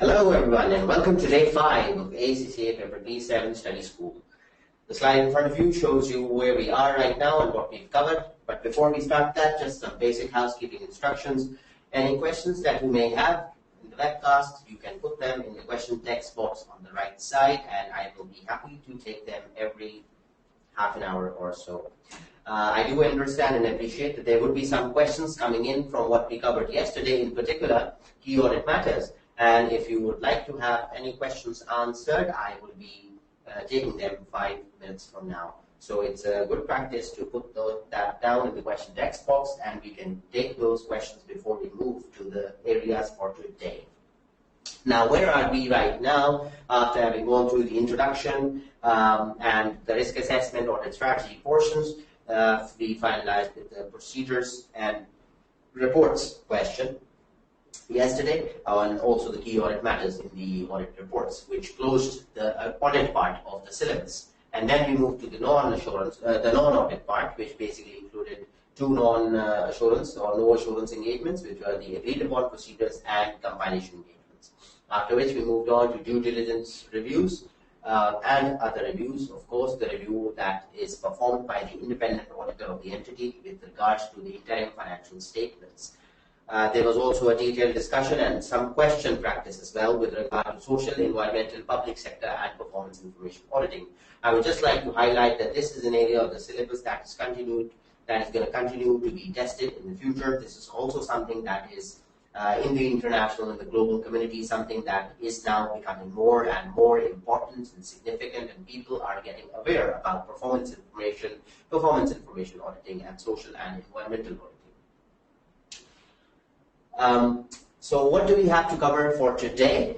Hello everyone and welcome to day 5 of ACCA paper B7 study school. The slide in front of you shows you where we are right now and what we've covered. But before we start that, just some basic housekeeping instructions. Any questions that you may have in the webcast, you can put them in the question text box on the right side and I will be happy to take them every half an hour or so. I do understand and appreciate that there would be some questions coming in from what we covered yesterday, in particular key audit matters. And if you would like to have any questions answered, I will be taking them 5 minutes from now. So it's a good practice to put that down in the question text box and we can take those questions before we move to the areas for today. Now, where are we right now after having gone through the introduction and the risk assessment audit strategy portions? We finalized with the procedures and reports question yesterday, and also the key audit matters in the audit reports, which closed the audit part of the syllabus. And then we moved to the non-audit part, which basically included 2 non-assurance or no assurance engagements, which were the agreed upon procedures and compilation engagements. After which we moved on to due diligence reviews and other reviews. Of course, the review that is performed by the independent auditor of the entity with regards to the interim financial statements. There was also a detailed discussion and some question practice as well with regard to social, environmental, public sector and performance information auditing. I would just like to highlight that this is an area of the syllabus that is going to continue to be tested in the future. This is also something that is in the international and the global community, something that is now becoming more and more important and significant, and people are getting aware about performance information auditing and social and environmental auditing. So what do we have to cover for today?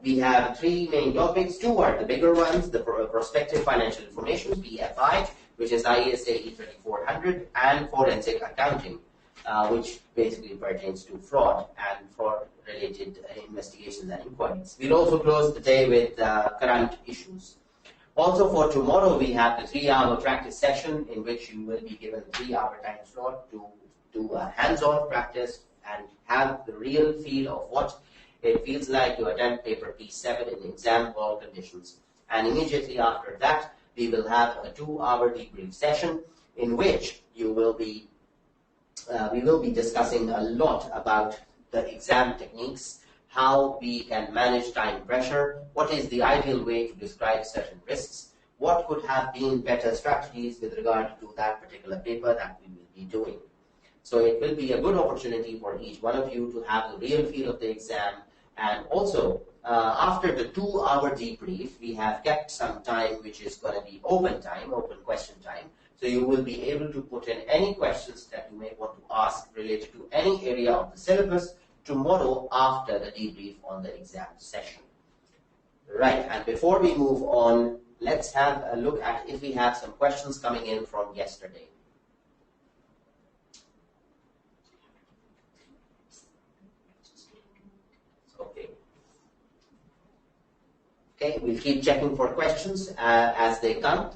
We have 3 main topics. 2 are the bigger ones, the prospective financial information, PFI, which is ISA E3400, and forensic accounting, which basically pertains to fraud and fraud-related investigations and inquiries. We'll also close the day with current issues. Also for tomorrow, we have the 3-hour practice session in which you will be given a 3-hour time slot to do a hands-on practice and have the real feel of what it feels like to attempt paper P7 in exam hall conditions. And immediately after that, we will have a 2-hour debrief session in which we will be discussing a lot about the exam techniques, how we can manage time pressure, what is the ideal way to describe certain risks, what could have been better strategies with regard to that particular paper that we will be doing. So it will be a good opportunity for each one of you to have the real feel of the exam. And also, after the 2-hour debrief, we have kept some time which is going to be open question time. So you will be able to put in any questions that you may want to ask related to any area of the syllabus tomorrow after the debrief on the exam session. Right, and before we move on, let's have a look at if we have some questions coming in from yesterday. Okay, we'll keep checking for questions as they come.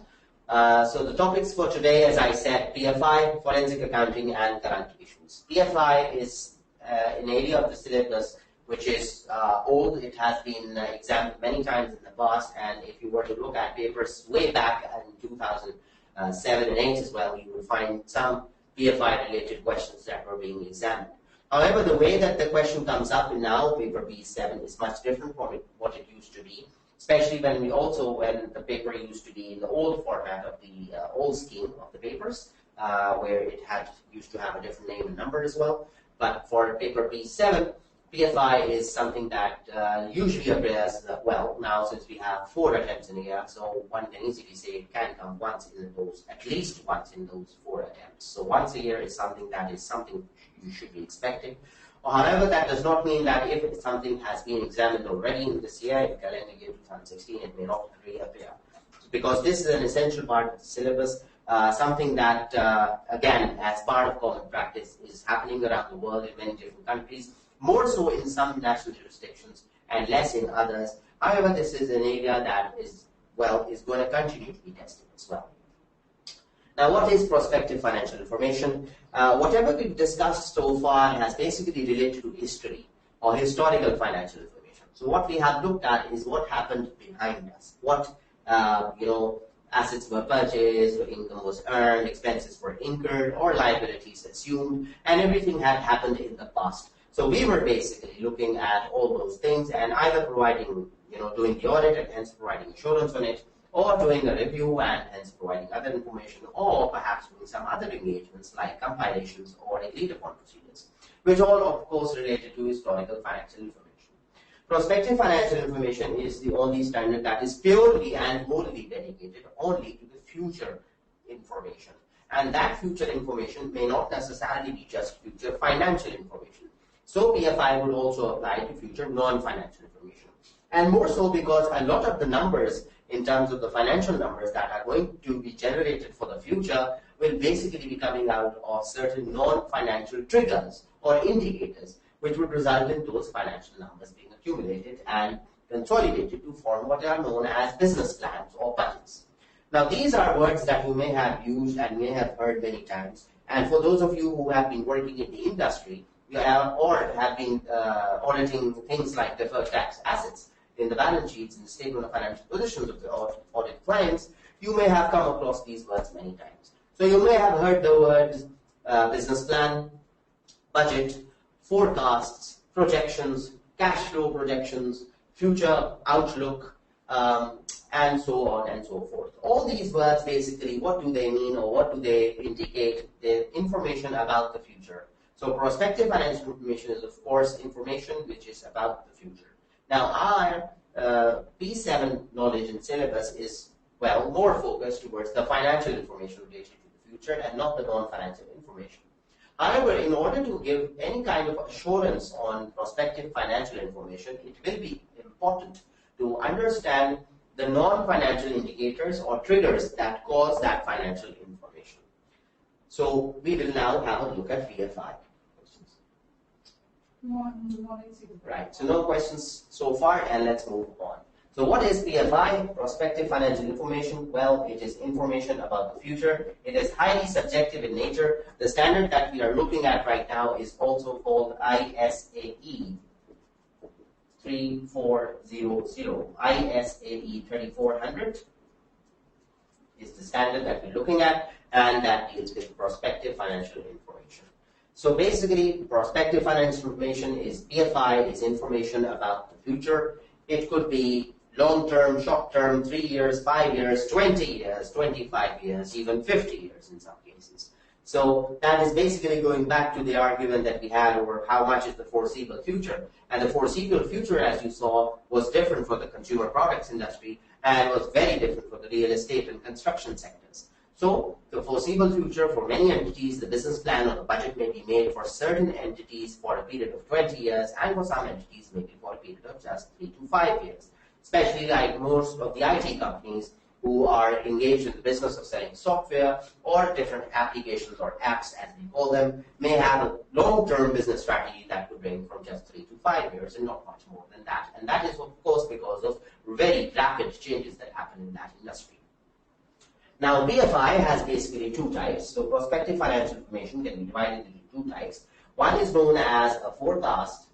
So the topics for today, as I said, PFI, forensic accounting, and current issues. PFI is an area of the syllabus which is old. It has been examined many times in the past, and if you were to look at papers way back in 2007 and 8 as well, you will find some PFI-related questions that were being examined. However, the way that the question comes up in now, paper B7, is much different from what it used to be. Especially when the paper used to be in the old format of the old scheme of the papers, where it used to have a different name and number as well. But for paper P7, PFI is something that usually appears well now, since we have 4 attempts in a year. So one can easily say it can come at least once in those 4 attempts. So once a year is something you should be expecting. However, that does not mean that if something has been examined already in this year, in calendar year 2016, it may not reappear. Because this is an essential part of the syllabus, something that, again, as part of common practice, is happening around the world in many different countries, more so in some national jurisdictions and less in others. However, this is an area that is going to continue to be tested as well. Now, what is prospective financial information? Whatever we've discussed so far has basically related to history or historical financial information. So what we have looked at is what happened behind us. What, assets were purchased, or income was earned, expenses were incurred, or liabilities assumed, and everything had happened in the past. So we were basically looking at all those things and either providing, doing the audit and hence providing assurance on it, or doing a review and hence providing other information, or perhaps doing some other engagements like compilations or agreed upon procedures, which all of course related to historical financial information. Prospective financial information is the only standard that is purely and wholly dedicated only to the future information. And that future information may not necessarily be just future financial information. So PFI would also apply to future non-financial information. And more so because a lot of the numbers in terms of the financial numbers that are going to be generated for the future will basically be coming out of certain non-financial triggers or indicators, which would result in those financial numbers being accumulated and consolidated to form what are known as business plans or budgets. Now, these are words that you may have used and may have heard many times. And for those of you who have been working in the industry or have been auditing things like deferred tax assets in the balance sheets and the statement of financial positions of the audit clients, you may have come across these words many times. So you may have heard the words business plan, budget, forecasts, projections, cash flow projections, future outlook, and so on and so forth. All these words basically, what do they mean or what do they indicate? The information about the future. So prospective financial information is of course information which is about the future. Now our P7 knowledge and syllabus is, well, more focused towards the financial information related to the future and not the non-financial information. However, in order to give any kind of assurance on prospective financial information, it will be important to understand the non-financial indicators or triggers that cause that financial information. So we will now have a look at PFI. Right, so no questions so far, and let's move on. So what is PFI, prospective financial information? Well, it is information about the future. It is highly subjective in nature. The standard that we are looking at right now is also called ISAE 3400. ISAE 3400 is the standard that we're looking at, and that deals with prospective financial information. So basically, prospective financial information is PFI, is information about the future. It could be long-term, short-term, 3 years, 5 years, 20 years, 25 years, even 50 years in some cases. So that is basically going back to the argument that we had over how much is the foreseeable future. And the foreseeable future, as you saw, was different for the consumer products industry and was very different for the real estate and construction sectors. So the foreseeable future for many entities, the business plan or the budget may be made for certain entities for a period of 20 years, and for some entities maybe for a period of just 3 to 5 years. Especially like most of the IT companies who are engaged in the business of selling software or different applications or apps as we call them, may have a long-term business strategy that could range from just 3 to 5 years and not much more than that. And that is of course because of very rapid changes that happen in that industry. Now, PFI has basically two types. So prospective financial information can be divided into two types. One is known as a forecast,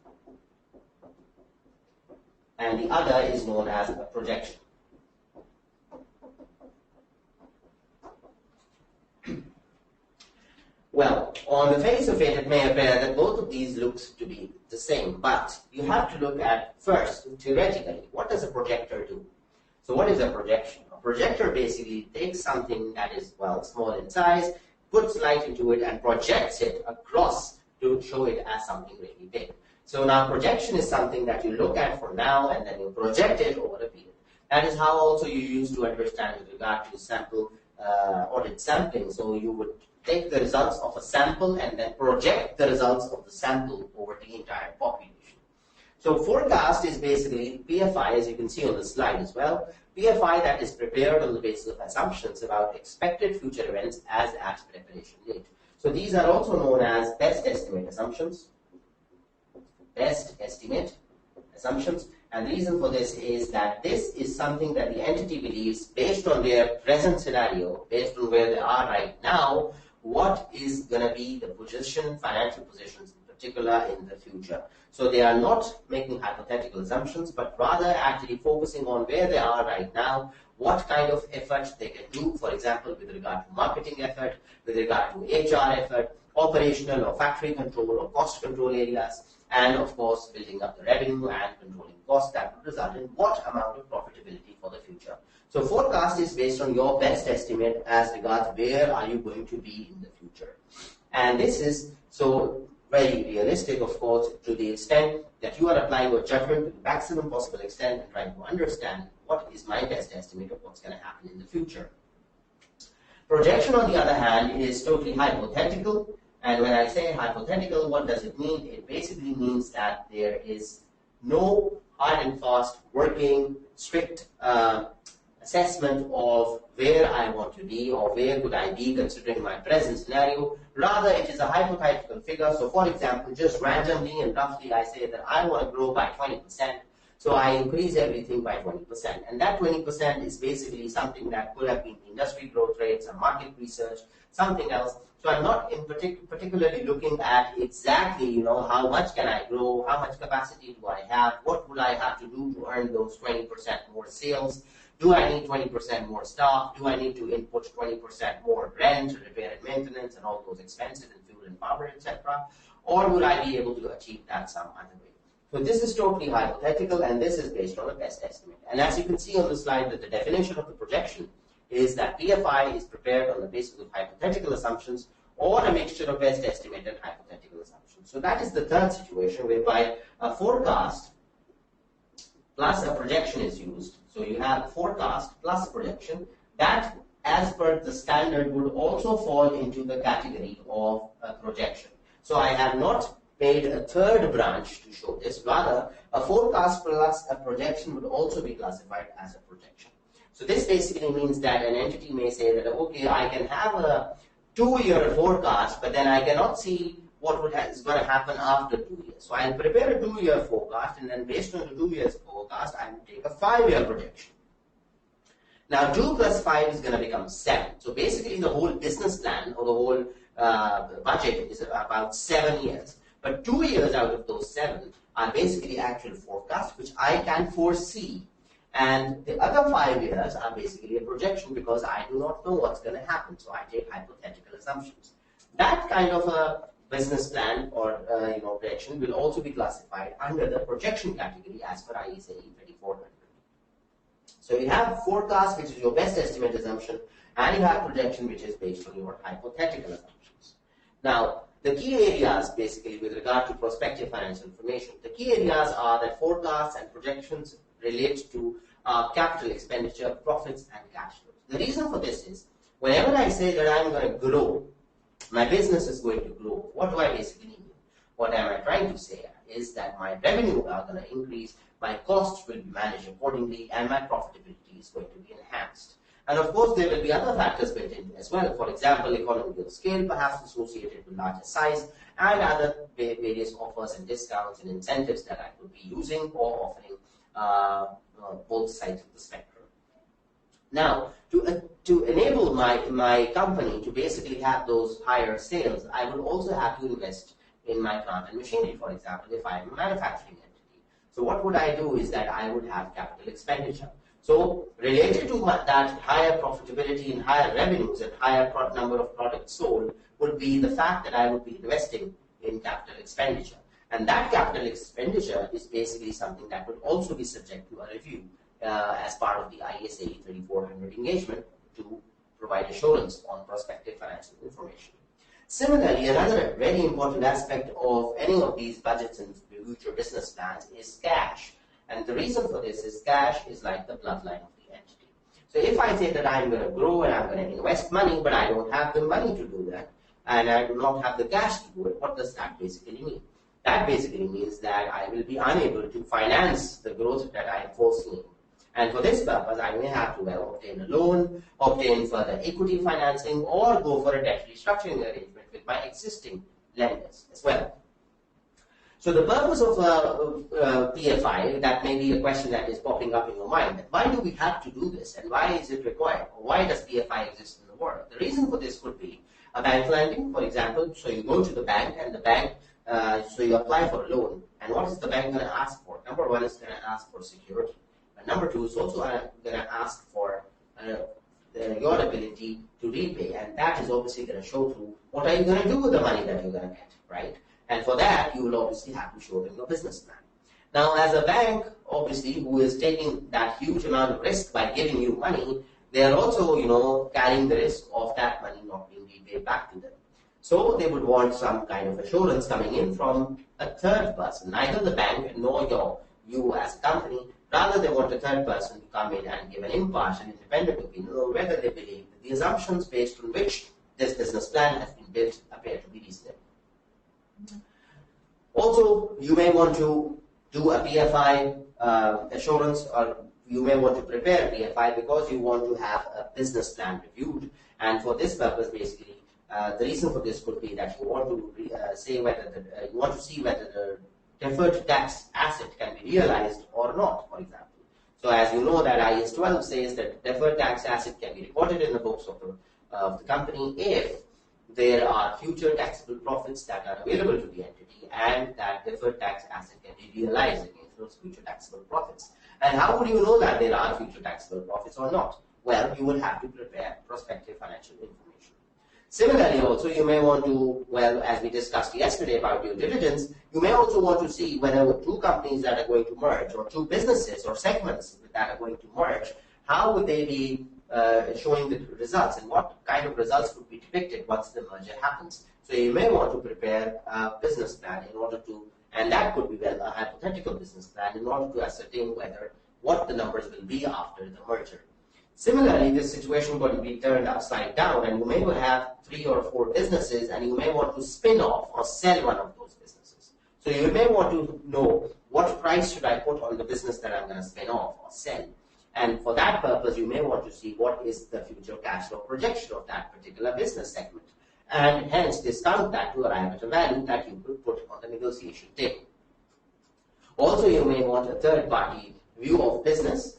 and the other is known as a projection. Well, on the face of it, it may appear that both of these looks to be the same, but you have to look at first, theoretically, what does a projector do? So what is a projection? A projector basically takes something that is, well, small in size, puts light into it, and projects it across to show it as something really big. So now projection is something that you look at for now and then you project it over a period. That is how also you used to understand with regard to sample audit sampling. So you would take the results of a sample and then project the results of the sample over the entire population. So forecast is basically PFI, as you can see on the slide as well, PFI that is prepared on the basis of assumptions about expected future events as at preparation date. So these are also known as best estimate assumptions. Best estimate assumptions, and the reason for this is that this is something that the entity believes based on their present scenario, based on where they are right now, what is going to be the position, financial positions in the particular in the future. So they are not making hypothetical assumptions, but rather actually focusing on where they are right now, what kind of effort they can do, for example, with regard to marketing effort, with regard to HR effort, operational or factory control or cost control areas, and of course building up the revenue and controlling costs that would result in what amount of profitability for the future. So forecast is based on your best estimate as regards where are you going to be in the future. And this is so very realistic, of course, to the extent that you are applying your judgment to the maximum possible extent and trying to understand what is my best estimate of what's going to happen in the future. Projection, on the other hand, is totally hypothetical. And when I say hypothetical, what does it mean? It basically means that there is no hard and fast working, strict assessment of where I want to be or where could I be considering my present scenario. Rather, it is a hypothetical figure. So, for example, just randomly and roughly, I say that I want to grow by 20%. So I increase everything by 20%. And that 20% is basically something that could have been industry growth rates, some market research, something else. So I'm not in particularly looking at exactly, how much can I grow, how much capacity do I have, what would I have to do to earn those 20% more sales. Do I need 20% more staff? Do I need to input 20% more rent, repair and maintenance, and all those expenses and fuel and power, etc.? Or would I be able to achieve that some other way? So this is totally hypothetical, and this is based on a best estimate. And as you can see on the slide, that the definition of the projection is that PFI is prepared on the basis of hypothetical assumptions or a mixture of best estimate and hypothetical assumptions. So that is the third situation whereby a forecast plus a projection is used. So you have forecast plus a projection that, as per the standard, would also fall into the category of a projection. So I have not made a third branch to show this. Rather, a forecast plus a projection would also be classified as a projection. So this basically means that an entity may say that, okay, I can have a 2-year forecast, but then I cannot see what is going to happen after 2 years. So I'll prepare a 2-year forecast, and then based on the 2 years forecast, I will take a 5-year projection. Now, 2 plus 5 is going to become 7. So basically, the whole business plan or the whole budget is about 7 years. But 2 years out of those 7 are basically actual forecasts, which I can foresee. And the other 5 years are basically a projection because I do not know what's going to happen. So I take hypothetical assumptions. That kind of a business plan or projection will also be classified under the projection category as per ACCA 3400. So you have forecast, which is your best estimate assumption, and you have projection, which is based on your hypothetical assumptions. Now, the key areas, basically, with regard to prospective financial information, the key areas are that forecasts and projections relate to capital expenditure, profits, and cash flows. The reason for this is, whenever I say that I'm going to grow, my business is going to grow, what do I basically mean? What am I trying to say is that my revenue are going to increase, my costs will be managed accordingly, and my profitability is going to be enhanced. And of course, there will be other factors built in as well. For example, economies of scale, perhaps associated with larger size, and other various offers and discounts and incentives that I could be using or offering both sides of the spectrum. Now, to enable my company to basically have those higher sales, I will also have to invest in my plant and machinery, for example, if I am a manufacturing entity. So what would I do is that I would have capital expenditure. So related to that higher profitability and higher revenues and higher number of products sold would be the fact that I would be investing in capital expenditure. And that capital expenditure is basically something that would also be subject to a review as part of the ACCA 3400 engagement to provide assurance on prospective financial information. Similarly, another very important aspect of any of these budgets and future business plans is cash. And the reason for this is cash is like the bloodline of the entity. So if I say that I'm going to grow and I'm going to invest money, but I don't have the money to do that, and I do not have the cash to do it, what does that basically mean? That basically means that I will be unable to finance the growth that I am foreseeing. And for this purpose, I may have to obtain a loan, obtain further equity financing, or go for a debt restructuring arrangement with my existing lenders as well. So the purpose of PFI, that may be a question that is popping up in your mind. Why do we have to do this, and why is it required? Or why does PFI exist in the world? The reason for this could be a bank lending, for example. So you go to the bank, and the bank So you apply for a loan, and what is the bank going to ask for? Number one is going to ask for security. And number two is also going to ask for your ability to repay, and that is obviously going to show through what are you going to do with the money that you're going to get, right? And for that, you will obviously have to show them your business plan. Now, as a bank, obviously, who is taking that huge amount of risk by giving you money, they are also, carrying the risk of that money not being repaid back to them. So they would want some kind of assurance coming in from a third person, neither the bank nor you as a company. Rather, they want a third person to come in and give an impartial, independent opinion on whether they believe that the assumptions based on which this business plan has been built appear to be reasonable. Also, you may want to do a PFI assurance, or you may want to prepare a PFI because you want to have a business plan reviewed. And for this purpose, basically, the reason for this could be that you want to see whether the deferred tax asset can be realized or not, for example. So as you know that IAS 12 says that deferred tax asset can be recorded in the books of the company if there are future taxable profits that are available to the entity and that deferred tax asset can be realized against those future taxable profits. And how would you know that there are future taxable profits or not? Well, you will have to prepare prospective financial information. Similarly, also, you may want to, as we discussed yesterday about due diligence, you may also want to see whether two companies that are going to merge, or two businesses or segments that are going to merge, how would they be showing the results, and what kind of results would be depicted once the merger happens. So you may want to prepare a business plan in order to, and that could be a hypothetical business plan in order to ascertain what the numbers will be after the merger. Similarly, this situation could be turned upside down, and you may have 3 or 4 businesses, and you may want to spin off or sell one of those businesses. So you may want to know what price should I put on the business that I'm going to spin off or sell. And for that purpose, you may want to see what is the future cash flow projection of that particular business segment, and hence discount that to arrive at a value that you could put on the negotiation table. Also, you may want a third-party view of business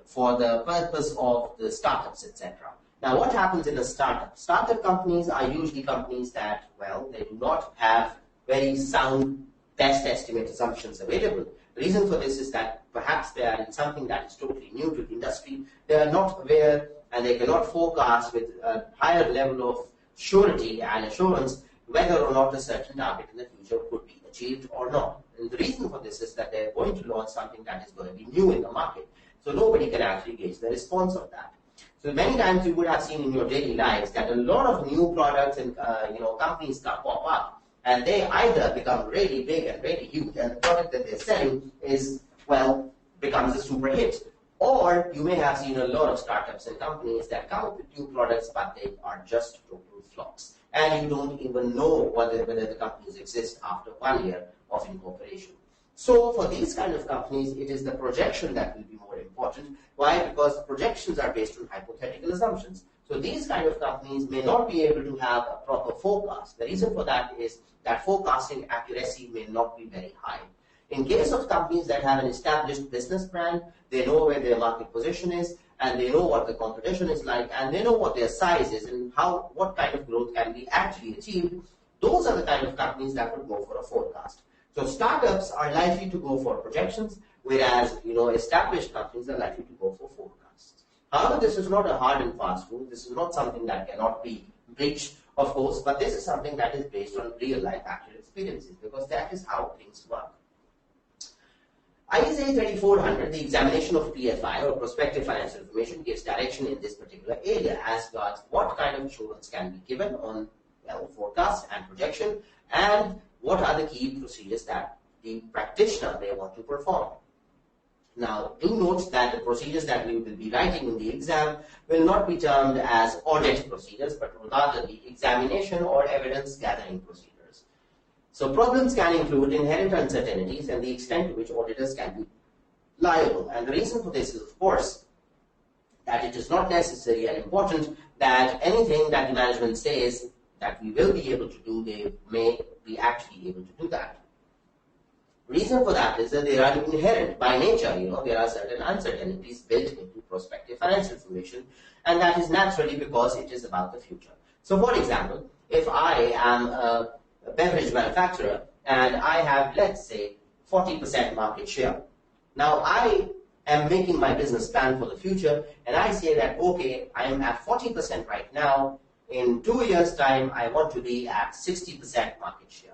for the purpose of the startups, etc. Now, what happens in a startup? Startup companies are usually companies that, they do not have very sound best estimate assumptions available. The reason for this is that perhaps they are in something that is totally new to the industry. They are not aware and they cannot forecast with a higher level of surety and assurance whether or not a certain target in the future could be achieved or not. And the reason for this is that they are going to launch something that is going to be new in the market. So nobody can actually gauge the response of that. So many times you would have seen in your daily lives that a lot of new products and companies pop up, and they either become really big and really huge, and the product that they're selling is becomes a super hit. Or you may have seen a lot of startups and companies that come up with new products, but they are just total flops, and you don't even know whether the companies exist after 1 year of incorporation. So for these kind of companies, it is the projection that will be more important. Why? Because projections are based on hypothetical assumptions. So these kind of companies may not be able to have a proper forecast. The reason for that is that forecasting accuracy may not be very high. In case of companies that have an established business plan, they know where their market position is, and they know what the competition is like, and they know what their size is, and what kind of growth can be actually achieved. Those are the kind of companies that would go for a forecast. So startups are likely to go for projections, whereas established companies are likely to go for forecasts. However, this is not a hard and fast rule. This is not something that cannot be breached, of course, but this is something that is based on real-life actual experiences, because that is how things work. ISA 3400, the examination of PFI or prospective financial information, gives direction in this particular area as regards what kind of assurance can be given on forecast and projection, and what are the key procedures that the practitioner may want to perform. Now, do note that the procedures that we will be writing in the exam will not be termed as audit procedures, but rather the examination or evidence gathering procedures. So problems can include inherent uncertainties and the extent to which auditors can be liable. And the reason for this is, of course, that it is not necessary and important that anything that the management says that we will be able to do, they may be actually able to do that. Reason for that is that they are inherent by nature. There are certain uncertainties built into prospective financial information, and that is naturally because it is about the future. So, for example, if I am a beverage manufacturer, and I have, let's say, 40% market share. Now, I am making my business plan for the future, and I say that, okay, I am at 40% right now. In 2 years' time, I want to be at 60% market share.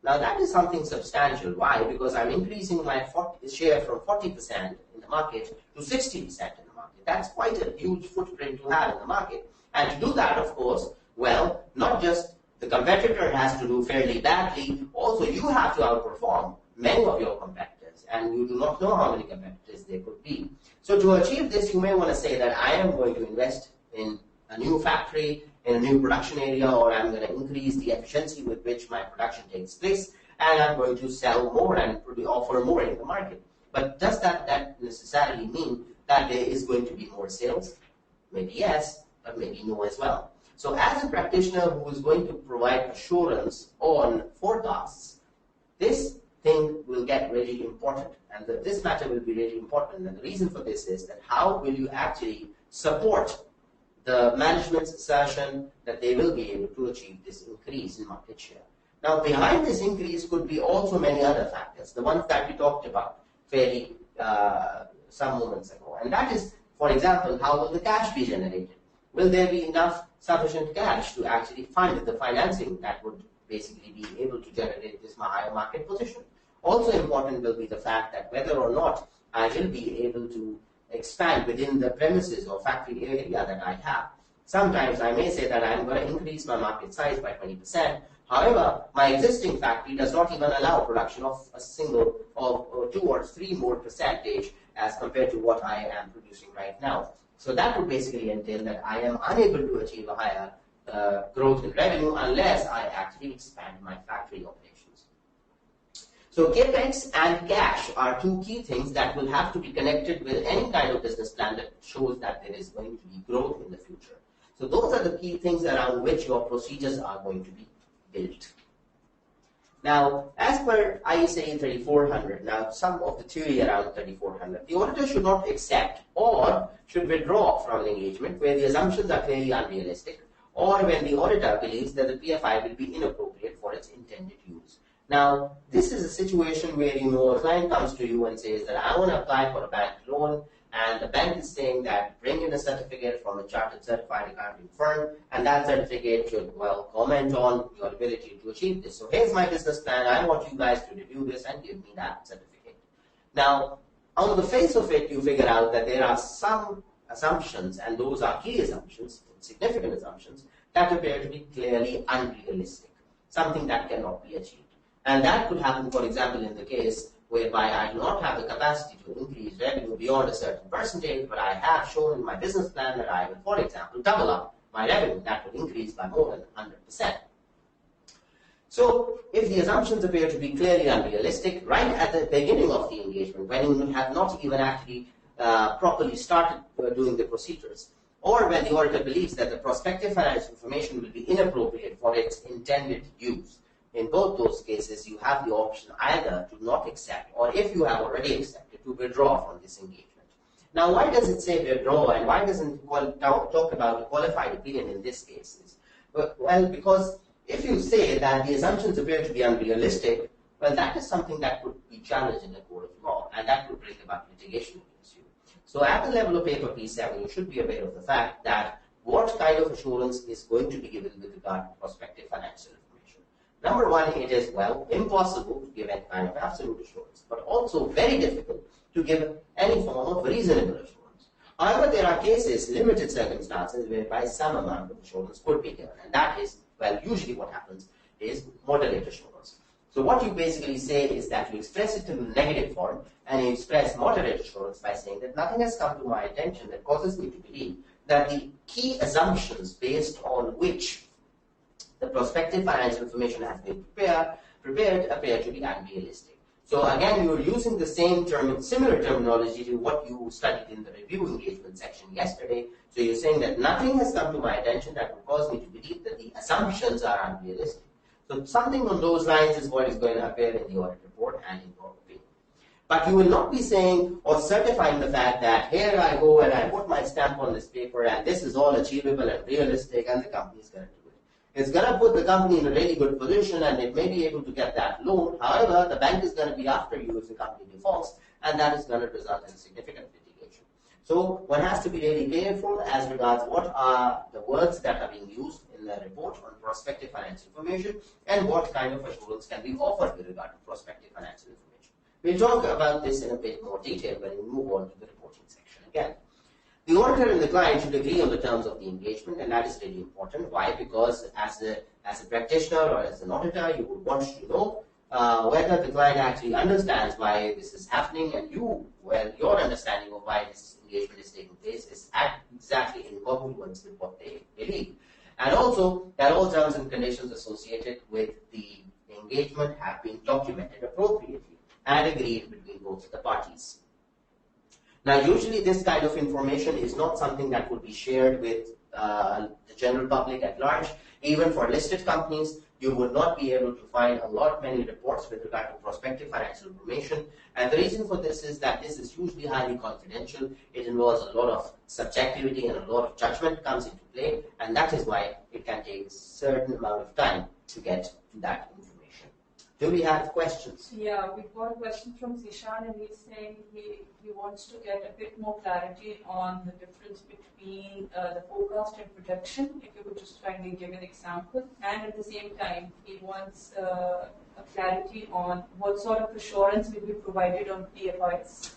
Now, that is something substantial. Why? Because I'm increasing my share from 40% in the market to 60% in the market. That's quite a huge footprint to have in the market. And to do that, of course, well, not just the competitor has to do fairly badly, also you have to outperform many of your competitors, and you do not know how many competitors there could be. So to achieve this, you may want to say that I am going to invest in a new factory, in a new production area, or I'm going to increase the efficiency with which my production takes place, and I'm going to sell more and offer more in the market. But does that necessarily mean that there is going to be more sales? Maybe yes, but maybe no as well. So as a practitioner who is going to provide assurance on forecasts, this thing will get really important, and this matter will be really important. And the reason for this is that how will you actually support the management's assertion that they will be able to achieve this increase in market share. Now, behind this increase could be also many other factors, the ones that we talked about fairly some moments ago. And that is, for example, how will the cash be generated? Will there be enough sufficient cash to actually fund the financing that would basically be able to generate this higher market position? Also important will be the fact that whether or not I will be able to expand within the premises or factory area that I have. Sometimes I may say that I'm going to increase my market size by 20%. However, my existing factory does not even allow production of a single or 2 or 3 more percentage as compared to what I am producing right now. So that would basically entail that I am unable to achieve a higher growth in revenue unless I actually expand my factory operations. So capex and cash are 2 key things that will have to be connected with any kind of business plan that shows that there is going to be growth in the future. So those are the key things around which your procedures are going to be built. Now, as per ISA 3400, now some of the theory around 3400, the auditor should not accept or should withdraw from an engagement where the assumptions are clearly unrealistic or when the auditor believes that the PFI will be inappropriate for its intended use. Now, this is a situation where, a client comes to you and says that I want to apply for a bank loan, and the bank is saying that bring in a certificate from a chartered certified accounting firm, and that certificate should, comment on your ability to achieve this. So here's my business plan. I want you guys to review this and give me that certificate. Now, on the face of it, you figure out that there are some assumptions, and those are key assumptions, significant assumptions, that appear to be clearly unrealistic, something that cannot be achieved. And that could happen, for example, in the case whereby I do not have the capacity to increase revenue beyond a certain percentage, but I have shown in my business plan that I will, for example, double up my revenue. That will increase by more than 100%. So, if the assumptions appear to be clearly unrealistic, right at the beginning of the engagement, when you have not even actually properly started doing the procedures, or when the auditor believes that the prospective financial information will be inappropriate for its intended use, in both those cases, you have the option either to not accept, or if you have already accepted, to withdraw from this engagement. Now, why does it say withdraw, and why doesn't it talk about a qualified opinion in this case? Well, because if you say that the assumptions appear to be unrealistic, well, that is something that could be challenged in a court of law, and that could bring about litigation against you. So at the level of paper P7, you should be aware of the fact that what kind of assurance is going to be given with regard to prospective financial information. Number one, it is, impossible to give any kind of absolute assurance, but also very difficult to give any form of reasonable assurance. However, there are cases, limited circumstances, whereby some amount of assurance could be given, and that is, usually what happens is moderate assurance. So what you basically say is that you express it in a negative form, and you express moderate assurance by saying that nothing has come to my attention that causes me to believe that the key assumptions based on which the prospective financial information has been prepared appear to be unrealistic. So again, you're using the similar terminology to what you studied in the review engagement section yesterday. So you're saying that nothing has come to my attention that would cause me to believe that the assumptions are unrealistic. So something on those lines is what is going to appear in the audit report and in your opinion. But you will not be saying or certifying the fact that here I go and I put my stamp on this paper and this is all achievable and realistic and the company is going to do it. It's going to put the company in a really good position and it may be able to get that loan. However, the bank is going to be after you if the company defaults, and that is going to result in significant litigation. So one has to be really careful as regards what are the words that are being used in the report on prospective financial information and what kind of assurance can be offered with regard to prospective financial information. We'll talk about this in a bit more detail when we move on to the reporting section again. The auditor and the client should agree on the terms of the engagement, and that is really important. Why? Because as a practitioner or as an auditor, you would want to know whether the client actually understands why this is happening, and your understanding of why this engagement is taking place is exactly in congruence with what they believe. And also, that all terms and conditions associated with the engagement have been documented appropriately and agreed between both the parties. Now, usually this kind of information is not something that would be shared with the general public at large. Even for listed companies, you would not be able to find many reports with regard to prospective financial information. And the reason for this is that this is usually highly confidential. It involves a lot of subjectivity and a lot of judgment comes into play. And that is why it can take a certain amount of time to get to that information. Do we have questions? Yeah, we've got a question from Zishan, and he's saying he wants to get a bit more clarity on the difference between the forecast and projection. If you could just kindly give an example. And at the same time, he wants a clarity on what sort of assurance will be provided on PFIs.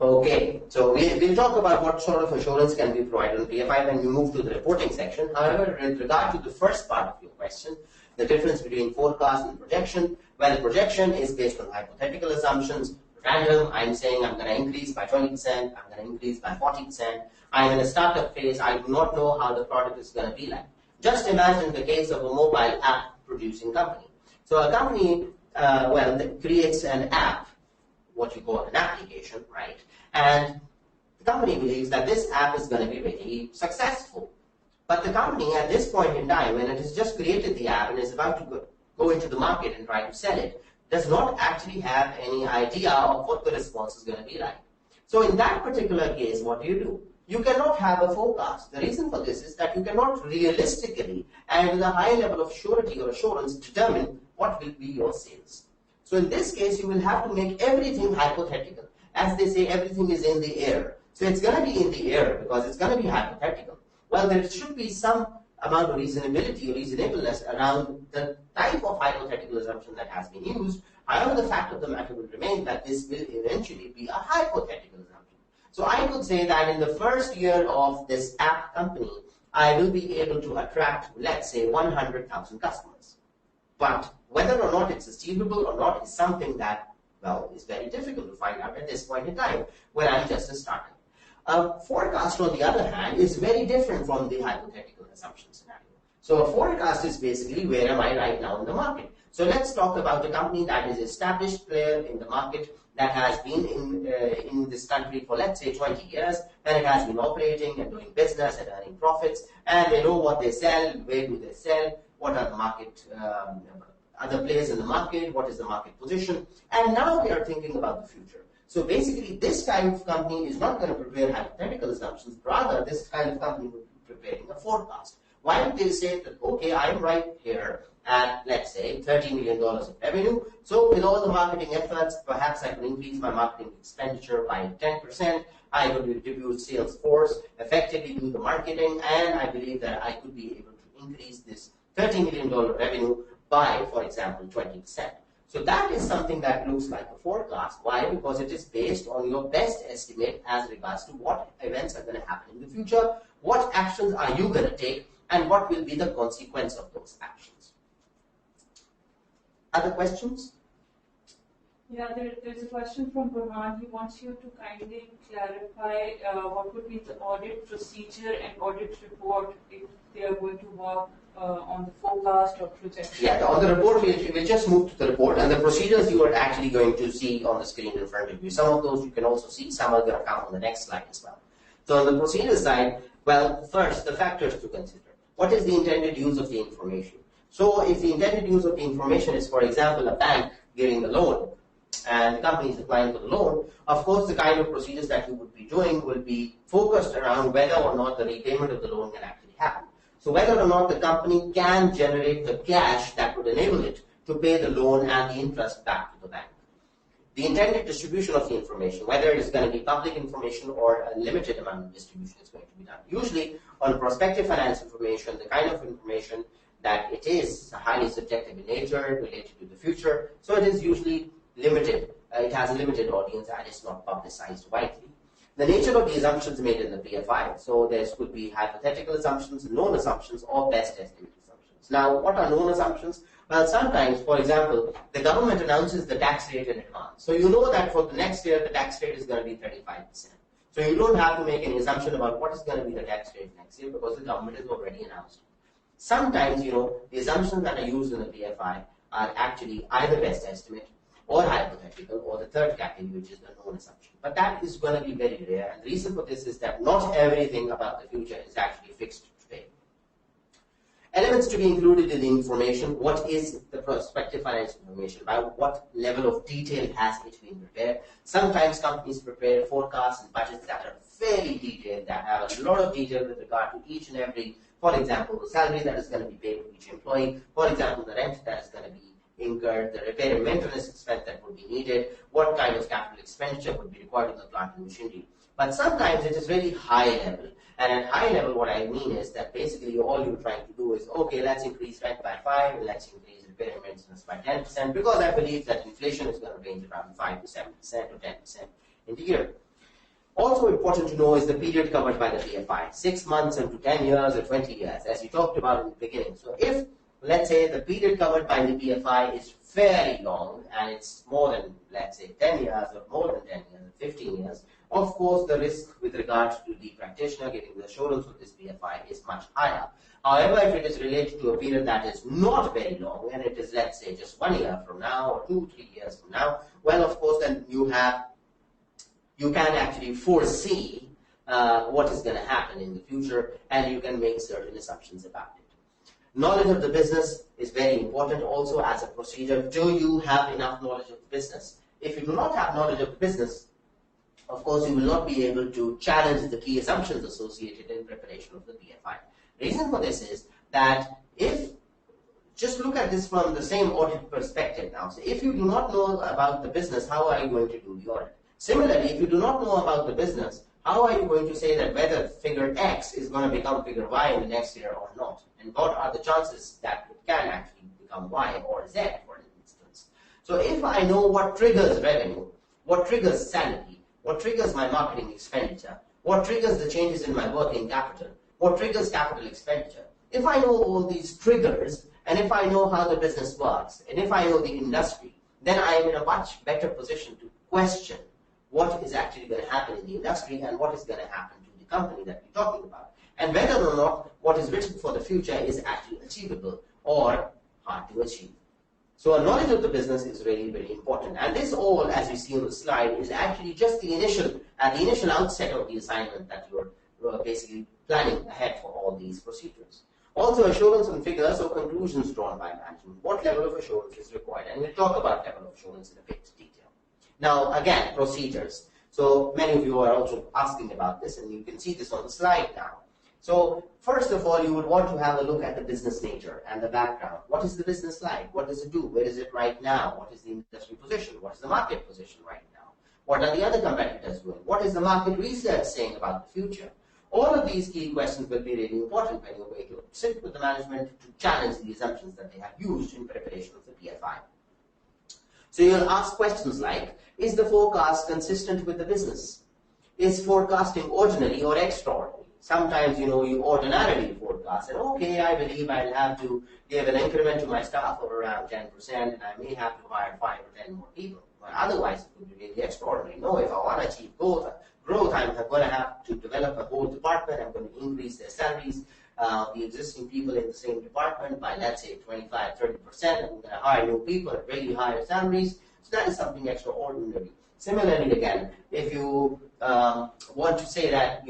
Okay, so we'll talk about what sort of assurance can be provided on PFI when we move to the reporting section. However, in regard to the first part of your question, the difference between forecast and projection, well, projection is based on hypothetical assumptions, random. I'm saying I'm going to increase by 20%, I'm going to increase by 40%. I'm in a startup phase, I do not know how the product is going to be like. Just imagine the case of a mobile app producing company. So a company, that creates an app, what you call an application, right? And the company believes that this app is going to be really successful. But the company at this point in time, when it has just created the app and is about to go into the market and try to sell it, does not actually have any idea of what the response is going to be like. So in that particular case, what do? You cannot have a forecast. The reason for this is that you cannot realistically and with a high level of surety or assurance determine what will be your sales. So in this case, you will have to make everything hypothetical. As they say, everything is in the air. So it's going to be in the air because it's going to be hypothetical. Well, there should be some amount of reasonability or reasonableness around the type of hypothetical assumption that has been used. However, the fact of the matter will remain that this will eventually be a hypothetical assumption. So I could say that in the first year of this app company, I will be able to attract, let's say, 100,000 customers. But whether or not it's achievable or not is something that, well, is very difficult to find out at this point in time when I'm just a startup. A forecast, on the other hand, is very different from the hypothetical assumption scenario. So a forecast is basically where am I right now in the market. So let's talk about a company that is an established player in the market that has been in this country for, let's say, 20 years, and it has been operating and doing business and earning profits, and they know what they sell, where do they sell, what are the market, other players in the market, what is the market position, and now they are thinking about the future. So basically, this kind of company is not going to prepare hypothetical assumptions. Rather, this kind of company will be preparing a forecast. Why would they say that, okay, I'm right here at, let's say, $30 million of revenue. So with all the marketing efforts, perhaps I can increase my marketing expenditure by 10%. I will distribute sales force, effectively do the marketing, and I believe that I could be able to increase this $30 million revenue by, for example, 20%. So that is something that looks like a forecast. Why? Because it is based on your best estimate as regards to what events are going to happen in the future, what actions are you going to take, and what will be the consequence of those actions. Other questions? Yeah, there's a question from Burhan. He wants you to kindly clarify what would be the audit procedure and audit report if they are going to work on the forecast or projection. Yeah, on the report, we'll just move to the report, and the procedures you are actually going to see on the screen in front of you. Some of those you can also see, some are going to come on the next slide as well. So on the procedure side, well, first, the factors to consider. What is the intended use of the information? So if the intended use of the information is, for example, a bank giving the loan, and the company is applying for the loan, of course, the kind of procedures that you would be doing will be focused around whether or not the repayment of the loan can actually happen. So whether or not the company can generate the cash that would enable it to pay the loan and the interest back to the bank. The intended distribution of the information, whether it is going to be public information or a limited amount of distribution, is going to be done. Usually, on prospective finance information, the kind of information that it is highly subjective in nature, related to the future, so it is usually limited. It has a limited audience and it's not publicized widely. The nature of the assumptions made in the PFI, so there could be hypothetical assumptions, known assumptions, or best estimate assumptions. Now, what are known assumptions? Well, sometimes, for example, the government announces the tax rate in advance. So you know that for the next year, the tax rate is going to be 35%. So you don't have to make any assumption about what is going to be the tax rate next year because the government has already announced it. Sometimes, the assumptions that are used in the PFI are actually either best estimate or hypothetical, or the third category, which is the known assumption. But that is going to be very rare, and the reason for this is that not everything about the future is actually fixed today. Elements to be included in the information: what is the prospective financial information, by what level of detail has it been prepared. Sometimes companies prepare forecasts and budgets that are fairly detailed, that have a lot of detail with regard to each and every, for example, the salary that is going to be paid to each employee, for example, the rent that is going to be incurred, the repair and maintenance expense that would be needed, what kind of capital expenditure would be required in the plant and machinery. But sometimes it is very high level. And at high level, what I mean is that basically all you're trying to do is, okay, let's increase rent by 5, let's increase repair and maintenance by 10%, because I believe that inflation is going to range around 5 to 7% or 10% in the year. Also important to know is the period covered by the PFI, 6 months into 10 years or 20 years, as we talked about in the beginning. So if, let's say, the period covered by the PFI is fairly long, and it's more than, let's say, 10 years or more than 10 years, 15 years, of course, the risk with regards to the practitioner getting the assurance of this PFI is much higher. However, if it is related to a period that is not very long, and it is, let's say, just 1 year from now or 2-3 years from now, well, of course, then you can actually foresee what is going to happen in the future, and you can make certain assumptions about it. Knowledge of the business is very important also as a procedure. Do you have enough knowledge of the business? If you do not have knowledge of the business, of course, you will not be able to challenge the key assumptions associated in preparation of the PFI. The reason for this is that just look at this from the same audit perspective now. So if you do not know about the business, how are you going to do the audit? Similarly, if you do not know about the business, how are you going to say that whether figure X is going to become figure Y in the next year or not? And what are the chances that it can actually become Y or Z, for instance? So if I know what triggers revenue, what triggers salary, what triggers my marketing expenditure, what triggers the changes in my working capital, what triggers capital expenditure, if I know all these triggers, and if I know how the business works, and if I know the industry, then I am in a much better position to question what is actually going to happen in the industry and what is going to happen to the company that we're talking about, and whether or not what is written for the future is actually achievable or hard to achieve. So a knowledge of the business is really, very important. And this all, as you see on the slide, is actually just the initial outset of the assignment that you're basically planning ahead for all these procedures. Also, assurance on figures or conclusions drawn by management. What level of assurance is required? And we'll talk about level of assurance in a bit detail. Now, again, procedures. So many of you are also asking about this, and you can see this on the slide now. So first of all, you would want to have a look at the business nature and the background. What is the business like? What does it do? Where is it right now? What is the industry position? What is the market position right now? What are the other competitors doing? What is the market research saying about the future? All of these key questions will be really important when you're going to sit with the management to challenge the assumptions that they have used in preparation of the PFI. So you'll ask questions like, is the forecast consistent with the business? Is forecasting ordinary or extraordinary? Sometimes, you ordinarily forecast, and okay, I believe I'll have to give an increment to my staff of around 10%, and I may have to hire 5 or 10 more people. But otherwise, it would be really extraordinary. No, if I want to achieve growth, I'm going to have to develop a whole department. I'm going to increase their salaries, the existing people in the same department by, let's say, 25, 30%. I'm going to hire new people at really higher salaries. So that is something extraordinary. Similarly, again, if you want to say that,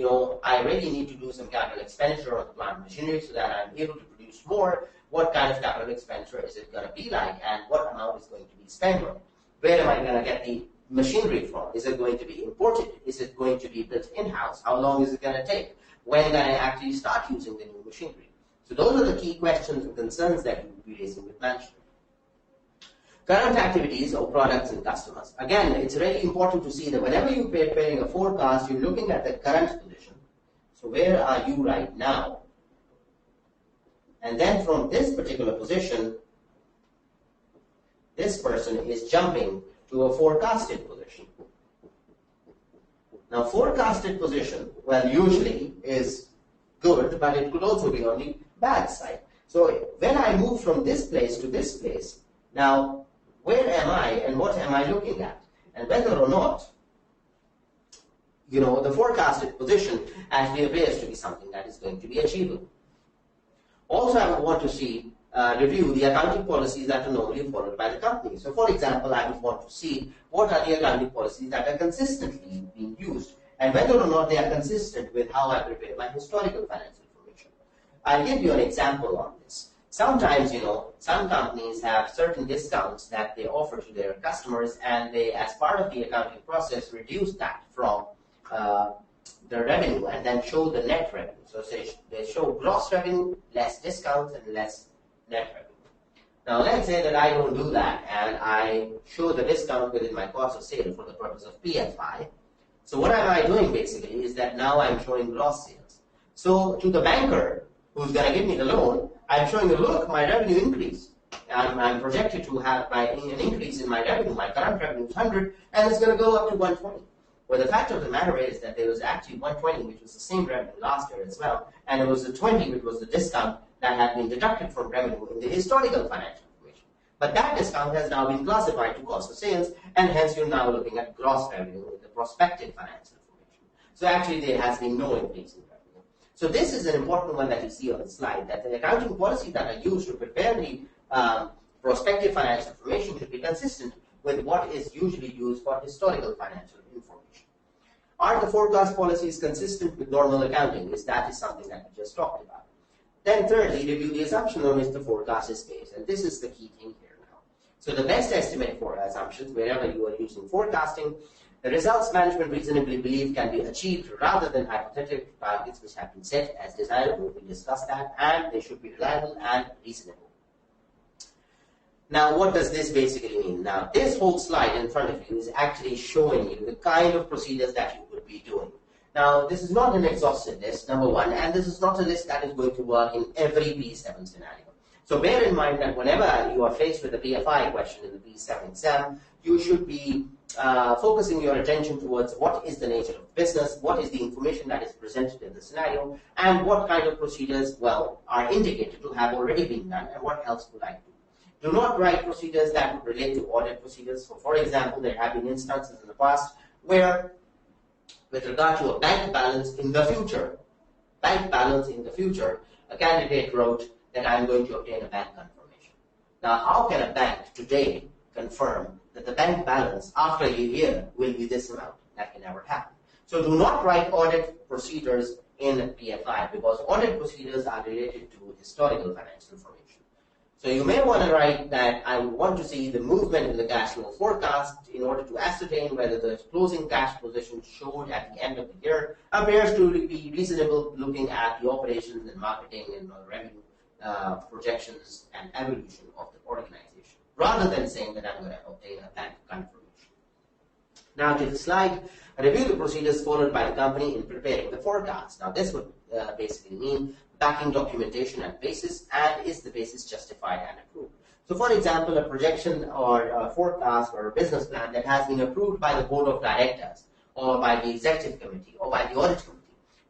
I really need to do some capital expenditure on the plant machinery so that I'm able to produce more, what kind of capital expenditure is it going to be like, and what amount is going to be spent on it? Where am I going to get the machinery from? Is it going to be imported? Is it going to be built in-house? How long is it going to take? When can I actually start using the new machinery? So those are the key questions and concerns that you will be raising with management. Current activities of products and customers. Again, it's really important to see that whenever you're preparing a forecast, you're looking at the current position. So where are you right now? And then from this particular position, this person is jumping to a forecasted position. Now, forecasted position, well, usually is good, but it could also be on the bad side. So when I move from this place to this place, now, where am I and what am I looking at? And whether or not, the forecasted position actually appears to be something that is going to be achievable. Also, I would want to review the accounting policies that are normally followed by the company. So, for example, I would want to see what are the accounting policies that are consistently being used and whether or not they are consistent with how I prepare my historical financial information. I'll give you an example on this. Sometimes, some companies have certain discounts that they offer to their customers, and they, as part of the accounting process, reduce that from the revenue and then show the net revenue. So they show gross revenue, less discounts, and less net revenue. Now, let's say that I don't do that, and I show the discount within my cost of sale for the purpose of PFI. So what am I doing, basically, is that now I'm showing gross sales. So to the banker who's going to give me the loan, I'm showing them, look, my revenue increased. I'm projected to have an increase in my revenue. My current revenue is 100, and it's going to go up to 120. Well, the fact of the matter is that there was actually 120, which was the same revenue last year as well, and it was the 20, which was the discount that had been deducted from revenue in the historical financial information. But that discount has now been classified to cost of sales, and hence you're now looking at gross revenue in the prospective financial information. So actually there has been no increase in revenue. So this is an important one that you see on the slide, that the accounting policies that are used to prepare the prospective financial information should be consistent with what is usually used for historical financial information. Are the forecast policies consistent with normal accounting? That is something that we just talked about. Then thirdly, review the assumption on which the forecast is based, and this is the key thing here now. So the best estimate for assumptions, wherever you are using forecasting, the results management reasonably believe can be achieved rather than hypothetical targets which have been set as desirable. We discussed that, and they should be reliable and reasonable. Now, what does this basically mean? Now, this whole slide in front of you is actually showing you the kind of procedures that you would be doing. Now, this is not an exhaustive list, number one, and this is not a list that is going to work in every P7 scenario. So bear in mind that whenever you are faced with a PFI question in the P7 exam, you should be focusing your attention towards what is the nature of business, what is the information that is presented in the scenario, and what kind of procedures, are indicated to have already been done, and what else would I do. Do not write procedures that would relate to audit procedures. So, for example, there have been instances in the past where, with regard to a bank balance in the future, a candidate wrote that I'm going to obtain a bank confirmation. Now, how can a bank today confirm that the bank balance after a year will be this amount? That can never happen. So do not write audit procedures in PFI, because audit procedures are related to historical financial information. So you may want to write that I would want to see the movement in the cash flow forecast in order to ascertain whether the closing cash position showed at the end of the year appears to be reasonable, looking at the operations and marketing and revenue projections and evolution of the organization, rather than saying that I'm going to obtain a bank confirmation. Now to the slide, review the procedures followed by the company in preparing the forecast. Now this would basically mean backing documentation and basis, and is the basis justified and approved. So for example, a projection or a forecast or a business plan that has been approved by the board of directors or by the executive committee or by the audit committee,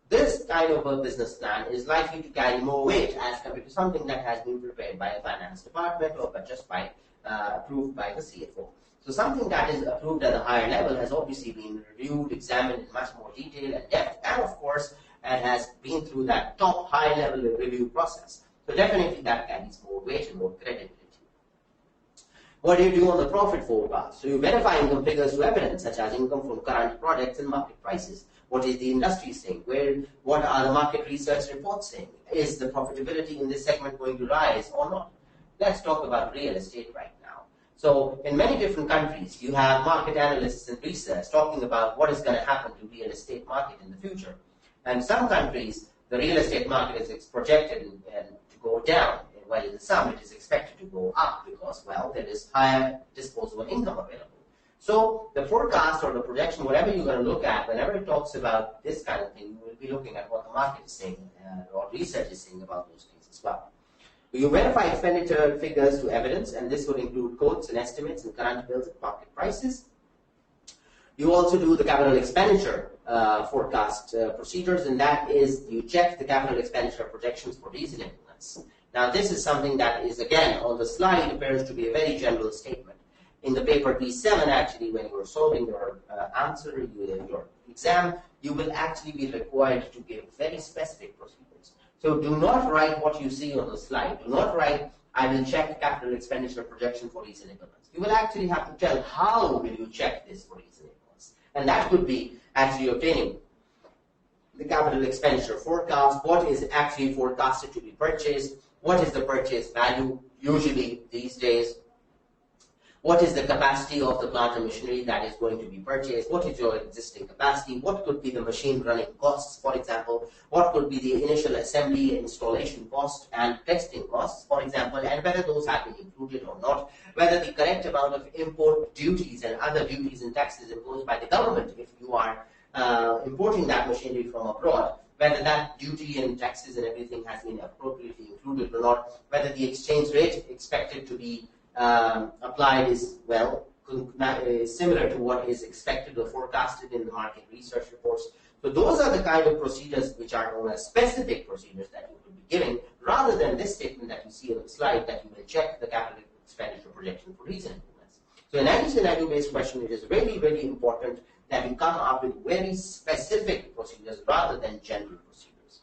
this kind of a business plan is likely to carry more weight as compared to something that has been prepared by a finance department or just by approved by the CFO. So something that is approved at a higher level has obviously been reviewed, examined in much more detail and depth, and of course, it has been through that top high-level review process. So definitely that carries more weight and more credibility. What do you do on the profit forecast? So you verify income figures to evidence, such as income from current products and market prices. What is the industry saying? What are the market research reports saying? Is the profitability in this segment going to rise or not? Let's talk about real estate right now. So in many different countries, you have market analysts and research talking about what is going to happen to real estate market in the future. And some countries, the real estate market is projected go down, while in the sum it is expected to go up because, well, there is higher disposable income available. So the forecast or the projection, whatever you're going to look at, whenever it talks about this kind of thing, you will be looking at what the market is saying or research is saying about those things as well. You verify expenditure figures to evidence, and this would include quotes and estimates and current bills at market prices. You also do the capital expenditure forecast procedures, and that is you check the capital expenditure projections for reasonableness. Now, this is something that is, again, on the slide appears to be a very general statement. In the paper B7, actually, when you are solving your answer, your exam, you will actually be required to give very specific procedures. So do not write what you see on the slide. Do not write, I will check capital expenditure projection for reasonableness. You will actually have to tell how will you check this for reasonableness. And that could be actually obtaining the capital expenditure forecast, what is actually forecasted to be purchased, what is the purchase value, usually these days, what is the capacity of the plant and machinery that is going to be purchased? What is your existing capacity? What could be the machine running costs, for example? What could be the initial assembly, installation cost, and testing costs, for example, and whether those have been included or not? Whether the correct amount of import duties and other duties and taxes imposed by the government, if you are importing that machinery from abroad, whether that duty and taxes and everything has been appropriately included or not, whether the exchange rate expected to be applied is, well, similar to what is expected or forecasted in the market research reports. So those are the kind of procedures which are known as specific procedures that you will be giving, rather than this statement that you see on the slide that you will check the capital expenditure projection for reasonableness. So in any scenario-based question, it is really, really important that you come up with very specific procedures rather than general procedures.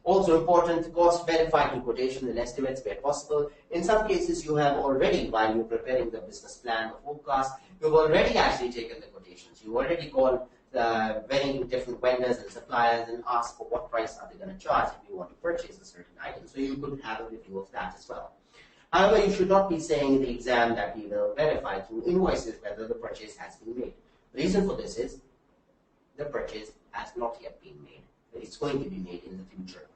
Also important, cost verify to quotation and estimates where possible. In some cases, you have already, while you're preparing the business plan or forecast, you've already actually taken the quotations. You already called very different vendors and suppliers and asked for what price are they going to charge if you want to purchase a certain item. So you could have a review of that as well. However, you should not be saying in the exam that we will verify through invoices whether the purchase has been made. The reason for this is the purchase has not yet been made. It's going to be made in the future.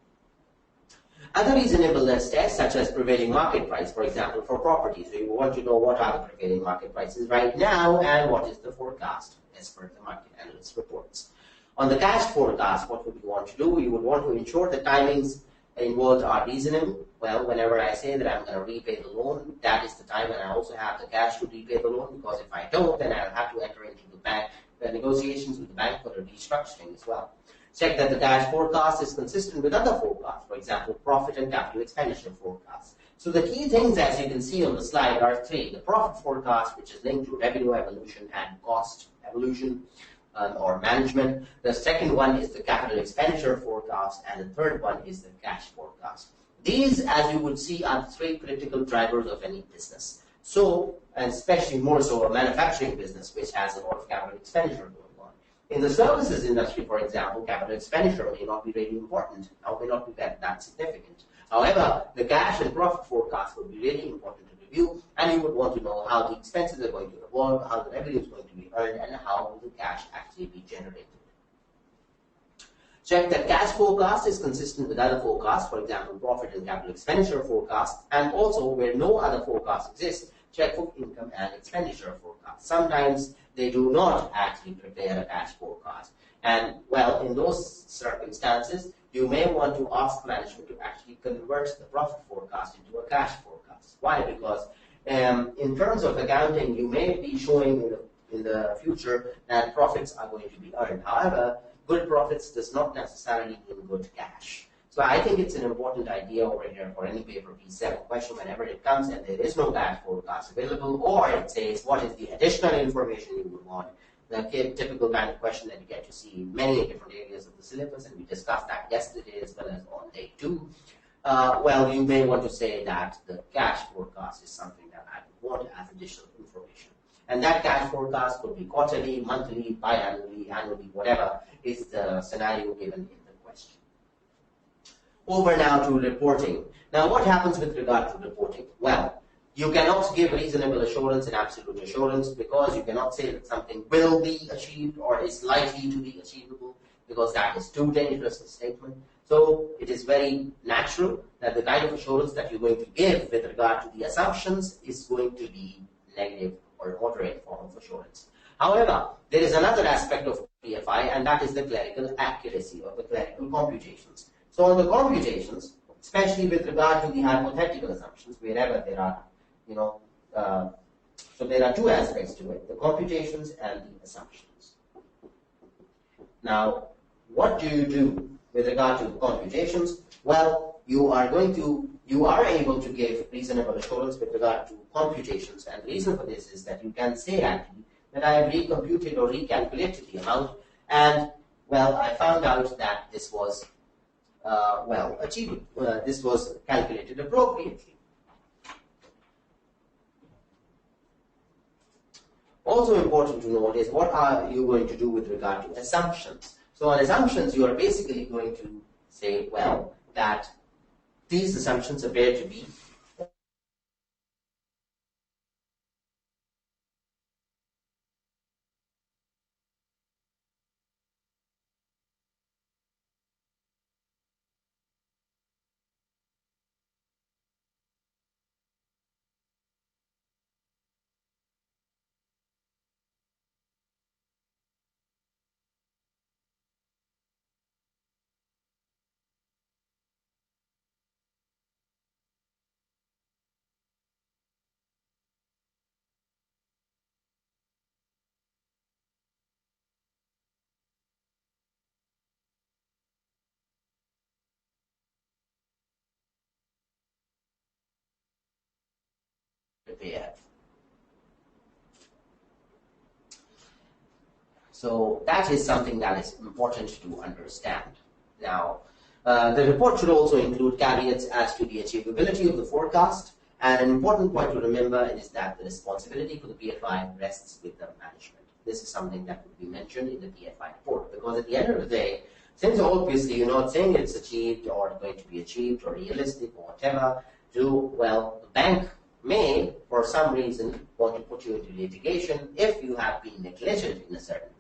Other reasonableness tests, such as prevailing market price, for example, for property. So you want to know what are the prevailing market prices right now and what is the forecast as per the market analyst reports. On the cash forecast, what would you want to do? You would want to ensure the timings involved are reasonable. Well, whenever I say that I'm going to repay the loan, that is the time when I also have the cash to repay the loan, because if I don't, then I'll have to enter into the bank negotiations with the bank for the restructuring as well. Check that the cash forecast is consistent with other forecasts, for example, profit and capital expenditure forecasts. So the key things, as you can see on the slide, are three. The profit forecast, which is linked to revenue evolution and cost evolution or management. The second one is the capital expenditure forecast, and the third one is the cash forecast. These, as you would see, are the three critical drivers of any business. So, and especially more so a manufacturing business, which has a lot of capital expenditure going on. In the services industry, for example, capital expenditure may not be really important, or may not be that significant. However, the cash and profit forecast would be really important to review, and you would want to know how the expenses are going to evolve, how the revenue is going to be earned, and how will the cash actually be generated. Check that cash forecast is consistent with other forecasts, for example, profit and capital expenditure forecasts, and also where no other forecasts exist, check for income and expenditure forecasts. Sometimes they do not actually prepare a cash forecast. And, well, in those circumstances, you may want to ask management to actually convert the profit forecast into a cash forecast. Why? Because in terms of accounting, you may be showing in the future that profits are going to be earned. However, good profits does not necessarily mean good cash. So I think it's an important idea over here for any paper P7 question whenever it comes and there is no cash forecast available, or it says what is the additional information you would want. The typical kind of question that you get to see in many different areas of the syllabus, and we discussed that yesterday as well as on day 2. Well, you may want to say that the cash forecast is something that I would want as additional information. And that cash forecast could be quarterly, monthly, biannually, annually, whatever is the scenario given in the question. Over now to reporting. Now, what happens with regard to reporting? Well, you cannot give reasonable assurance and absolute assurance, because you cannot say that something will be achieved or is likely to be achievable, because that is too dangerous a statement. So it is very natural that the kind of assurance that you're going to give with regard to the assumptions is going to be negative or moderate form of assurance. However, there is another aspect of PFI, and that is the clerical accuracy or the clerical computations. So on the computations, especially with regard to the hypothetical assumptions, wherever there are, so there are two aspects to it, the computations and the assumptions. Now, what do you do with regard to the computations? Well, you are able to give reasonable assurance with regard to computations, and the reason for this is that you can say actually that I have recomputed or recalculated the amount, and well, I found out that this was achieved. This was calculated appropriately. Also important to note is what are you going to do with regard to assumptions. So on assumptions, you are basically going to say, well, that these assumptions appear to be they have. So that is something that is important to understand. Now, the report should also include caveats as to the achievability of the forecast, and an important point to remember is that the responsibility for the PFI rests with the management. This is something that would be mentioned in the PFI report, because at the end of the day, since obviously you're not saying it's achieved or going to be achieved or realistic or whatever, the bank may, for some reason, want to put you into litigation if you have been negligent in a certain thing.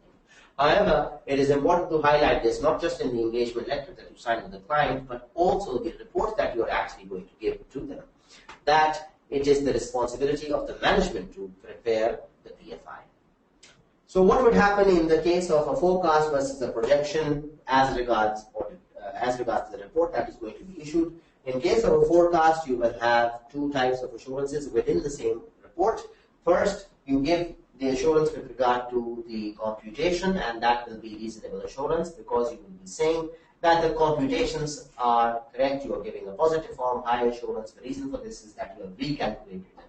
However, it is important to highlight this not just in the engagement letter that you sign with the client, but also the report that you're actually going to give to them, that it is the responsibility of the management to prepare the PFI. So what would happen in the case of a forecast versus a projection as regards to the report that is going to be issued? In case of a forecast, you will have two types of assurances within the same report. First, you give the assurance with regard to the computation, and that will be reasonable assurance because you will be saying that the computations are correct. You are giving a positive form, high assurance. The reason for this is that you have recalculated them.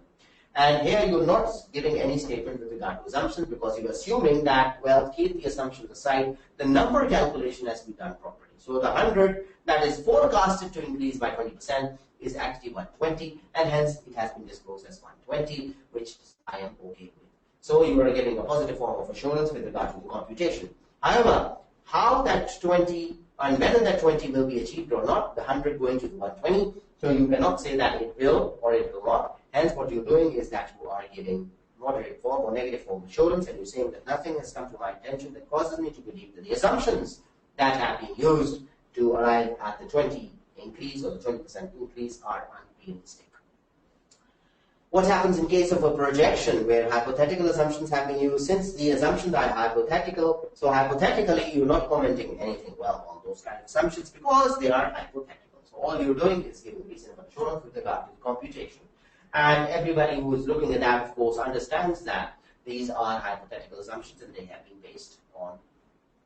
And here you're not giving any statement with regard to assumptions because you're assuming that, well, keep the assumptions aside, the number calculation has to be done properly. So the 100 that is forecasted to increase by 20% is actually 120, and hence it has been disclosed as 120, which I am okay with. So you are giving a positive form of assurance with regard to the computation. However, how that 20 and whether that 20 will be achieved or not, the 100 going to the 120, so you cannot say that it will or it will not. Hence, what you're doing is that you are giving moderate form or negative form assurance, and you're saying that nothing has come to my attention that causes me to believe that the assumptions that have been used to arrive at the 20 increase or the 20% increase are unrealistic. What happens in case of a projection where hypothetical assumptions have been used? Since the assumptions are hypothetical, so hypothetically you're not commenting anything well on those kind of assumptions because they are hypothetical. So all you're doing is giving reasonable assurance with regard to the computation. And everybody who is looking at that, of course, understands that these are hypothetical assumptions and they have been based on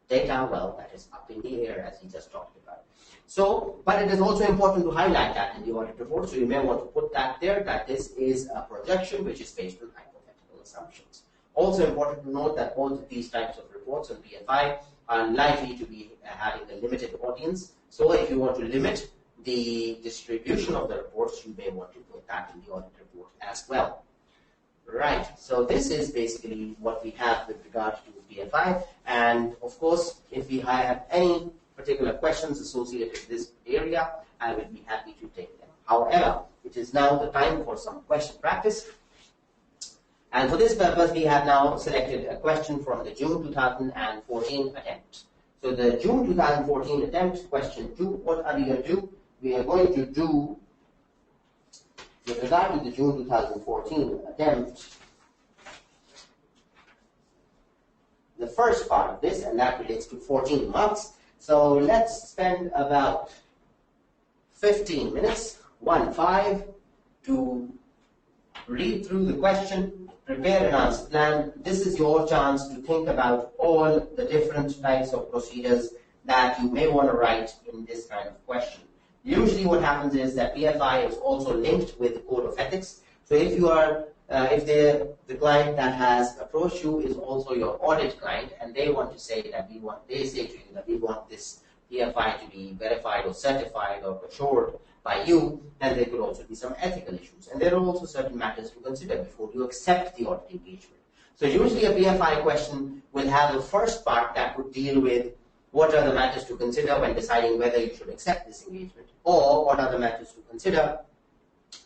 data, well, that is up in the air as we just talked about. So, but it is also important to highlight that in the audit report, so you may want to put that there, that this is a projection which is based on hypothetical assumptions. Also important to note that both of these types of reports on PFI are likely to be having a limited audience. So if you want to limit the distribution of the reports, you may want to put that in the audit report as well. Right, so this is basically what we have with regard to PFI, and of course, if we have any particular questions associated with this area, I will be happy to take them. However, it is now the time for some question practice, and for this purpose, we have now selected a question from the June 2014 attempt. So the June 2014 attempt, question 2, what are we going to do? We are going to do, with regard to the June 2014 attempt, the first part of this, and that relates to 14 marks. So let's spend about 15 minutes, 1-5, to read through the question, prepare an answer plan. This is your chance to think about all the different types of procedures that you may want to write in this kind of question. Usually what happens is that PFI is also linked with the code of ethics. So if you are, if the client that has approached you is also your audit client, and they want to say that they say to you that we want this PFI to be verified or certified or assured by you, then there could also be some ethical issues. And there are also certain matters to consider before you accept the audit engagement. So usually a PFI question will have a first part that would deal with what are the matters to consider when deciding whether you should accept this engagement, or what are the matters to consider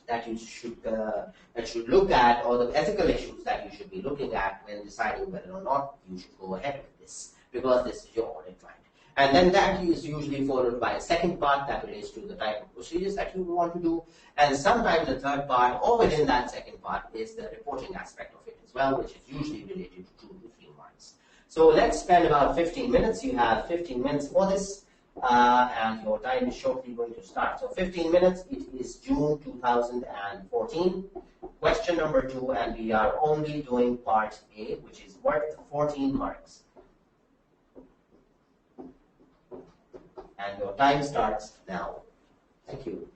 that you should look at, or the ethical issues that you should be looking at when deciding whether or not you should go ahead with this, because this is your audit client. And then that is usually followed by a second part that relates to the type of procedures that you want to do. And sometimes the third part, or within that second part, is the reporting aspect of it as well, which is usually related to 2 to 3 marks. So let's spend about 15 minutes. You have 15 minutes for this, and your time is shortly going to start. So 15 minutes, it is June 2014. Question number 2, and we are only doing part A, which is worth 14 marks. And your time starts now. Thank you.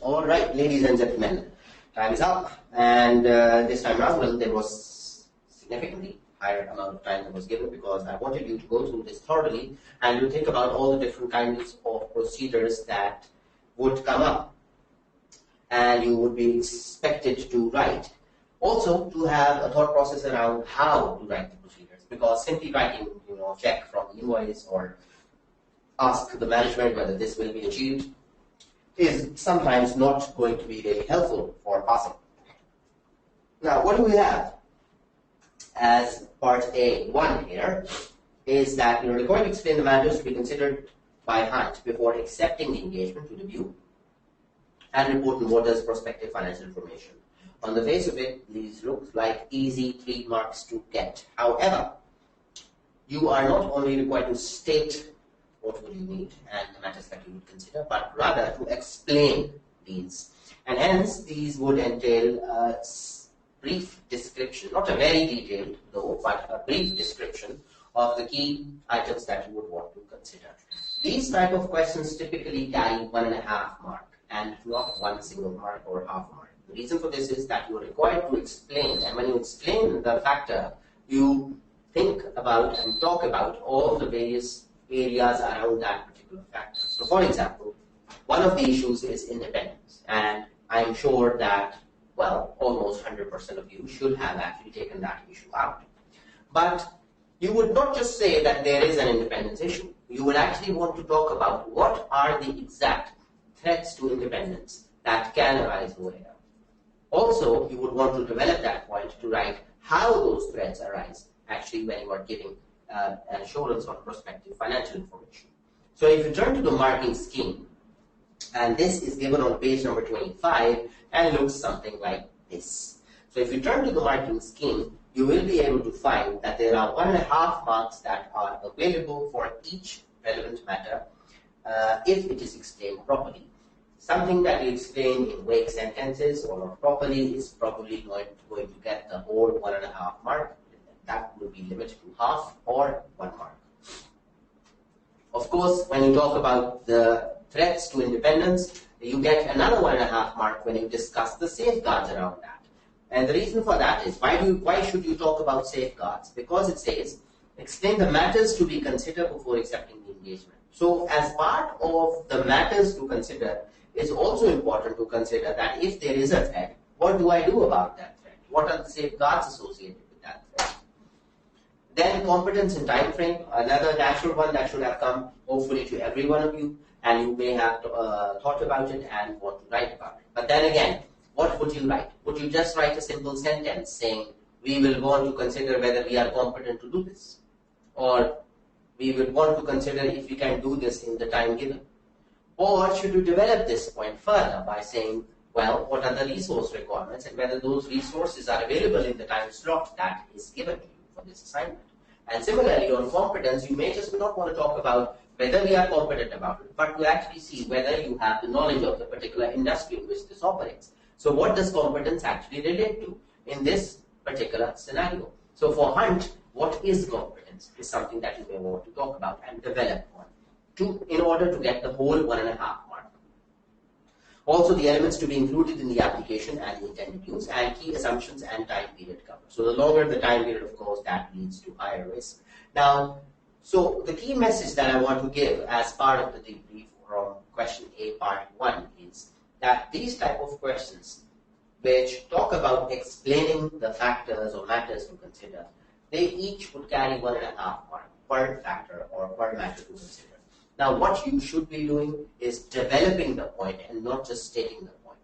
All right, ladies and gentlemen, time is up, and this time around, well, there was significantly higher amount of time that was given because I wanted you to go through this thoroughly and to think about all the different kinds of procedures that would come up and you would be expected to write. Also, to have a thought process around how to write the procedures, because simply writing, check from invoice or ask the management whether this will be achieved is sometimes not going to be very helpful for passing. Now, what do we have as part A1 here is that you're required to explain the matters to be considered by hand before accepting the engagement to review and report on what is prospective financial information. On the face of it, these look like easy 3 marks to get. However, you are not only required to state what would you need and the matters that you would consider, but rather to explain these. And hence, these would entail a brief description, not a very detailed though, but a brief description of the key items that you would want to consider. These type of questions typically carry 1.5 mark and not 1 single mark or half mark. The reason for this is that you are required to explain, and when you explain the factor, you think about and talk about all the various areas around that particular particular factor. So for example, one of the issues is independence, and I'm sure that, well, almost 100% of you should have actually taken that issue out. But you would not just say that there is an independence issue. You would actually want to talk about what are the exact threats to independence that can arise over here. Also, you would want to develop that point to write how those threats arise actually when you are giving an assurance on prospective financial information. So if you turn to the marking scheme, and this is given on page number 25 and looks something like this. So if you turn to the marking scheme, you will be able to find that there are 1.5 marks that are available for each relevant matter if it is explained properly. Something that you explain in vague sentences or not properly is probably going to get the whole 1.5 mark. That will be limited to half or 1 mark. Of course, when you talk about the threats to independence, you get another 1.5 mark when you discuss the safeguards around that. And the reason for that is, why should you talk about safeguards? Because it says, explain the matters to be considered before accepting the engagement. So as part of the matters to consider, it's also important to consider that if there is a threat, what do I do about that threat? What are the safeguards associated with that threat? Then competence and time frame, another natural one that should have come hopefully to every one of you, and you may have thought about it and want to write about it. But then again, what would you write? Would you just write a simple sentence saying, we will want to consider whether we are competent to do this? Or we will want to consider if we can do this in the time given? Or should you develop this point further by saying, well, what are the resource requirements and whether those resources are available in the time slot that is given to you for this assignment? And similarly, on competence, you may just not want to talk about whether we are competent about it, but to actually see whether you have the knowledge of the particular industry in which this operates. So what does competence actually relate to in this particular scenario? So for Hunt, what is competence is something that you may want to talk about and develop on in order to get the whole 1.5 mark. Also, the elements to be included in the application and the intended use, and key assumptions and time period cover. So the longer the time period, of course, that leads to higher risk. Now, so the key message that I want to give as part of the debrief from question A part 1 is that these type of questions which talk about explaining the factors or matters to consider, they each would carry 1.5 mark per factor or per matter to consider. Now, what you should be doing is developing the point and not just stating the point.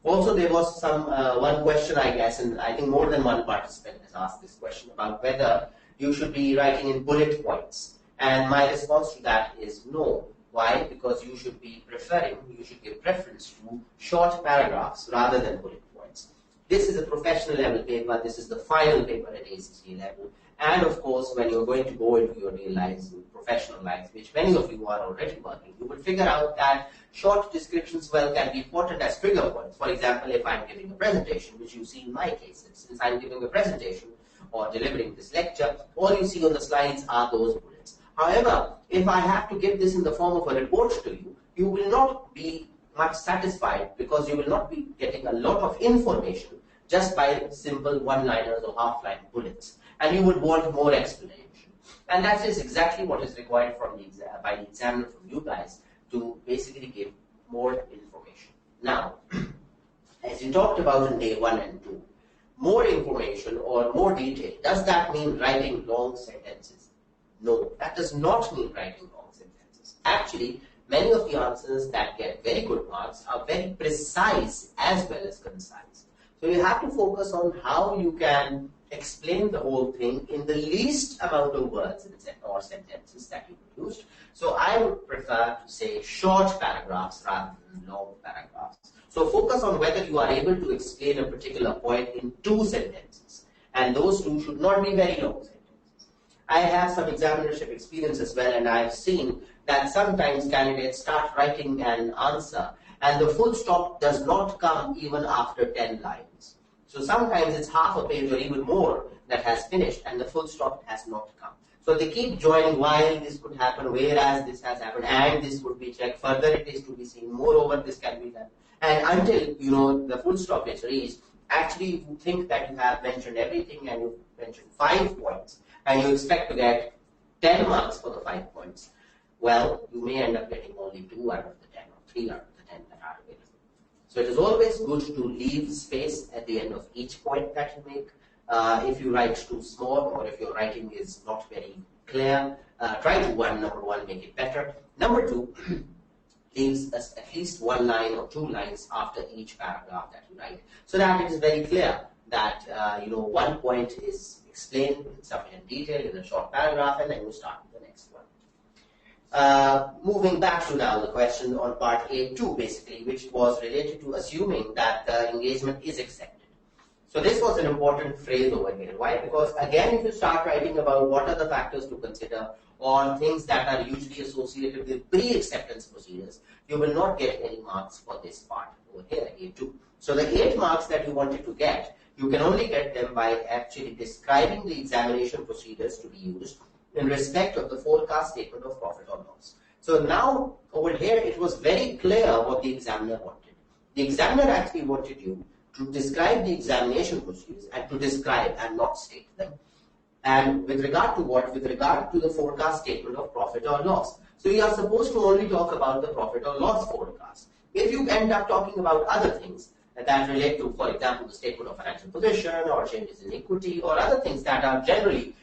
Also, there was one question, I guess, and I think more than one participant has asked this question about whether you should be writing in bullet points. And my response to that is no. Why? Because you should give preference to short paragraphs rather than bullet points. This is a professional level paper. This is the final paper at ACCA level. And of course, when you're going to go into your real lives, professional lives, which many of you are already working, you will figure out that short descriptions, well, can be important as trigger points. For example, if I'm giving a presentation, which you see in my case, since I'm giving a presentation or delivering this lecture, all you see on the slides are those bullets. However, if I have to give this in the form of a report to you, you will not be much satisfied because you will not be getting a lot of information just by simple one-liners or half-line bullets. And you would want more explanation. And that is exactly what is required from by the examiner from you guys to basically give more information. Now, as you talked about in day 1 and 2, more information or more detail, does that mean writing long sentences? No, that does not mean writing long sentences. Actually, many of the answers that get very good marks are very precise as well as concise. So you have to focus on how you can explain the whole thing in the least amount of words or sentences that you produced. So I would prefer to say short paragraphs rather than long paragraphs. So focus on whether you are able to explain a particular point in 2 sentences. And those 2 should not be very long sentences. I have some examinership experience as well, and I have seen that sometimes candidates start writing an answer and the full stop does not come even after 10 lines. So sometimes it's half a page or even more that has finished and the full stop has not come. So they keep joining while this could happen, whereas this has happened, and this would be checked, further it is to be seen, moreover this can be done. And until the full stop is reached, actually you think that you have mentioned everything and you've mentioned 5 points and you expect to get 10 marks for the 5 points. well, you may end up getting only 2 out of the 10 or 3 out of the 10 that are available. So it is always good to leave space at the end of each point that you make. If you write too small or if your writing is not very clear, try to number one, make it better. Number two, leaves us at least 1 line or 2 lines after each paragraph that you write, so that it is very clear that one point is explained in sufficient detail in a short paragraph, and then you start with the next one. Moving back to now the question on part A2, basically, which was related to assuming that the engagement is accepted. So this was an important phrase over here. Why? Because again, if you start writing about what are the factors to consider or things that are usually associated with pre-acceptance procedures, you will not get any marks for this part over here, A2. So the 8 marks that you wanted to get, you can only get them by actually describing the examination procedures to be used in respect of the forecast statement of profit or loss. So now over here, it was very clear what the examiner wanted. The examiner actually wanted you to describe the examination procedures and to describe and not state them. And with regard to what? With regard to the forecast statement of profit or loss. So you are supposed to only talk about the profit or loss forecast. If you end up talking about other things that relate to, for example, the statement of financial position or changes in equity or other things that are generally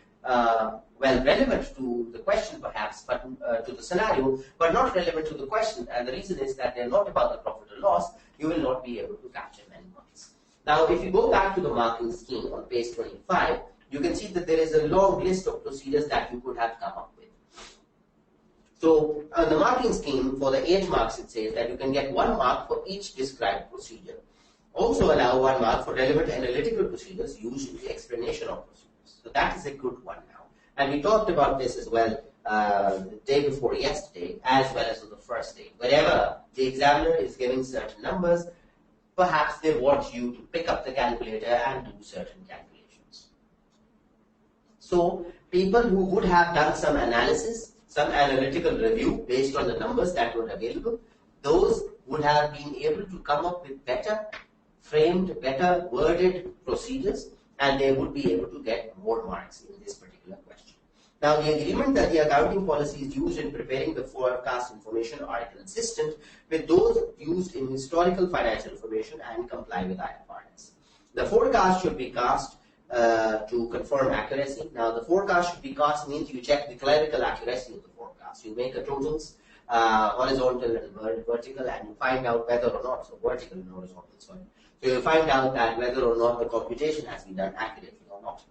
relevant to the question perhaps, but to the scenario, but not relevant to the question, and the reason is that they're not about the profit or loss, you will not be able to capture many marks. Now, if you go back to the marking scheme on page 25, you can see that there is a long list of procedures that you could have come up with. So, on the marking scheme, for the 8 marks, it says that you can get 1 mark for each described procedure. Also allow 1 mark for relevant analytical procedures used in the explanation of procedures. So that is a good one now. And we talked about this as well the day before yesterday, as well as on the first day. Wherever the examiner is giving certain numbers, perhaps they want you to pick up the calculator and do certain calculations. So people who would have done some analysis, some analytical review based on the numbers that were available, those would have been able to come up with better framed, better worded procedures, and they would be able to get more marks in this particular question. Now, the agreement that the accounting policies used in preparing the forecast information are consistent with those used in historical financial information and comply with IFRS. The forecast should be cast to confirm accuracy. Now, the forecast should be cast means you check the clerical accuracy of the forecast. You make the totals horizontal and vertical, and you find out whether or not, so vertical and horizontal, sorry. So you find out that whether or not the computation has been done accurately or not.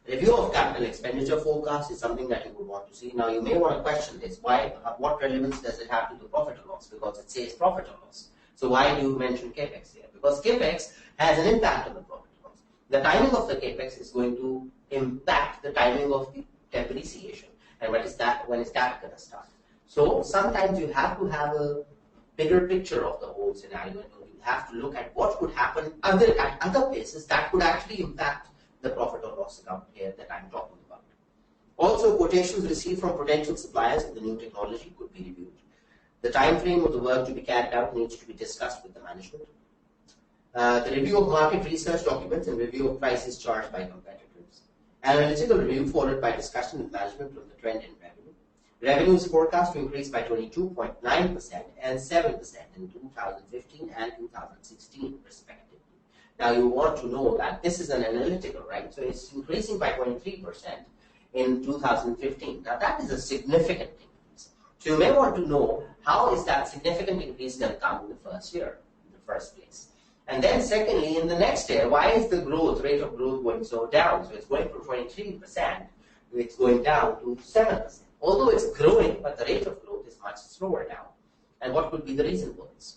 Review of capital expenditure forecast is something that you would want to see. Now, you may want to question this. Why? What relevance does it have to the profit or loss? Because it says profit or loss. So why do you mention capex here? Because capex has an impact on the profit or loss. The timing of the capex is going to impact the timing of the depreciation. And when is that going to start? So sometimes you have to have a bigger picture of the whole scenario. You have to look at what could happen at other places that could actually impact the profit or loss account here that I'm talking about. Also, quotations received from potential suppliers of the new technology could be reviewed. The time frame of the work to be carried out needs to be discussed with the management. The review of market research documents and review of prices charged by competitors. Analytical review followed by discussion with management on the trend in revenue. Revenue is forecast to increase by 22.9% and 7% in 2015 and 2016 respectively. Now you want to know that this is an analytical, right? So it's increasing by 23% in 2015. Now that is a significant increase. So you may want to know how is that significant increase going to come in the first year, in the first place. And then secondly, in the next year, why is the rate of growth going so down? So it's going from 23%, it's going down to 7%. Although it's growing, but the rate of growth is much slower now. And what could be the reason for this?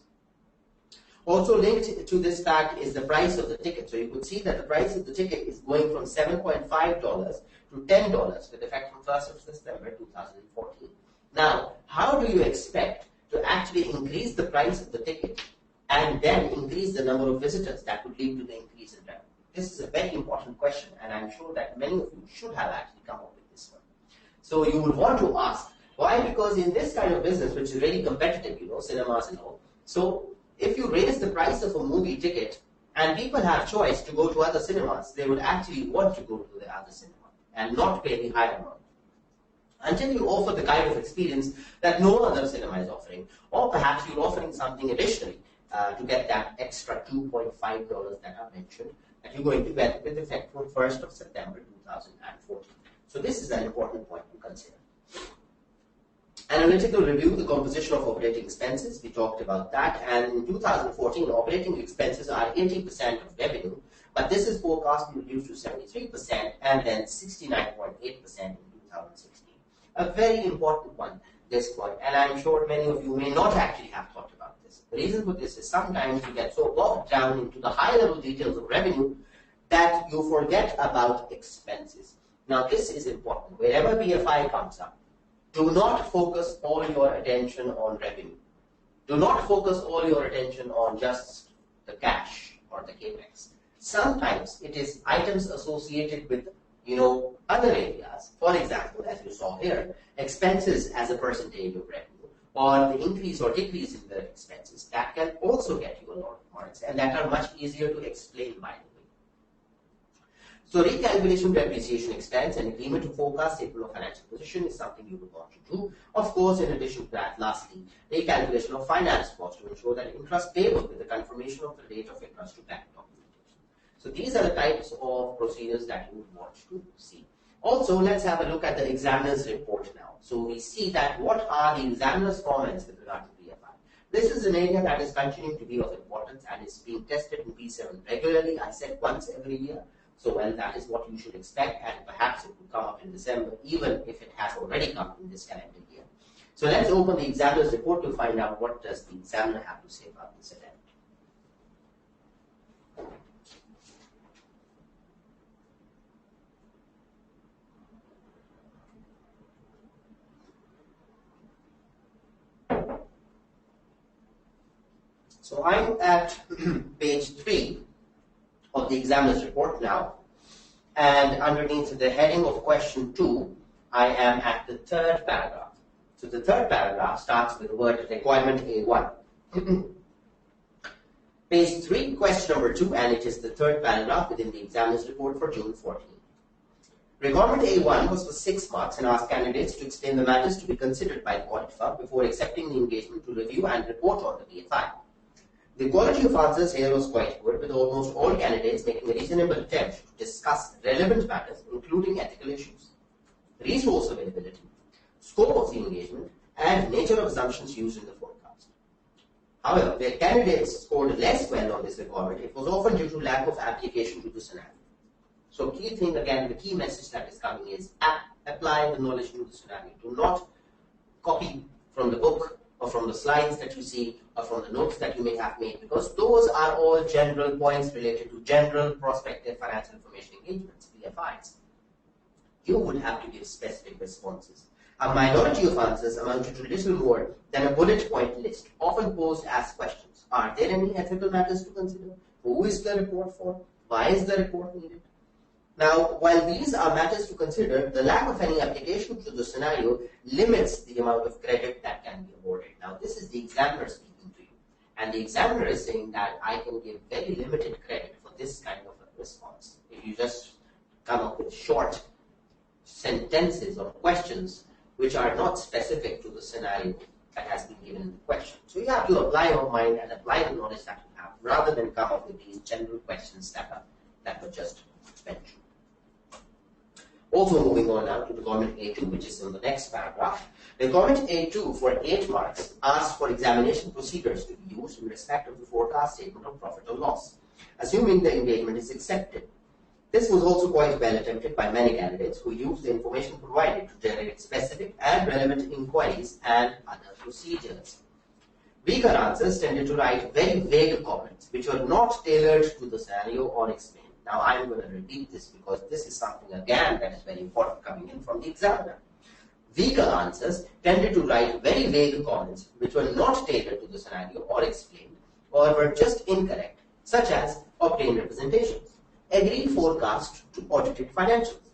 Also linked to this fact is the price of the ticket. So you could see that the price of the ticket is going from $7.5 to $10 with effect from 1st of September 2014. Now, how do you expect to actually increase the price of the ticket and then increase the number of visitors that would lead to the increase in revenue? This is a very important question, and I'm sure that many of you should have actually come up with this one. So you would want to ask, why? Because in this kind of business, which is very competitive, cinemas and all, so if you raise the price of a movie ticket and people have choice to go to other cinemas, they would actually want to go to the other cinema and not pay the higher amount. until you offer the kind of experience that no other cinema is offering, or perhaps you're offering something additionally to get that extra $2.5 that I mentioned that you're going to get with effect from 1st of September 2014. So this is an important point to consider. Analytical review, the composition of operating expenses, we talked about that, and in 2014 operating expenses are 80% of revenue, but this is forecast to reduce to 73% and then 69.8% in 2016. A very important one, this point, and I'm sure many of you may not actually have thought about this. The reason for this is sometimes you get so bogged down into the high level details of revenue that you forget about expenses. Now this is important. Wherever BFI comes up, do not focus all your attention on revenue. Do not focus all your attention on just the cash or the capex. Sometimes it is items associated with, other areas. For example, as you saw here, expenses as a percentage of revenue, or the increase or decrease in the expenses. That can also get you a lot of marks, and that are much easier to explain by the way. So recalculation depreciation expense and agreement to forecast statement of financial position is something you would want to do. Of course, in addition to that, lastly, recalculation of finance cost to ensure that interest payable with the confirmation of the rate of interest to bank documentation. So these are the types of procedures that you would want to see. Also, let's have a look at the examiner's report now. So we see that what are the examiner's comments with regard to BFI. This is an area that is continuing to be of importance and is being tested in P7 regularly. I said once every year. So, well, that is what you should expect, and perhaps it will come up in December, even if it has already come in this calendar year. So, let's open the examiner's report to find out what does the examiner have to say about this event. So, I'm at page 3 of the examiner's report now, and underneath the heading of question 2, I am at the third paragraph. So the third paragraph starts with the word requirement A1. Page 3, question number 2, and it is the third paragraph within the examiner's report for June 14. Requirement A1 was for 6 marks and asked candidates to explain the matters to be considered by the audit firm before accepting the engagement to review and report on the BFI. The quality of answers here was quite good, with almost all candidates making a reasonable attempt to discuss relevant matters, including ethical issues, resource availability, scope of the engagement, and nature of assumptions used in the forecast. However, where candidates scored less well on this requirement, it was often due to lack of application to the scenario. So key thing again, the key message that is coming is apply the knowledge to the scenario. Do not copy from the book or from the slides that you see, or from the notes that you may have made, because those are all general points related to general prospective financial information engagements, PFIs. You would have to give specific responses. A minority of answers amounted to little more than a bullet point list, often posed as questions. Are there any ethical matters to consider? Who is the report for? Why is the report needed? Now, while these are matters to consider, the lack of any application to the scenario limits the amount of credit that can be awarded. Now, this is the examiner speaking to you. And the examiner is saying that I can give very limited credit for this kind of a response. If you just come up with short sentences or questions which are not specific to the scenario that has been given in the question. So you have to apply your mind and apply the knowledge that you have, rather than come up with these general questions that were just mentioned. Also moving on now to requirement A2, which is in the next paragraph. Requirement A2 for 8 marks asks for examination procedures to be used in respect of the forecast statement of profit or loss, assuming the engagement is accepted. This was also quite well attempted by many candidates who used the information provided to generate specific and relevant inquiries and other procedures. Weaker answers tended to write very vague comments which were not tailored to the scenario or explained. Now I'm going to repeat this because this is something again that is very important coming in from the examiner. Weaker answers tended to write very vague comments which were not tailored to the scenario or explained, or were just incorrect, such as obtain representations, agree forecast to audited financials,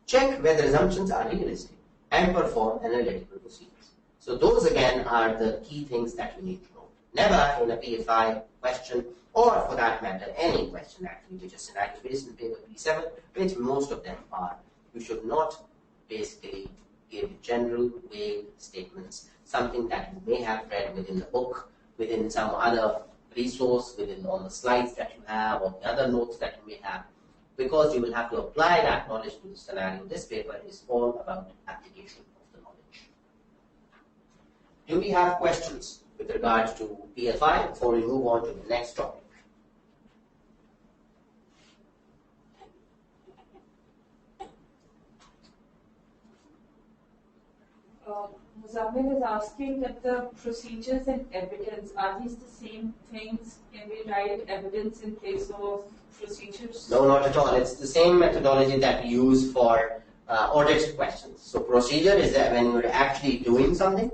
check whether assumptions are realistic, and perform analytical procedures. So those again are the key things that you need to know. Never in a PFI question, or for that matter any question actually which is scenario based in paper P7, which most of them are, you should not basically give general, vague statements, something that you may have read within the book, within some other resource, within all the slides that you have, or the other notes that you may have, because you will have to apply that knowledge to the scenario. This paper is all about application of the knowledge. Do we have questions with regards to PFI before we move on to the next topic? Muzammil is asking that the procedures and evidence, are these the same things? Can we write evidence in place of procedures? No, not at all. It's the same methodology that we use for audit questions. So procedure is that when you're actually doing something,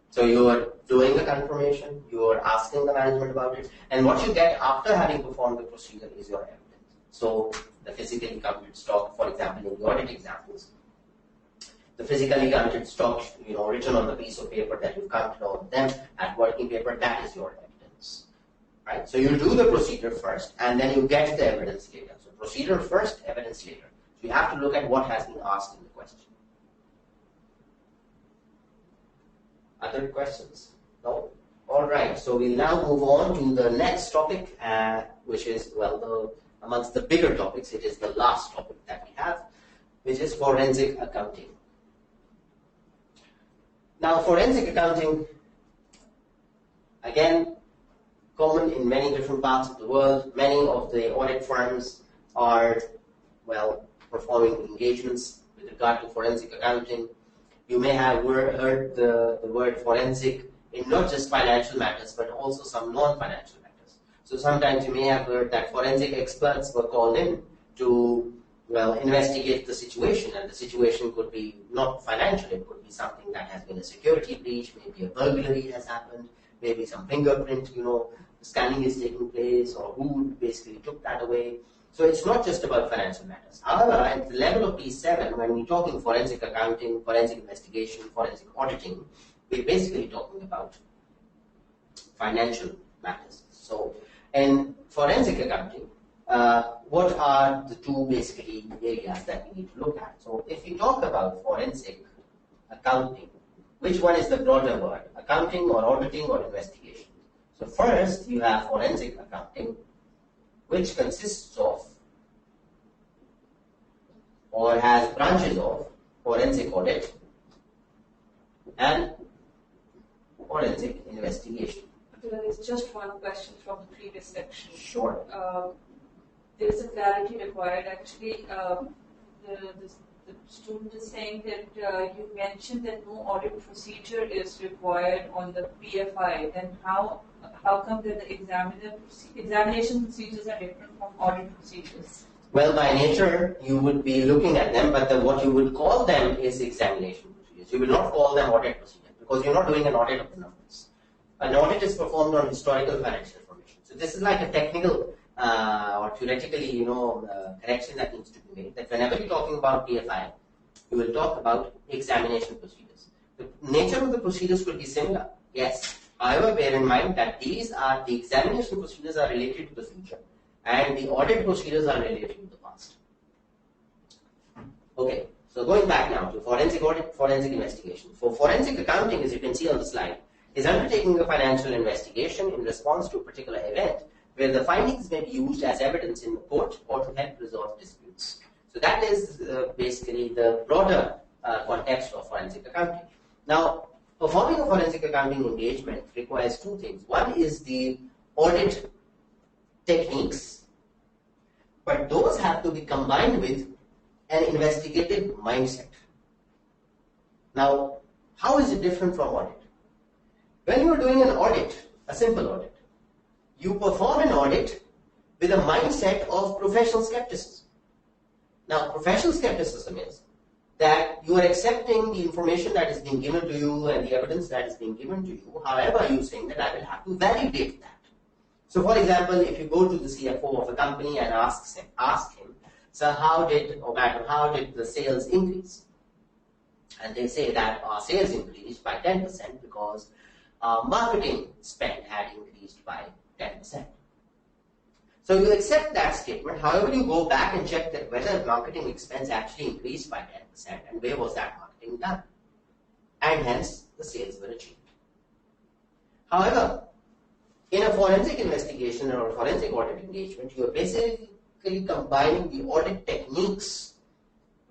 so you're doing a confirmation, you're asking the management about it, and what you get after having performed the procedure is your evidence. So the physically counted stock, for example, in the audit examples, the physically counted stock, written on the piece of paper that you've counted on them at working paper, that is your evidence, right? So you do the procedure first, and then you get the evidence later. So procedure first, evidence later. So you have to look at what has been asked in the question. Other questions? No? All right. So we'll now move on to the next topic, which is, amongst the bigger topics, it is the last topic that we have, which is forensic accounting. Now, forensic accounting, again, common in many different parts of the world. Many of the audit firms are, performing engagements with regard to forensic accounting. You may have heard the word forensic in not just financial matters, but also some non-financial matters. So sometimes you may have heard that forensic experts were called in to investigate the situation, and the situation could be not financial, it could be something that has been a security breach, maybe a burglary has happened, maybe some fingerprint, scanning is taking place, or who basically took that away. So it's not just about financial matters. However, at the level of P7, when we're talking forensic accounting, forensic investigation, forensic auditing, we're basically talking about financial matters. So in forensic accounting, what are the two basically areas that we need to look at? So if we talk about forensic accounting, which one is the broader word? Accounting or auditing or investigation? So first you have forensic accounting, which consists of or has branches of forensic audit and forensic investigation. There's just one question from the previous section. Sure. There is a clarity required. Actually, the student is saying that you mentioned that no audit procedure is required on the PFI. Then how come that the examination procedures are different from audit procedures? Well, by nature, you would be looking at them, but what you would call them is examination procedures. You will not call them audit procedures because you're not doing an audit of the numbers. An audit is performed on historical financial information. So this is like a technical or theoretically, correction that needs to be made. That whenever you're talking about PFI, you will talk about examination procedures. The nature of the procedures will be similar, yes. However, bear in mind that the examination procedures are related to the future, and the audit procedures are related to the past. Okay, so going back now to forensic audit, forensic investigation. For forensic accounting, as you can see on the slide, is undertaking a financial investigation in response to a particular event where the findings may be used as evidence in the court or to help resolve disputes. So that is basically the broader context of forensic accounting. Now, performing a forensic accounting engagement requires two things. One is the audit techniques, but those have to be combined with an investigative mindset. Now, how is it different from audit? When you are doing an audit, a simple audit, you perform an audit with a mindset of professional skepticism. Now, professional skepticism is that you are accepting the information that is being given to you and the evidence that is being given to you. However, you are saying that I will have to validate that. So, for example, if you go to the CFO of a company and ask him, so how did the sales increase? And they say that our sales increased by 10% because our marketing spend had increased by 10%. So you accept that statement. However, you go back and check that whether marketing expense actually increased by 10% and where was that marketing done. and hence the sales were achieved. However, in a forensic investigation or a forensic audit engagement, you are basically combining the audit techniques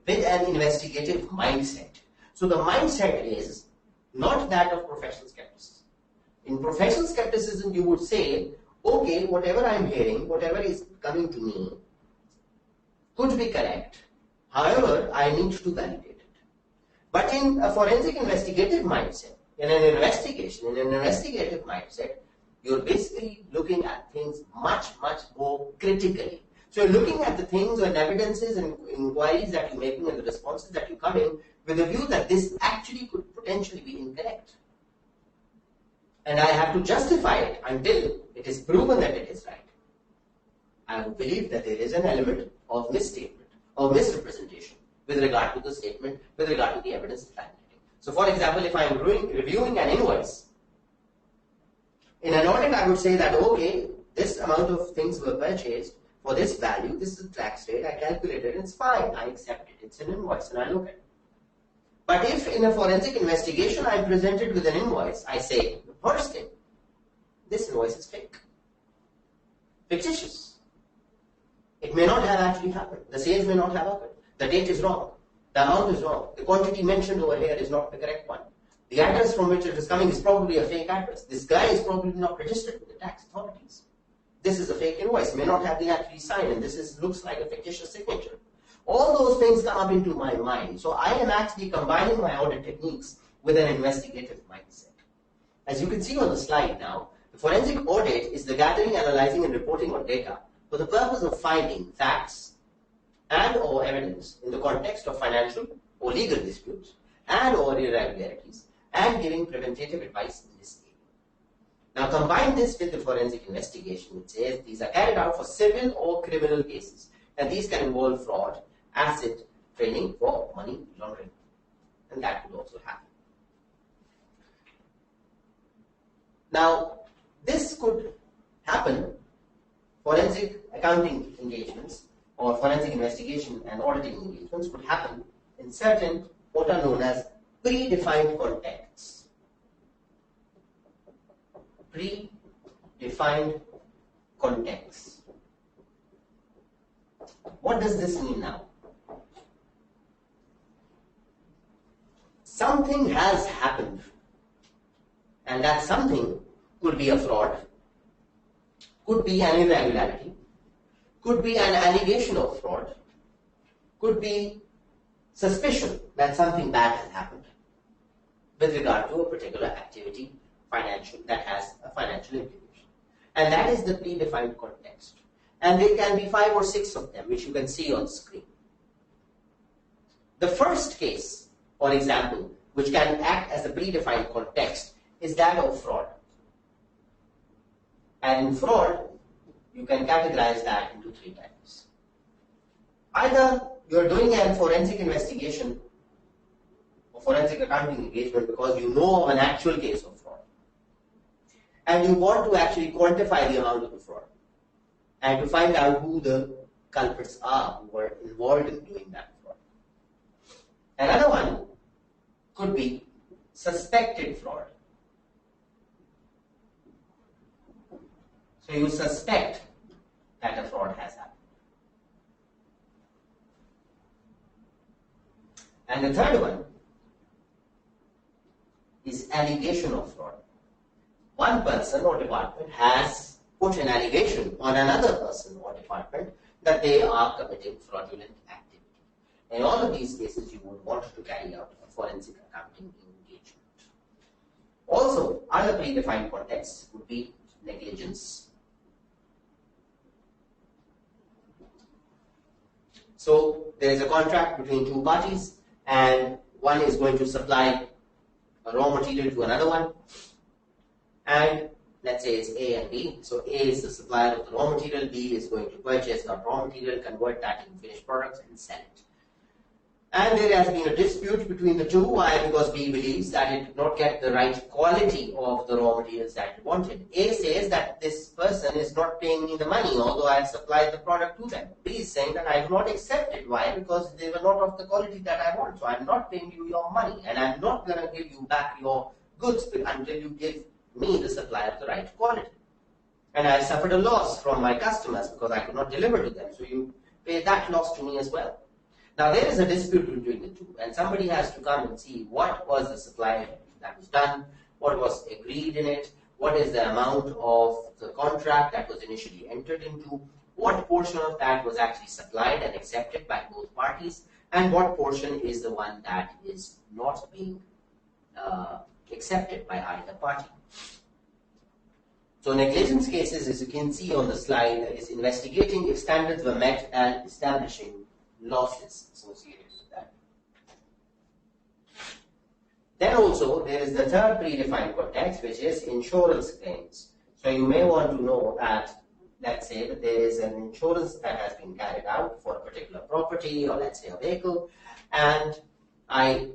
with an investigative mindset. So the mindset is not that of professional skepticism. In professional skepticism, you would say, okay, whatever I'm hearing, whatever is coming to me, could be correct. However, I need to validate it. But in a forensic investigative mindset, in an investigative mindset, you're basically looking at things much, much more critically. So you're looking at the things and evidences and inquiries that you're making and the responses that you come in with a view that this actually could potentially be incorrect. And I have to justify it until it is proven that it is right. I would believe that there is an element of misstatement or misrepresentation with regard to the statement, with regard to the evidence that I'm getting. So for example, if I'm reviewing an invoice, in an audit I would say that, okay, this amount of things were purchased for this value, this is the tax rate, I calculated, it's fine, I accept it, it's an invoice and I look at it. But if in a forensic investigation I am presented with an invoice, I say, the first thing, this invoice is fake, fictitious. It may not have actually happened. The sales may not have happened. The date is wrong. The amount is wrong. The quantity mentioned over here is not the correct one. The address from which it is coming is probably a fake address. This guy is probably not registered with the tax authorities. This is a fake invoice. May not have been actually signed, and this looks like a fictitious signature. All those things come up into my mind. So I am actually combining my audit techniques with an investigative mindset. As you can see on the slide now, the forensic audit is the gathering, analyzing, and reporting on data for the purpose of finding facts and or evidence in the context of financial or legal disputes and or irregularities and giving preventative advice in this area. Now combine this with the forensic investigation, which says these are carried out for civil or criminal cases, and these can involve fraud, asset training for money laundering, and that could also happen. Now, this could happen, forensic accounting engagements or forensic investigation and auditing engagements could happen in certain what are known as predefined contexts. Predefined contexts. What does this mean now? Something has happened, and that something could be a fraud, could be an irregularity, could be an allegation of fraud, could be suspicion that something bad has happened with regard to a particular activity, financial, that has a financial implication. And that is the predefined context. And there can be 5 or 6 of them, which you can see on screen. The first case, for example, which can act as a predefined context, is that of fraud. And in fraud, you can categorize that into 3 types. Either you're doing a forensic investigation or forensic accounting engagement because you know of an actual case of fraud, and you want to actually quantify the amount of the fraud and to find out who the culprits are who were involved in doing that fraud. Another one could be suspected fraud. So you suspect that a fraud has happened. And the third one is allegation of fraud. One person or department has put an allegation on another person or department that they are committing fraudulent activity. In all of these cases, you would want to carry out a forensic accounting engagement. Also, other predefined contexts would be negligence. So there is a contract between 2 parties, and one is going to supply a raw material to another one, and let's say it's A and B. So A is the supplier of the raw material, B is going to purchase the raw material, convert that into finished products and sell it. And there has been a dispute between the two. Why? Because B believes that it did not get the right quality of the raw materials that it wanted. A says that this person is not paying me the money, although I have supplied the product to them. B is saying that I have not accepted. Why? Because they were not of the quality that I want. So I'm not paying you your money, and I'm not going to give you back your goods until you give me the supply of the right quality. And I suffered a loss from my customers because I could not deliver to them. So you pay that loss to me as well. Now there is a dispute between the two, and somebody has to come and see what was the supply that was done, what was agreed in it, what is the amount of the contract that was initially entered into, what portion of that was actually supplied and accepted by both parties, and what portion is the one that is not being accepted by either party. So negligence cases, as you can see on the slide, is investigating if standards were met and establishing losses associated with that. Then also there is the third predefined context, which is insurance claims. So you may want to know that, let's say that there is an insurance that has been carried out for a particular property, or let's say a vehicle, and I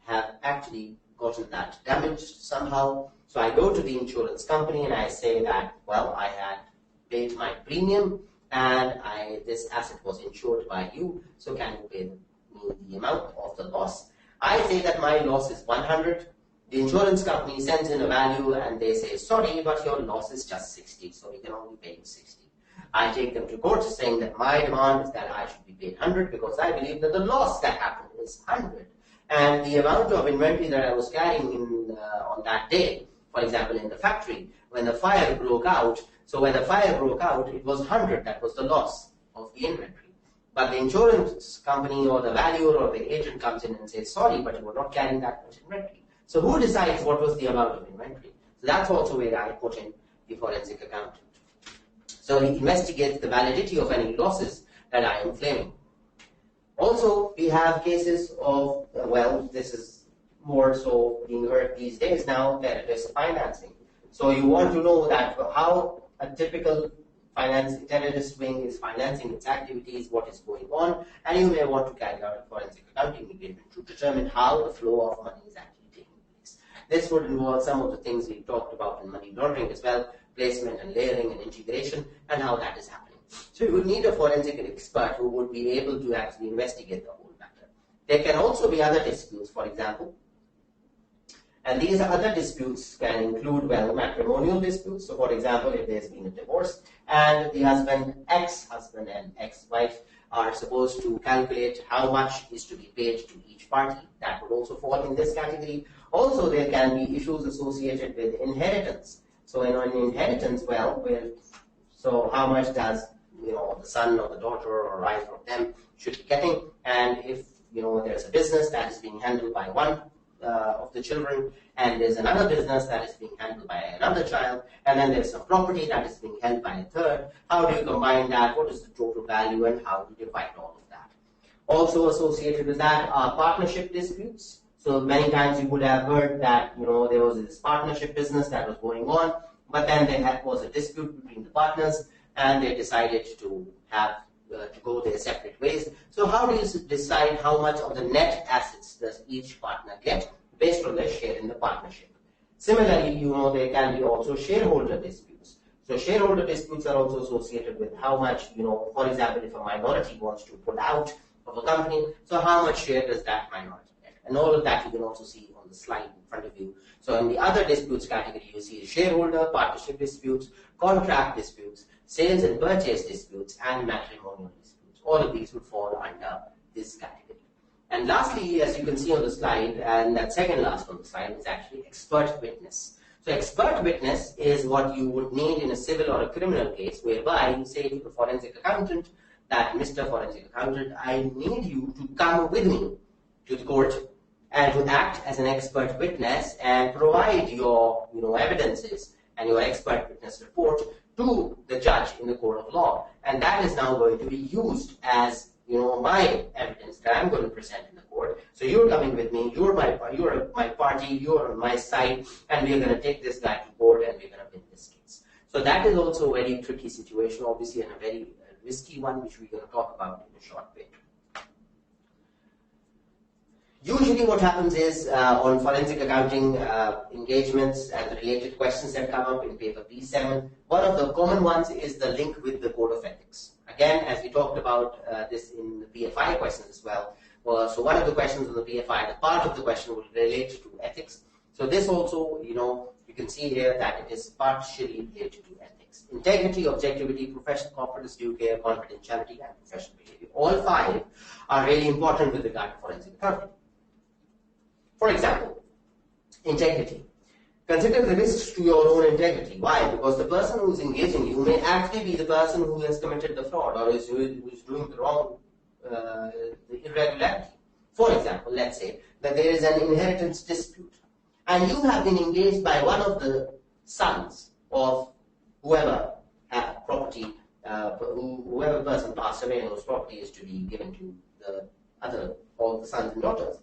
have actually gotten that damaged somehow. So I go to the insurance company and I say that, well, I had paid my premium and this asset was insured by you, so can you pay me the amount of the loss? I say that my loss is 100. The insurance company sends in a value and they say, sorry, but your loss is just 60, so we can only pay you 60. I take them to court saying that my demand is that I should be paid 100 because I believe that the loss that happened is 100. And the amount of inventory that I was carrying on that day, for example, in the factory, when the fire broke out, so when the fire broke out, it was 100, that was the loss of the inventory. But the insurance company or the valuer or the agent comes in and says, sorry, but you were not carrying that much inventory. So who decides what was the amount of inventory? So that's also where I put in the forensic accountant. So he investigates the validity of any losses that I am claiming. Also, we have cases of, well, this is more so being heard these days now, terrorist financing. So you want to know that how a typical terrorist wing is financing its activities, what is going on, and you may want to carry out a forensic accounting engagement to determine how the flow of money is actually taking place. This would involve some of the things we talked about in money laundering as well, placement and layering and integration, and how that is happening. So you would need a forensic expert who would be able to actually investigate the whole matter. There can also be other disputes, for example, and these other disputes can include, well, matrimonial disputes. So, for example, if there's been a divorce and the husband, ex-husband and ex-wife are supposed to calculate how much is to be paid to each party, that would also fall in this category. Also, there can be issues associated with inheritance. So, in an inheritance, well, so how much does, the son or the daughter or either of them should be getting? And if, there's a business that is being handled by one of the children, and there's another business that is being handled by another child, and then there's some property that is being held by a third. How do you combine that? What is the total value, and how do you divide all of that? Also associated with that are partnership disputes. So many times you would have heard that there was this partnership business that was going on, but then there was a dispute between the partners, and they decided to go their separate ways. So how do you decide how much of the net assets does each partner get based on their share in the partnership? Similarly, there can be also shareholder disputes. So shareholder disputes are also associated with how much, for example, if a minority wants to pull out of a company, so how much share does that minority get? And all of that you can also see on the slide in front of you. So in the other disputes category, you see shareholder, partnership disputes, contract disputes, sales and purchase disputes, and matrimonial disputes. All of these would fall under this category. And lastly, as you can see on the slide, and that second last on the slide, is actually expert witness. So expert witness is what you would need in a civil or a criminal case, whereby you say to the forensic accountant that, Mr. Forensic Accountant, I need you to come with me to the court and to act as an expert witness and provide your evidences and your expert witness report to the judge in the court of law. And that is now going to be used as my evidence that I'm going to present in the court. So you're coming with me, you're my party, you're on my side, and we're going to take this guy to court and we're going to win this case. So that is also a very tricky situation, obviously, and a very risky one, which we're going to talk about in a short bit. Usually what happens is on forensic accounting engagements and the related questions that come up in paper P7, one of the common ones is the link with the code of ethics. Again, as we talked about this in the PFI questions as well, so one of the questions on the PFI, the part of the question will relate to ethics. So this also, you can see here that it is partially related to ethics. Integrity, objectivity, professional competence, due care, confidentiality, and professional behavior. All 5 are really important with regard to forensic accounting. For example, integrity. Consider the risks to your own integrity. Why? Because the person who is engaging you may actually be the person who has committed the fraud or who is doing the wrong, the irregularity. For example, let's say that there is an inheritance dispute and you have been engaged by one of the sons of whoever had property, whoever person passed away and whose property is to be given to the other, all the sons and daughters.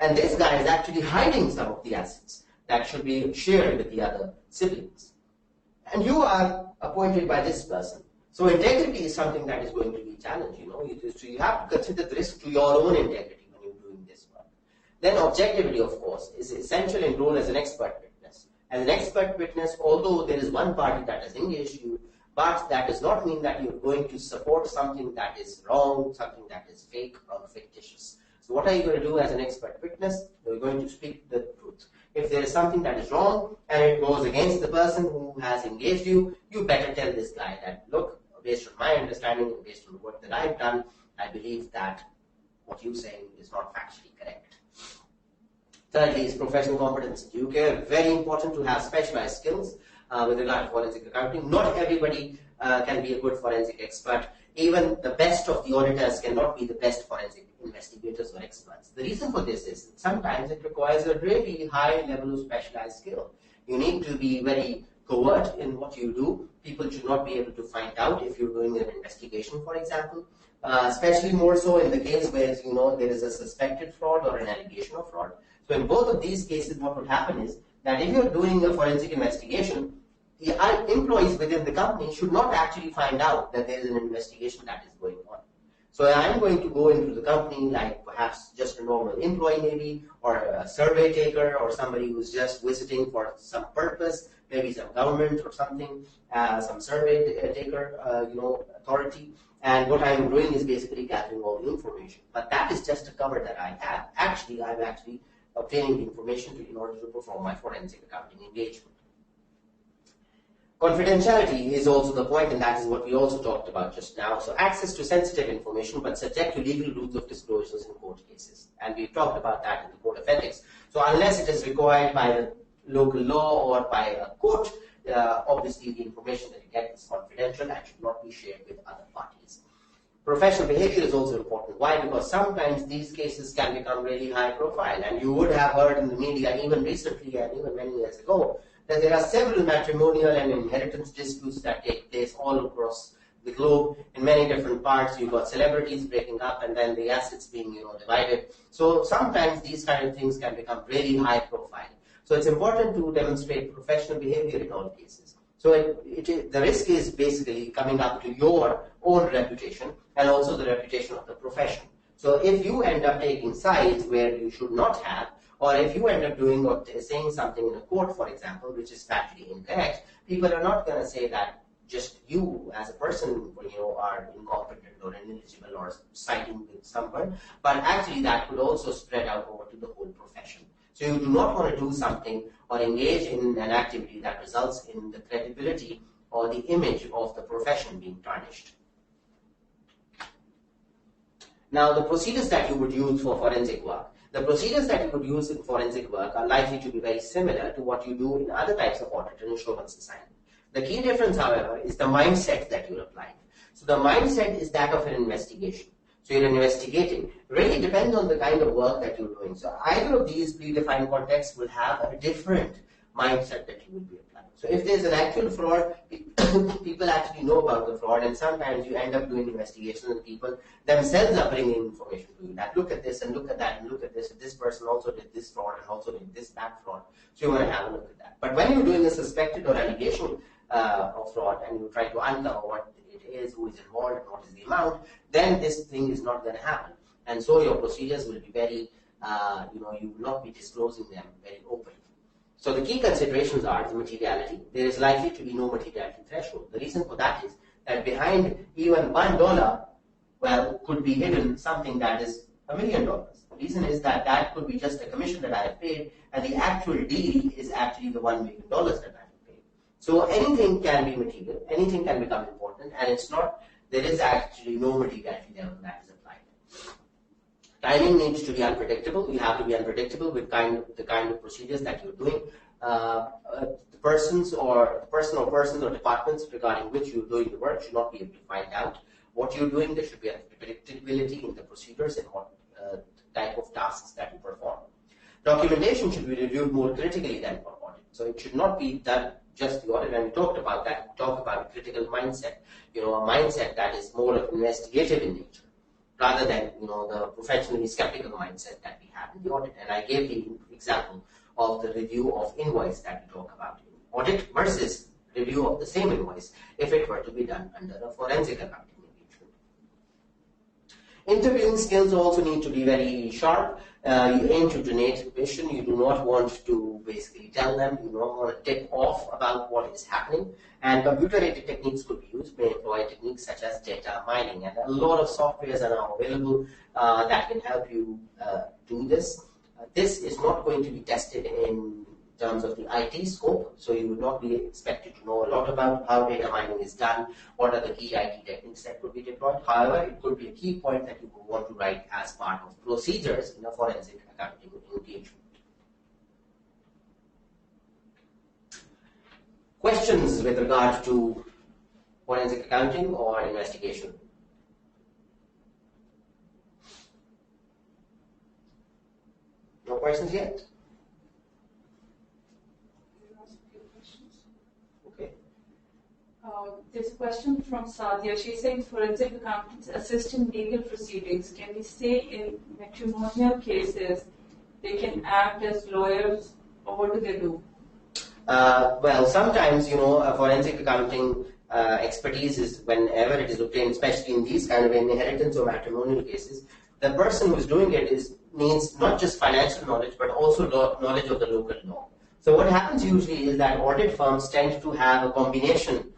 And this guy is actually hiding some of the assets that should be shared with the other siblings. And you are appointed by this person. So integrity is something that is going to be challenged, So you have to consider the risk to your own integrity when you're doing this work. Then objectivity, of course, is essential in role as an expert witness. As an expert witness, although there is one party that has engaged you, but that does not mean that you're going to support something that is wrong, something that is fake or fictitious. So what are you going to do as an expert witness? You're going to speak the truth. If there is something that is wrong and it goes against the person who has engaged you, you better tell this guy that, look, based on my understanding, based on the work that I've done, I believe that what you're saying is not factually correct. Thirdly is professional competence and due care. Very important to have specialized skills with regard to forensic accounting. Not everybody can be a good forensic expert. Even the best of the auditors cannot be the best forensic investigators or experts. The reason for this is that sometimes it requires a really high level of specialized skill. You need to be very covert in what you do. People should not be able to find out if you're doing an investigation, for example, especially more so in the case where there is a suspected fraud or an allegation of fraud. So in both of these cases, what would happen is that if you're doing a forensic investigation, the employees within the company should not actually find out that there is an investigation that is going on. So I'm going to go into the company like perhaps just a normal employee maybe, or a survey taker, or somebody who's just visiting for some purpose, maybe some government or something, some survey taker, authority. And what I'm doing is basically gathering all the information. But that is just a cover that I have. Actually, I'm actually obtaining the information in order to perform my forensic accounting engagement. Confidentiality is also the point, and that is what we also talked about just now. So access to sensitive information, but subject to legal rules of disclosures in court cases. And we talked about that in the Code of Ethics. So unless it is required by the local law or by a court, obviously the information that you get is confidential and should not be shared with other parties. Professional behavior is also important. Why? Because sometimes these cases can become really high profile, and you would have heard in the media even recently and even many years ago that there are several matrimonial and inheritance disputes that take place all across the globe in many different parts. You've got celebrities breaking up and then the assets being divided. So sometimes these kind of things can become really high profile. So it's important to demonstrate professional behavior in all cases. So the risk is basically coming up to your own reputation and also the reputation of the profession. So if you end up taking sides where you should not have, or if you end up doing or saying something in a court, for example, which is factually incorrect, people are not going to say that just you as a person, are incompetent or ineligible or siding with someone, but actually that could also spread out over to the whole profession. So you do not want to do something or engage in an activity that results in the credibility or the image of the profession being tarnished. Now, the procedures that you would use for forensic work. The procedures that you would use in forensic work are likely to be very similar to what you do in other types of audit and assurance assignment. The key difference, however, is the mindset that you're applying. So the mindset is that of an investigation. So you're investigating. Really depends on the kind of work that you're doing. So either of these predefined contexts will have a different mindset that you will be applying. So if there's an actual fraud, people actually know about the fraud, and sometimes you end up doing investigations and people themselves are bringing information to you that look at this and look at that and look at this. This person also did this fraud and also did that fraud. So you want to have a look at that. But when you're doing a suspected or allegation of fraud and you try to uncover what it is, who is involved, and what is the amount, then this thing is not going to happen. And so your procedures will be very you will not be disclosing them very openly. So the key considerations are the materiality. There is likely to be no materiality threshold. The reason for that is that behind even $1, well, could be hidden something that is $1 million. The reason is that that could be just a commission that I have paid, and the actual deal is actually the $1 million that I have paid. So anything can be material, anything can become important, and it's not, there is actually no materiality level that is applied. Timing needs to be unpredictable. You have to be unpredictable with the kind of procedures that you're doing. The persons or departments regarding which you're doing the work should not be able to find out what you're doing. There should be a predictability in the procedures and what type of tasks that you perform. Documentation should be reviewed more critically than for audit. So it should not be done just the audit. And we talked about that. We talked about a critical mindset. A mindset that is more of investigative in nature, rather than the professionally skeptical mindset that we have in the audit. And I gave the example of the review of invoice that we talk about in audit versus review of the same invoice if it were to be done under a forensic accounting engagement. Interviewing skills also need to be very sharp. You aim to donate vision. You do not want to basically tell them. You don't want to tip off about what is happening. And computer-aided techniques could be used. May employ techniques such as data mining. And a lot of softwares are now available that can help you do this. This is not going to be tested in terms of the IT scope, so you would not be expected to know a lot about how data mining is done, what are the key IT techniques that could be deployed. However, it could be a key point that you would want to write as part of procedures in a forensic accounting engagement. Questions with regard to forensic accounting or investigation? No questions yet? Okay. There's a question from Sadia. She's saying forensic accountants assist in legal proceedings. Can we say in matrimonial cases they can act as lawyers, or what do they do? Well, sometimes, a forensic accounting expertise is whenever it is obtained, especially in these kind of inheritance or matrimonial cases, the person who's doing it needs not just financial knowledge, but also knowledge of the local law. So what happens usually is that audit firms tend to have a combination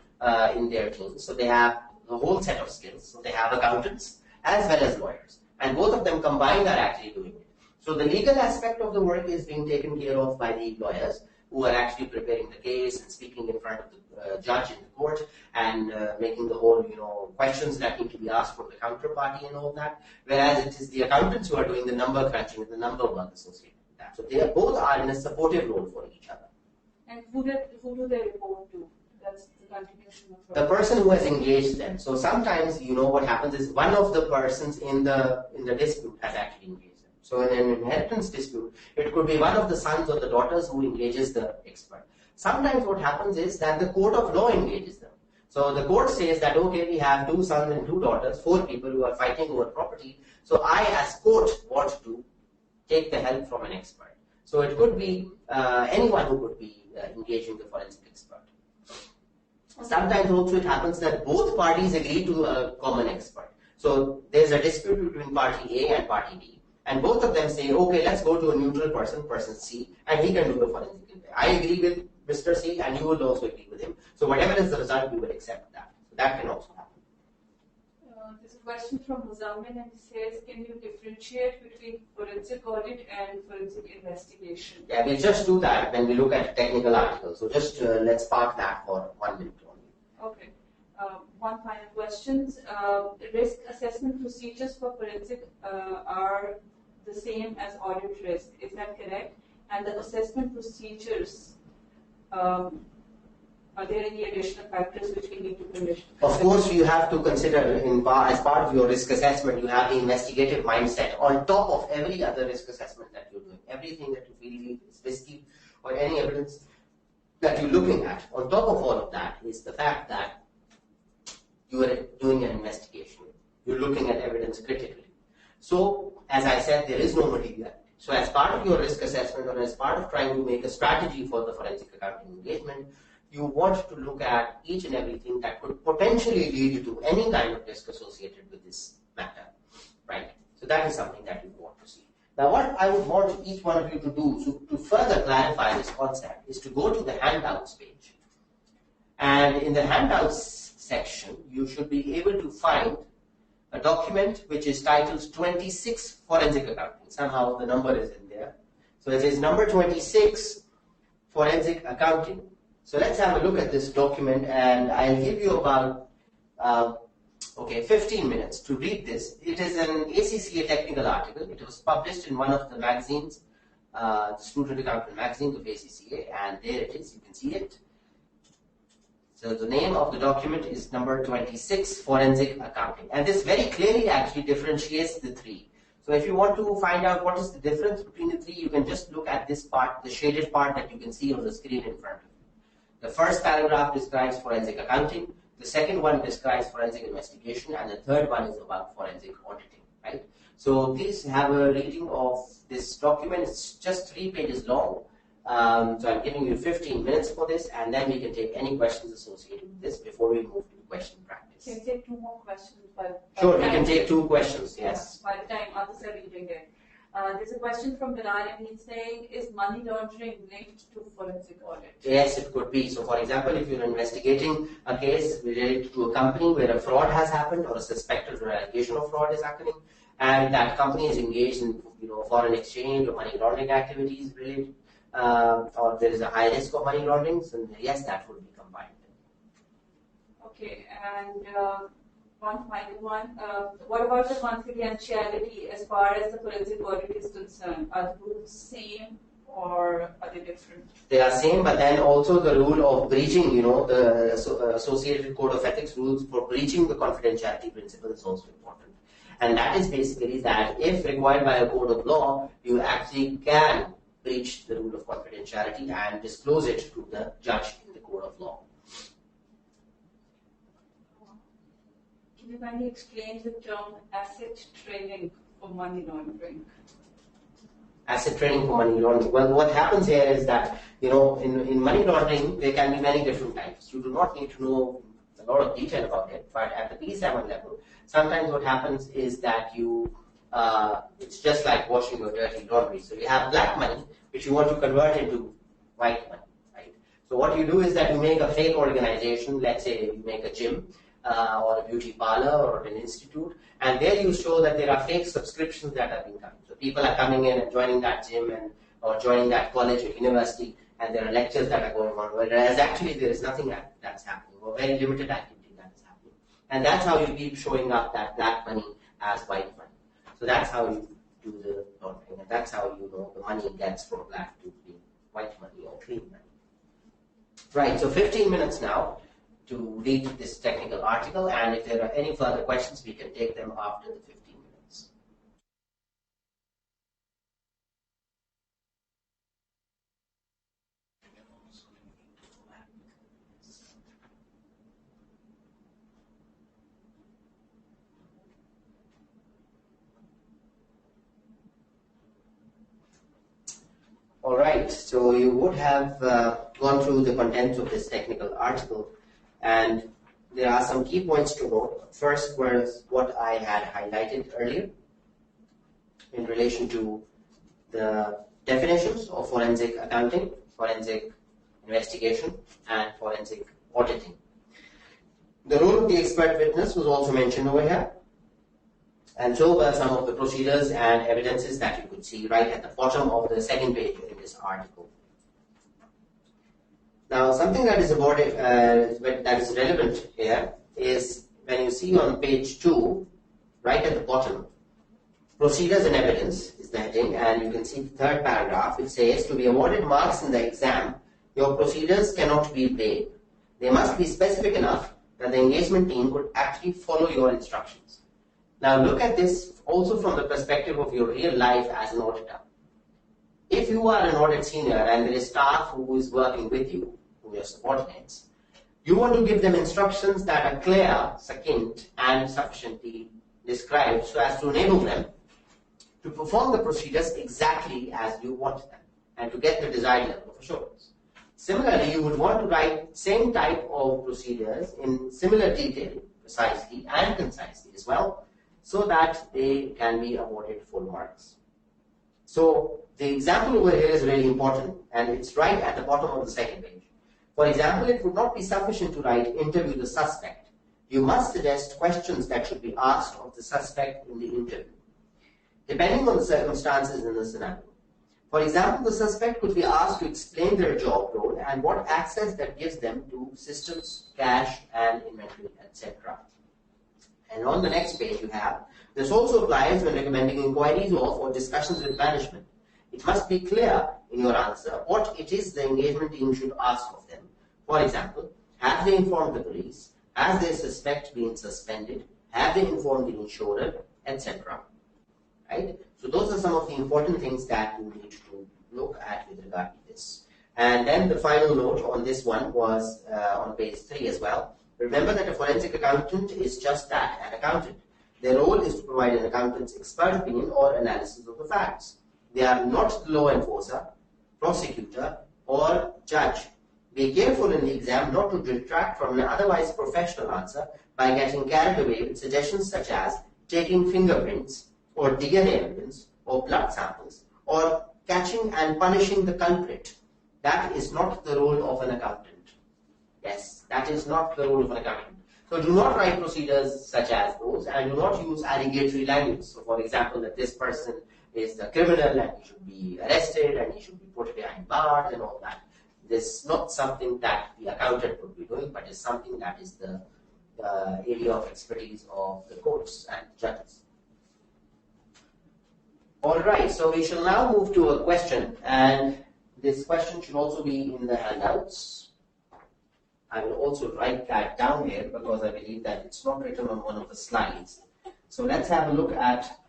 in their teams. So they have the whole set of skills. So they have accountants as well as lawyers. And both of them combined are actually doing it. So the legal aspect of the work is being taken care of by the lawyers, who are actually preparing the case and speaking in front of the judge in the court and making the whole, questions that need to be asked from the counterparty and all that. Whereas it is the accountants who are doing the number crunching and the number work associated with that. So they both are in a supportive role for each other. And who do they report to? That's the continuation of the person who has engaged them. So sometimes, what happens is one of the persons in the dispute has actually engaged. So in an inheritance dispute, it could be one of the sons or the daughters who engages the expert. Sometimes what happens is that the court of law engages them. So the court says that, okay, we have 2 sons and 2 daughters, 4 people who are fighting over property. So I, as court, want to take the help from an expert. So it could be anyone who could be engaging the forensic expert. Sometimes also it happens that both parties agree to a common expert. So there's a dispute between party A and party B. And both of them say, okay, let's go to a neutral person, person C, and he can do the forensic inquiry. I agree with Mr. C, and you will also agree with him. So whatever is the result, we will accept that. So that can also happen. There's a question from Muzammil, and he says, can you differentiate between forensic audit and forensic investigation? Yeah, we'll just do that when we look at technical articles. So just let's park that for 1 minute only. Okay. One final question. Risk assessment procedures for forensic are the same as audit risk. Is that correct? And the assessment procedures, are there any additional factors which we need to consider? Of course, you have to consider as part of your risk assessment, you have the investigative mindset on top of every other risk assessment that you're doing. Everything that you feel is risky or any evidence that you're looking at. On top of all of that is the fact that you are doing an investigation. You're looking at evidence critically. So, as I said, there is no materiality. So, as part of your risk assessment or as part of trying to make a strategy for the forensic accounting engagement, you want to look at each and everything that could potentially lead to any kind of risk associated with this matter, right? So, that is something that you want to see. Now, what I would want each one of you to do to further clarify this concept is to go to the handouts page. And in the handouts section, you should be able to find a document which is titled 26 Forensic Accounting. Somehow the number is in there. So it is number 26 Forensic Accounting. So let's have a look at this document, and I'll give you about 15 minutes to read this. It is an ACCA technical article. It was published in one of the magazines, the Student Accountant magazine of ACCA, and there it is. You can see it. So the name of the document is number 26, Forensic Accounting. And this very clearly actually differentiates the three. So if you want to find out what is the difference between the three, you can just look at this part, the shaded part that you can see on the screen in front of you. The first paragraph describes forensic accounting. The second one describes forensic investigation. And the third one is about forensic auditing, right? So please have a reading of this document. It's just 3 pages long. So I'm giving you 15 minutes for this, and then we can take any questions associated with this before we move to question practice. Can you take 2 more questions? Sure, we can take 2 questions, yes. By the time others are reading it. There's a question from Bilal, and he's saying, is money laundering linked to forensic audit? Yes, it could be. So for example, if you're investigating a case related to a company where a fraud has happened or a suspected or allegation of fraud is happening, and that company is engaged in foreign exchange or money laundering activities related, or there is a high risk of money laundering, so yes, that would be combined. Okay, and one final one. What about the confidentiality as far as the forensic audit is concerned? Are the rules same or are they different? They are same, but then also the rule of breaching, the associated code of ethics rules for breaching the confidentiality principle is also important. And that is basically that if required by a code of law, you actually can breach the rule of confidentiality and disclose it to the judge in the court of law. Can you kindly explain the term asset training for money laundering? Asset training for money laundering. Well, what happens here is that, in money laundering, there can be many different types. You do not need to know a lot of detail about it, but at the P7 level, sometimes what happens is that it's just like washing your dirty laundry. So you have black money, which you want to convert into white money, right? So what you do is that you make a fake organization. Let's say you make a gym or a beauty parlor or an institute, and there you show that there are fake subscriptions that are being coming. So people are coming in and joining that gym or joining that college or university, and there are lectures that are going on, whereas actually there is nothing that's happening, or very limited activity that is happening. And that's how you keep showing up that black money as white money. So that's how you do the laundering, and that's how the money gets from black to green, white money or clean money. Right, so 15 minutes now to read this technical article, and if there are any further questions, we can take them after the 15 minutes. All right, so you would have gone through the contents of this technical article, and there are some key points to note. First was what I had highlighted earlier in relation to the definitions of forensic accounting, forensic investigation, and forensic auditing. The role of the expert witness was also mentioned over here. And so were some of the procedures and evidences that you could see right at the bottom of the second page in this article. Now, something that is relevant here is when you see on page 2, right at the bottom, procedures and evidence is the heading, and you can see the third paragraph. It says, to be awarded marks in the exam, your procedures cannot be vague. They must be specific enough that the engagement team could actually follow your instructions. Now look at this also from the perspective of your real life as an auditor. If you are an audit senior and there is staff who is working with you, who are your subordinates, you want to give them instructions that are clear, succinct, and sufficiently described so as to enable them to perform the procedures exactly as you want them and to get the desired level of assurance. Similarly, you would want to write same type of procedures in similar detail, precisely and concisely as well, so that they can be awarded full marks. So the example over here is really important, and it's right at the bottom of the second page. For example, it would not be sufficient to write interview the suspect. You must suggest questions that should be asked of the suspect in the interview, depending on the circumstances in the scenario. For example, the suspect could be asked to explain their job role and what access that gives them to systems, cash, and inventory, etc. And on the next page you have, this also applies when recommending inquiries of or discussions with management. It must be clear in your answer what it is the engagement team should ask of them. For example, have they informed the police? Has their suspect been suspended? Have they informed the insurer? Etc. Right? So those are some of the important things that you need to look at with regard to this. And then the final note on this one was on page 3 as well. Remember that a forensic accountant is just that, an accountant. Their role is to provide an accountant's expert opinion or analysis of the facts. They are not the law enforcer, prosecutor, or judge. Be careful in the exam not to detract from an otherwise professional answer by getting carried away with suggestions such as taking fingerprints, or DNA evidence, or blood samples, or catching and punishing the culprit. That is not the role of an accountant. Yes, that is not the role of an accountant. So do not write procedures such as those, and do not use allegatory language. So for example, that this person is a criminal and he should be arrested and he should be put behind bars and all that. This is not something that the accountant would be doing, but is something that is the area of expertise of the courts and judges. Alright, so we shall now move to a question, and this question should also be in the handouts. I will also write that down here because I believe that it's not written on one of the slides. So let's have a look at.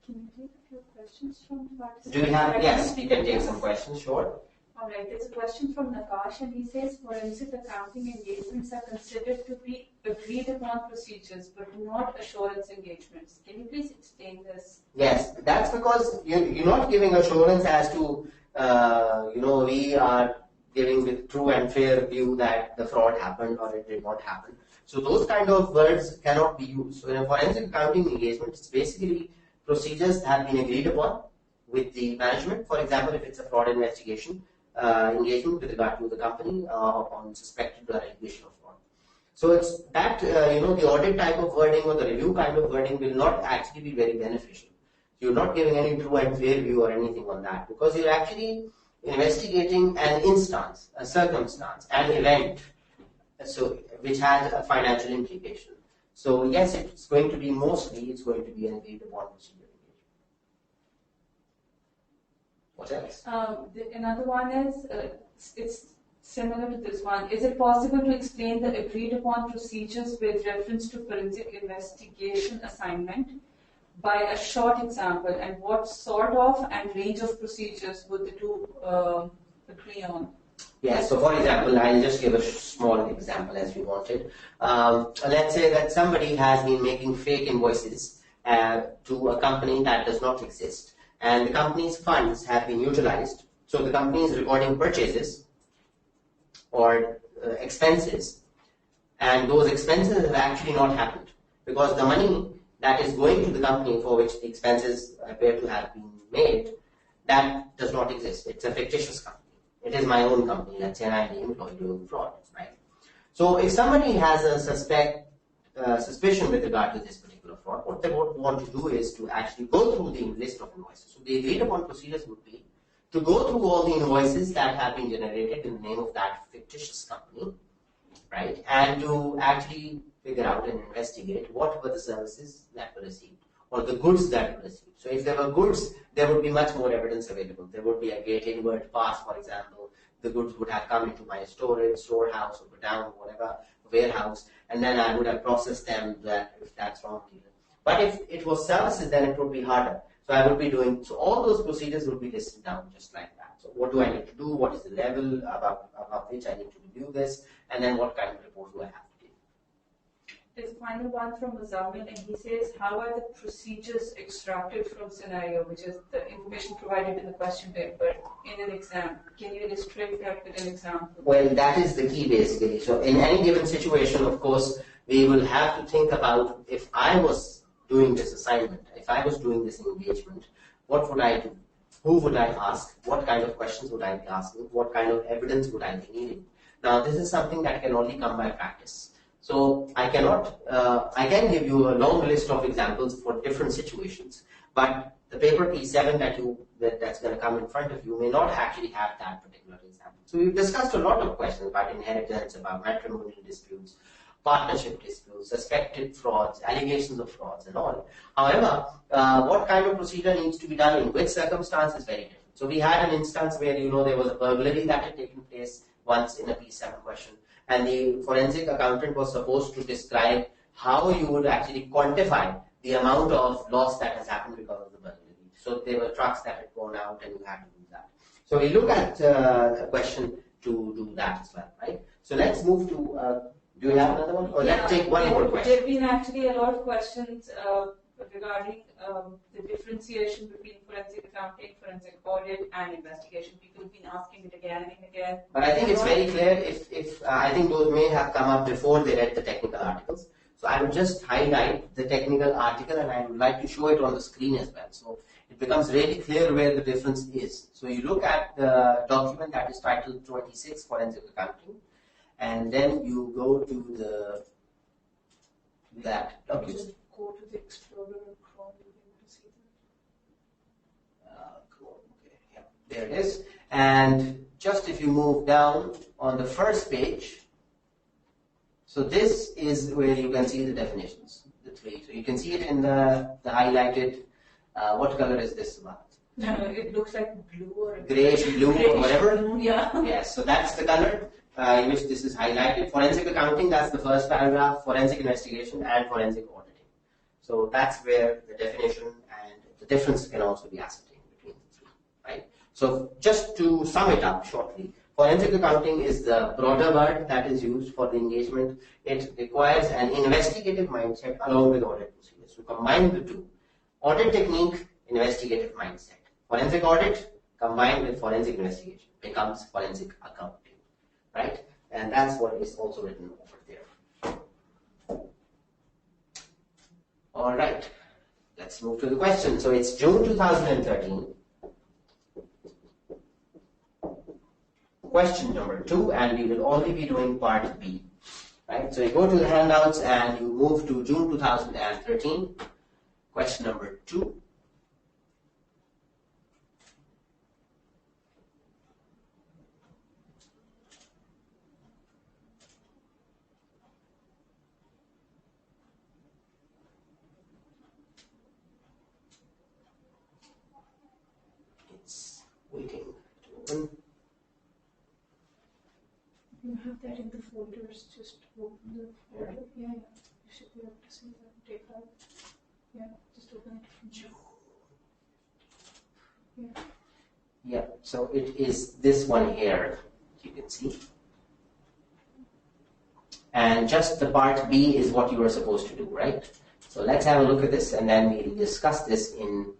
Can you take a few questions from the participants? Do we have? Yes, we can take some questions, sure. Alright, there's a question from Nakash, and he says forensic accounting engagements are considered to be agreed upon procedures but not assurance engagements. Can you please explain this? Yes, that's because you're not giving assurance as to, we are giving with true and fair view that the fraud happened or it did not happen. So those kind of words cannot be used. So in a forensic accounting engagement, it's basically procedures that have been agreed upon with the management. For example, if it's a fraud investigation, engagement with regard to the company on suspected allegation of fraud. So it's that, the audit type of wording or the review kind of wording will not actually be very beneficial. You're not giving any true and fair view or anything on that because you're actually investigating an instance, a circumstance, an event, so which has a financial implication. So yes, it's going to be an agreed upon procedure. What else? Another one is, it's similar to this one. Is it possible to explain the agreed upon procedures with reference to forensic investigation assignment by a short example, and what sort of and range of procedures would the two agree on? Yes, so for example, I'll just give a small example as you wanted. Let's say that somebody has been making fake invoices to a company that does not exist, and the company's funds have been utilized. So the company is recording purchases or expenses, and those expenses have actually not happened because the money that is going to the company for which the expenses appear to have been made, that does not exist. It's a fictitious company. It is my own company. Let's say I'm the employee doing fraud, right? So if somebody has a suspicion with regard to this particular fraud, what they would want to do is to actually go through the list of invoices. So the agreed upon procedures would be to go through all the invoices that have been generated in the name of that fictitious company, right? And to actually figure out and investigate what were the services that were received or the goods that were received. So if there were goods, there would be much more evidence available. There would be a gate inward pass, for example. The goods would have come into my storehouse, or down, whatever, warehouse, and then I would have processed them if that's raw material. But if it was services, then it would be harder. So I would be doing, so all those procedures would be listed down just like that. So what do I need to do? What is the level above which I need to review this? And then what kind of report do I have to give? There's a final one from Muzammil, and he says, how are the procedures extracted from scenario, which is the information provided in the question paper in an exam? Can you illustrate that with an example? Well, that is the key basically. So in any given situation, of course, we will have to think about if I was doing this assignment, if I was doing this engagement, what would I do? who would I ask, what kind of questions would I be asking, what kind of evidence would I be needing. Now this is something that can only come by practice. So I can give you a long list of examples for different situations, but the paper P7 that's going to come in front of you may not actually have that particular example. So we've discussed a lot of questions about inheritance, about matrimonial disputes, partnership disputes, suspected frauds, allegations of frauds and all. However, what kind of procedure needs to be done in which circumstance is very different. So we had an instance where there was a burglary that had taken place once in a P7 question, and the forensic accountant was supposed to describe how you would actually quantify the amount of loss that has happened because of the burglary. So there were trucks that had gone out and you had to do that. So we look at a question to do that as well, right? So let's move to, do you have another one? Or let's take one more question. There have been actually a lot of questions regarding the differentiation between forensic accounting, forensic audit, and investigation. People have been asking it again and again. But I think it's very clear if I think those may have come up before they read the technical articles. So I would just highlight the technical article and I would like to show it on the screen as well. So it becomes really clear where the difference is. So you look at the document that is titled 26 Forensic Accounting, and then you go to that document. Just go to the Explorer and Chrome, you'll be able to see that. Cool. Okay. Yeah, there it is. And just if you move down on the first page, so this is where you can see the definitions, the three. So you can see it in the highlighted, what color is this about? It looks like blue or grayish blue or whatever. Blue, yeah. Yes, so that's the color in which this is highlighted. Forensic accounting, that's the first paragraph, forensic investigation and forensic auditing. So that's where the definition and the difference can also be ascertained between the three, right? So just to sum it up shortly, forensic accounting is the broader word that is used for the engagement. It requires an investigative mindset along with audit procedures. So combine the two. Audit technique, investigative mindset. Forensic audit combined with forensic investigation becomes forensic accounting, right? And that's what is also written over there. All right, let's move to the question. So it's June 2013. Question number 2, and we will only be doing part B, right? So you go to the handouts and you move to June 2013. Question number 2. It's waiting to open. You have that in the folders, just open the folder. Yeah, you should be able to see that. Take out. Yeah, just open it from June. Yeah. Yeah, so it is this one here, you can see. And just the part B is what you are supposed to do, right? So let's have a look at this and then we'll discuss this in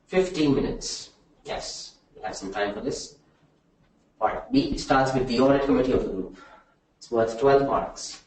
15 minutes. Yes, we have some time for this. Part B starts with the audit committee of the group. It's worth 12 marks.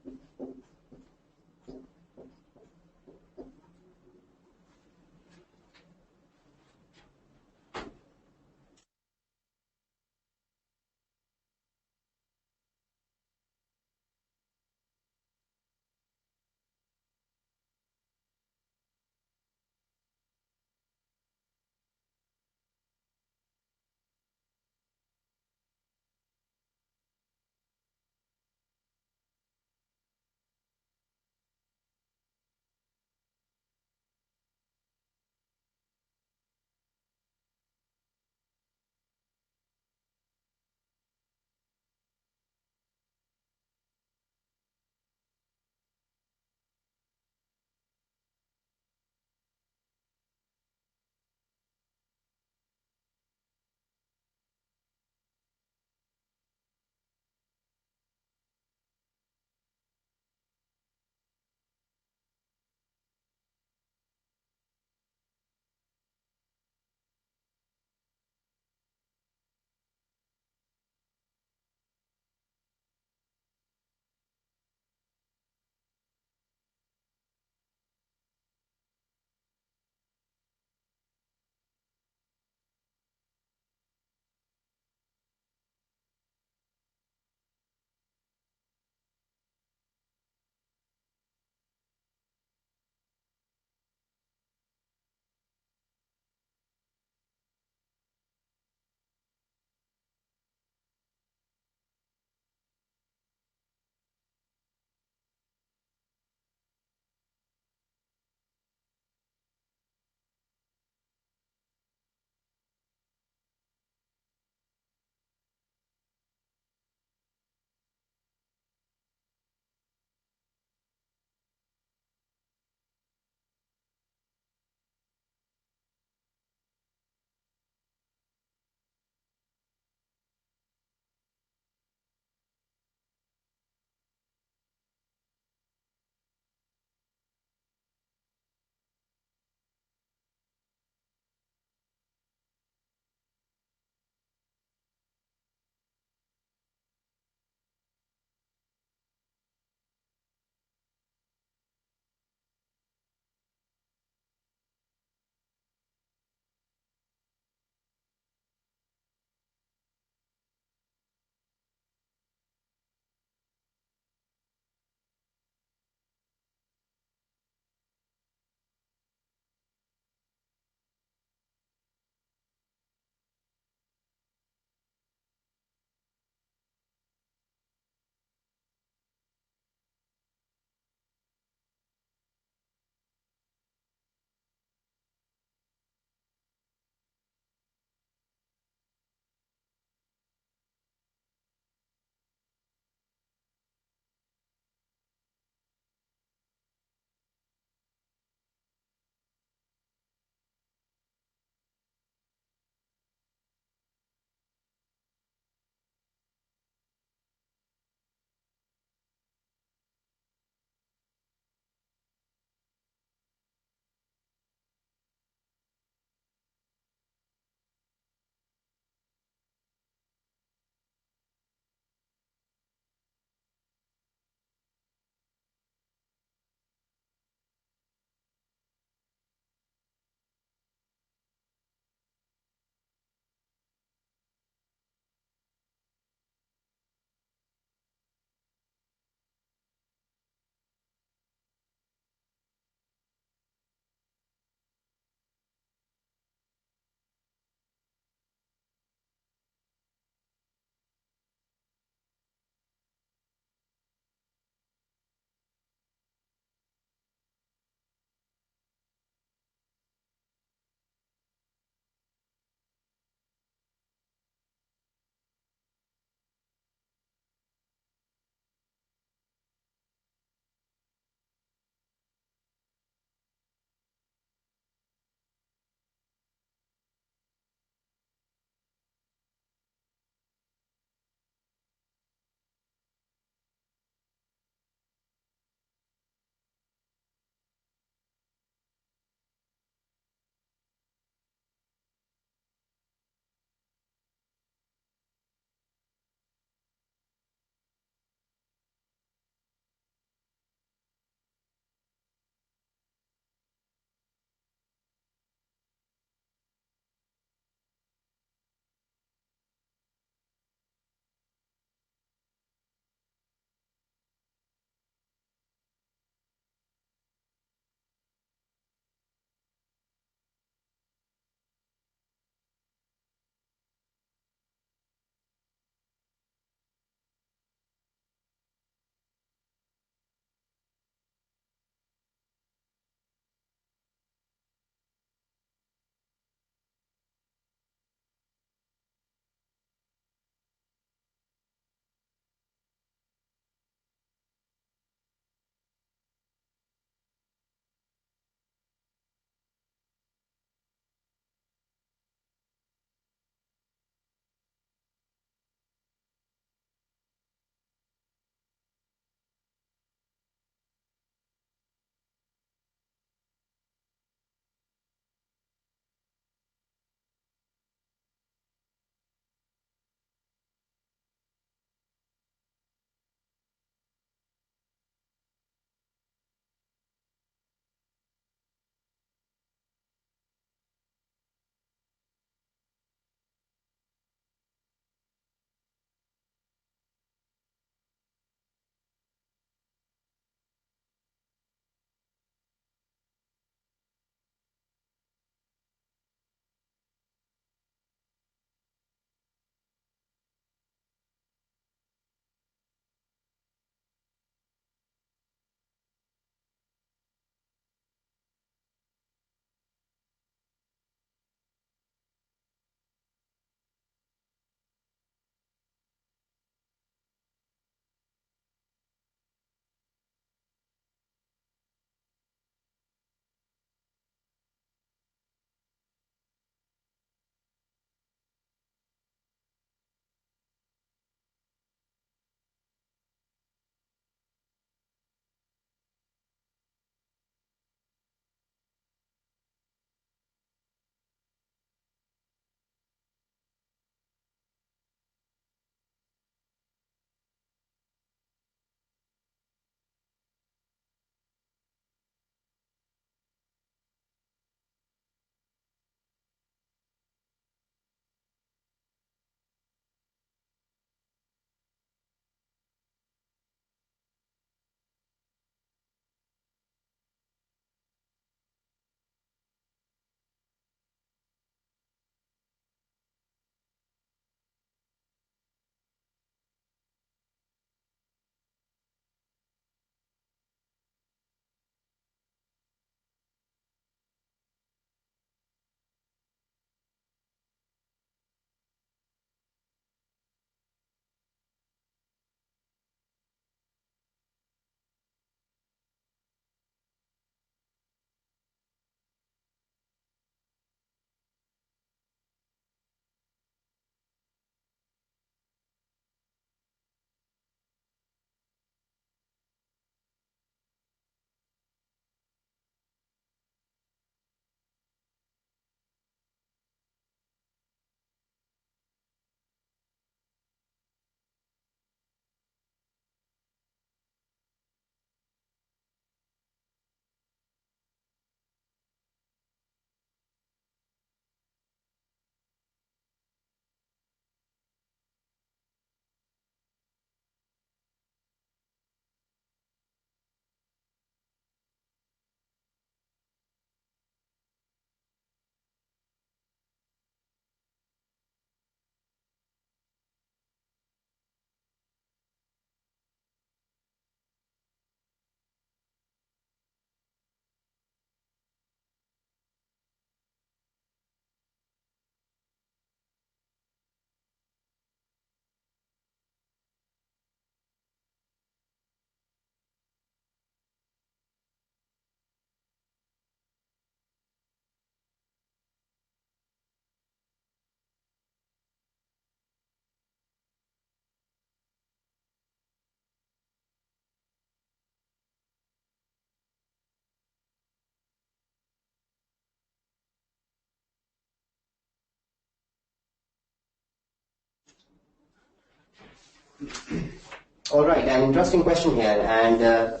All right, an interesting question here, and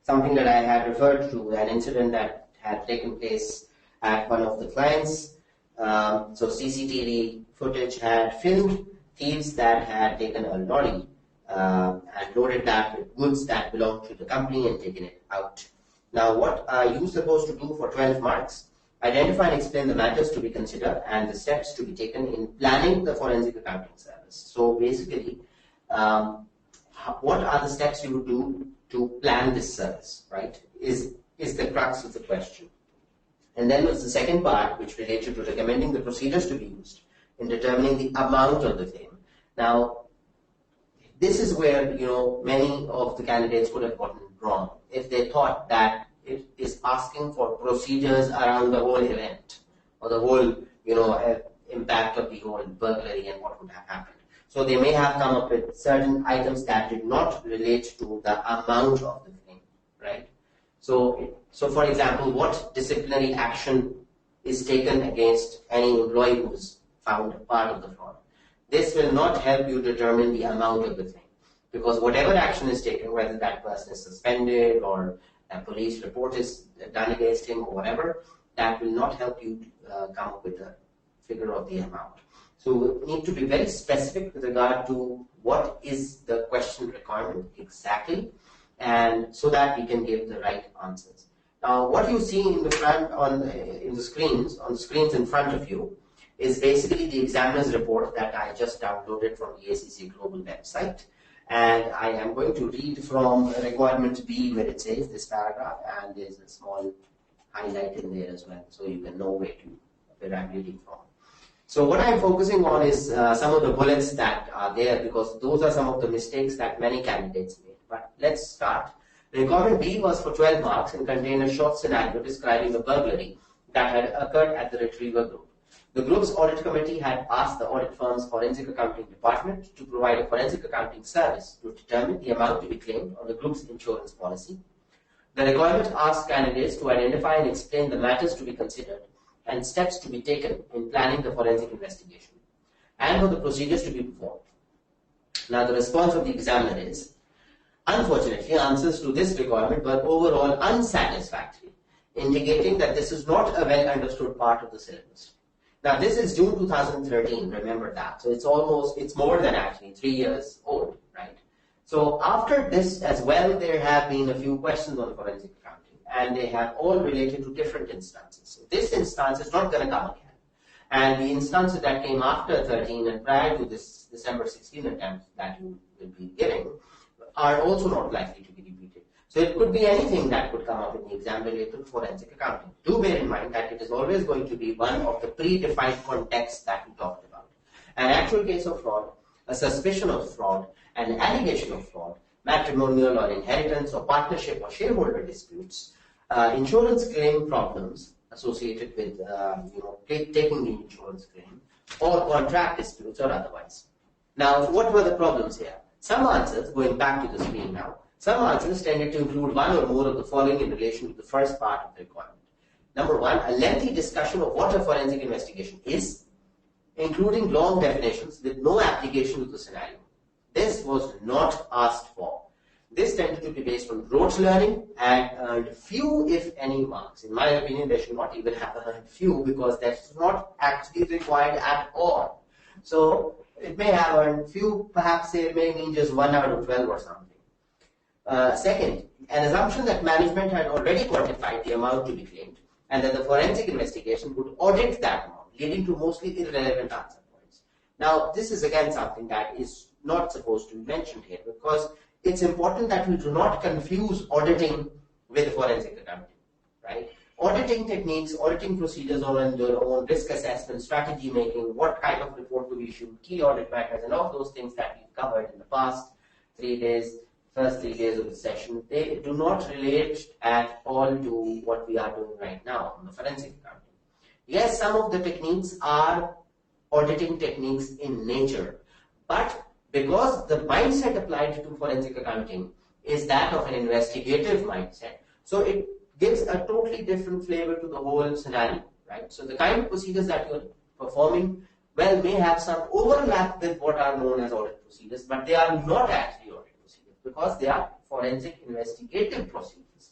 something that I had referred to, an incident that had taken place at one of the clients. So CCTV footage had filmed thieves that had taken a lorry and loaded that with goods that belonged to the company and taken it out. Now, what are you supposed to do for 12 marks? Identify and explain the matters to be considered and the steps to be taken in planning the forensic accounting service. So basically, what are the steps you would do to plan this service, right? Is the crux of the question. And then was the second part, which related to recommending the procedures to be used in determining the amount of the claim. Now, this is where many of the candidates could have gotten wrong if they thought that it is asking for procedures around the whole event or the whole impact of the whole burglary and what would have happened. So they may have come up with certain items that did not relate to the amount of the claim, right? So for example, what disciplinary action is taken against any employee who is found part of the fraud? This will not help you determine the amount of the claim, because whatever action is taken, whether that person is suspended or a police report is done against him or whatever, that will not help you come up with a figure of the amount. So we need to be very specific with regard to what is the question requirement exactly, and so that we can give the right answers. Now, what you see in the front on the screens in front of you is basically the examiner's report that I just downloaded from the ACCA Global website. And I am going to read from requirement B where it says this paragraph, and there's a small highlight in there as well, so you can know where I'm reading from. So what I'm focusing on is some of the bullets that are there, because those are some of the mistakes that many candidates made. But let's start. Requirement B was for 12 marks and contained a short scenario describing a burglary that had occurred at the Retriever Group. The group's audit committee had asked the audit firm's forensic accounting department to provide a forensic accounting service to determine the amount to be claimed on the group's insurance policy. The requirement asked candidates to identify and explain the matters to be considered and steps to be taken in planning the forensic investigation, and for the procedures to be performed. Now, the response of the examiner is, unfortunately, answers to this requirement were overall unsatisfactory, indicating that this is not a well understood part of the syllabus. Now, this is June 2013, remember that. So it's more than actually 3 years old, right? So after this as well, there have been a few questions on forensic accounting, and they have all related to different instances. So this instance is not going to come again. And the instances that came after 13 and prior to this December 16 attempt that you will be giving are also not likely to be repeated. So it could be anything that could come up in the exam related to forensic accounting. Do bear in mind that it is always going to be one of the predefined contexts that we talked about. An actual case of fraud, a suspicion of fraud, an allegation of fraud, matrimonial or inheritance or partnership or shareholder disputes, insurance claim problems associated with taking the insurance claim, or contract disputes or otherwise. Now, what were the problems here? Some answers, going back to the screen now, some answers tended to include one or more of the following in relation to the first part of the requirement. Number one, a lengthy discussion of what a forensic investigation is, including long definitions with no application to the scenario. This was not asked for. This tended to be based on rote learning and earned few, if any, marks. In my opinion, they should not even have earned few, because that's not actually required at all. So it may have earned few, perhaps it may mean just 1 out of 12 or something. Second, an assumption that management had already quantified the amount to be claimed and that the forensic investigation would audit that amount, leading to mostly irrelevant answer points. Now, this is again something that is not supposed to be mentioned here, because it's important that we do not confuse auditing with forensic accounting, right? Auditing techniques, auditing procedures on their own, risk assessment, strategy making, what kind of report to be issued, key audit matters, and all those things that we've covered in the past 3 days, first 3 days of the session, they do not relate at all to what we are doing right now on the forensic accounting. Yes, some of the techniques are auditing techniques in nature, but because the mindset applied to forensic accounting is that of an investigative mindset, so it gives a totally different flavor to the whole scenario, right? So the kind of procedures that you're performing well, may have some overlap with what are known as audit procedures, but they are not actually audit procedures because they are forensic investigative procedures.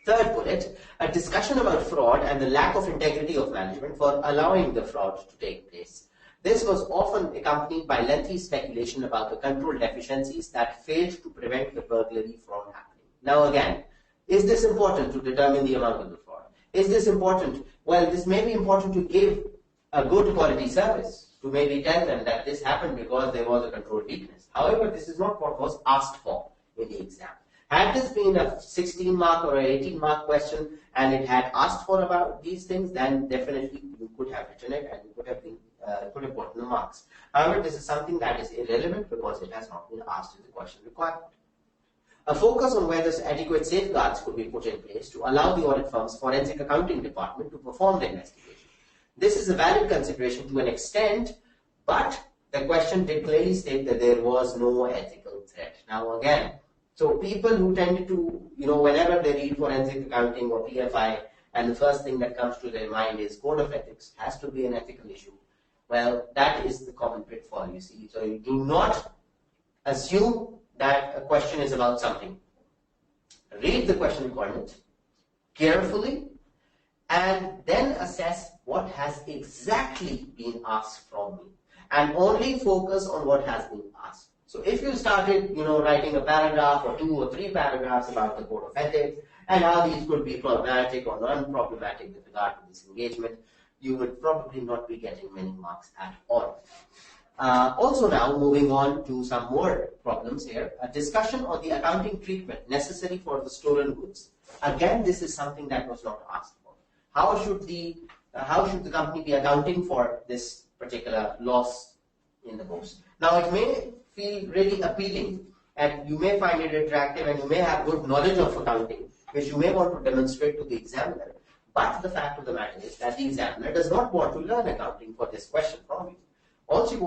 Third bullet, a discussion about fraud and the lack of integrity of management for allowing the fraud to take place. This was often accompanied by lengthy speculation about the control deficiencies that failed to prevent the burglary from happening. Now again, is this important to determine the amount of the fraud? Is this important? Well, this may be important to give a good quality service, to maybe tell them that this happened because there was a control weakness. However, this is not what was asked for in the exam. Had this been a 16 mark or an 18 mark question and it had asked for about these things, then definitely you could have written it and you could have gotten the marks. However, this is something that is irrelevant because it has not been asked in the question requirement. A focus on whether adequate safeguards could be put in place to allow the audit firm's forensic accounting department to perform the investigation. This is a valid consideration to an extent, but the question did clearly state that there was no ethical threat. Now again, so people who tend to, whenever they read forensic accounting or PFI, and the first thing that comes to their mind is code of ethics, has to be an ethical issue. Well, that is the common pitfall, you see. So you do not assume that a question is about something. Read the question requirement carefully and then assess what has exactly been asked from me and only focus on what has been asked. So if you started, writing a paragraph or 2 or 3 paragraphs about the code of ethics and how these could be problematic or non-problematic with regard to this engagement, you would probably not be getting many marks at all. Also now, moving on to some more problems here, a discussion on the accounting treatment necessary for the stolen goods. Again, this is something that was not asked for. How should the company be accounting for this particular loss in the books? Now, it may feel really appealing and you may find it attractive and you may have good knowledge of accounting, which you may want to demonstrate to the examiner. But the fact of the matter is that the examiner does not want to learn accounting for this question from you. All he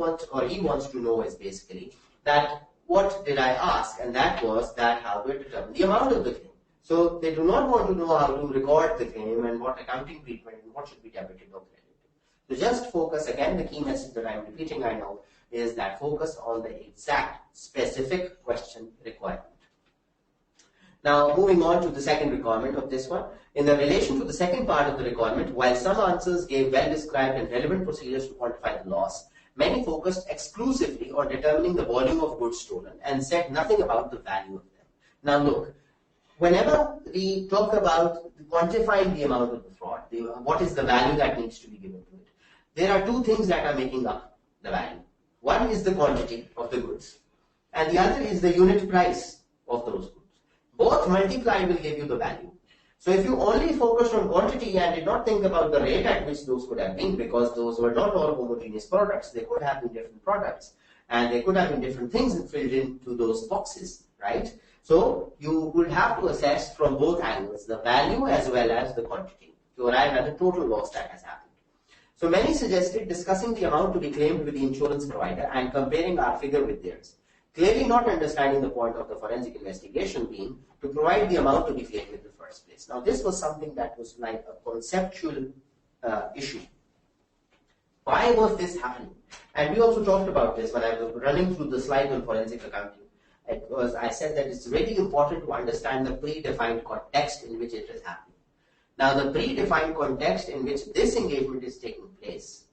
wants to know is basically that what did I ask, and that was that how to determine the amount of the claim. So they do not want to know how to record the claim and what accounting treatment and what should be debited or credited. So just focus, again, the key message that I am repeating, I know, is that focus on the exact specific question requirement. Now, moving on to the second requirement of this one. In the relation to the second part of the requirement, while some answers gave well-described and relevant procedures to quantify the loss, many focused exclusively on determining the volume of goods stolen and said nothing about the value of them. Now look, whenever we talk about quantifying the amount of the fraud, what is the value that needs to be given to it, there are two things that are making up the value. One is the quantity of the goods, and the other is the unit price of those goods. Both multiplied will give you the value. So if you only focused on quantity and did not think about the rate at which those could have been, because those were not all homogeneous products, they could have been different products, and they could have been different things filled into those boxes, right? So you would have to assess from both angles, the value as well as the quantity, to arrive at the total loss that has happened. So many suggested discussing the amount to be claimed with the insurance provider and comparing our figure with theirs. Clearly not understanding the point of the forensic investigation being to provide the amount to be claimed in the first place. Now this was something that was like a conceptual issue. Why was this happening? And we also talked about this when I was running through the slide on forensic accounting. I said that it's really important to understand the predefined context in which it is happening. Now the predefined context in which this engagement is taking place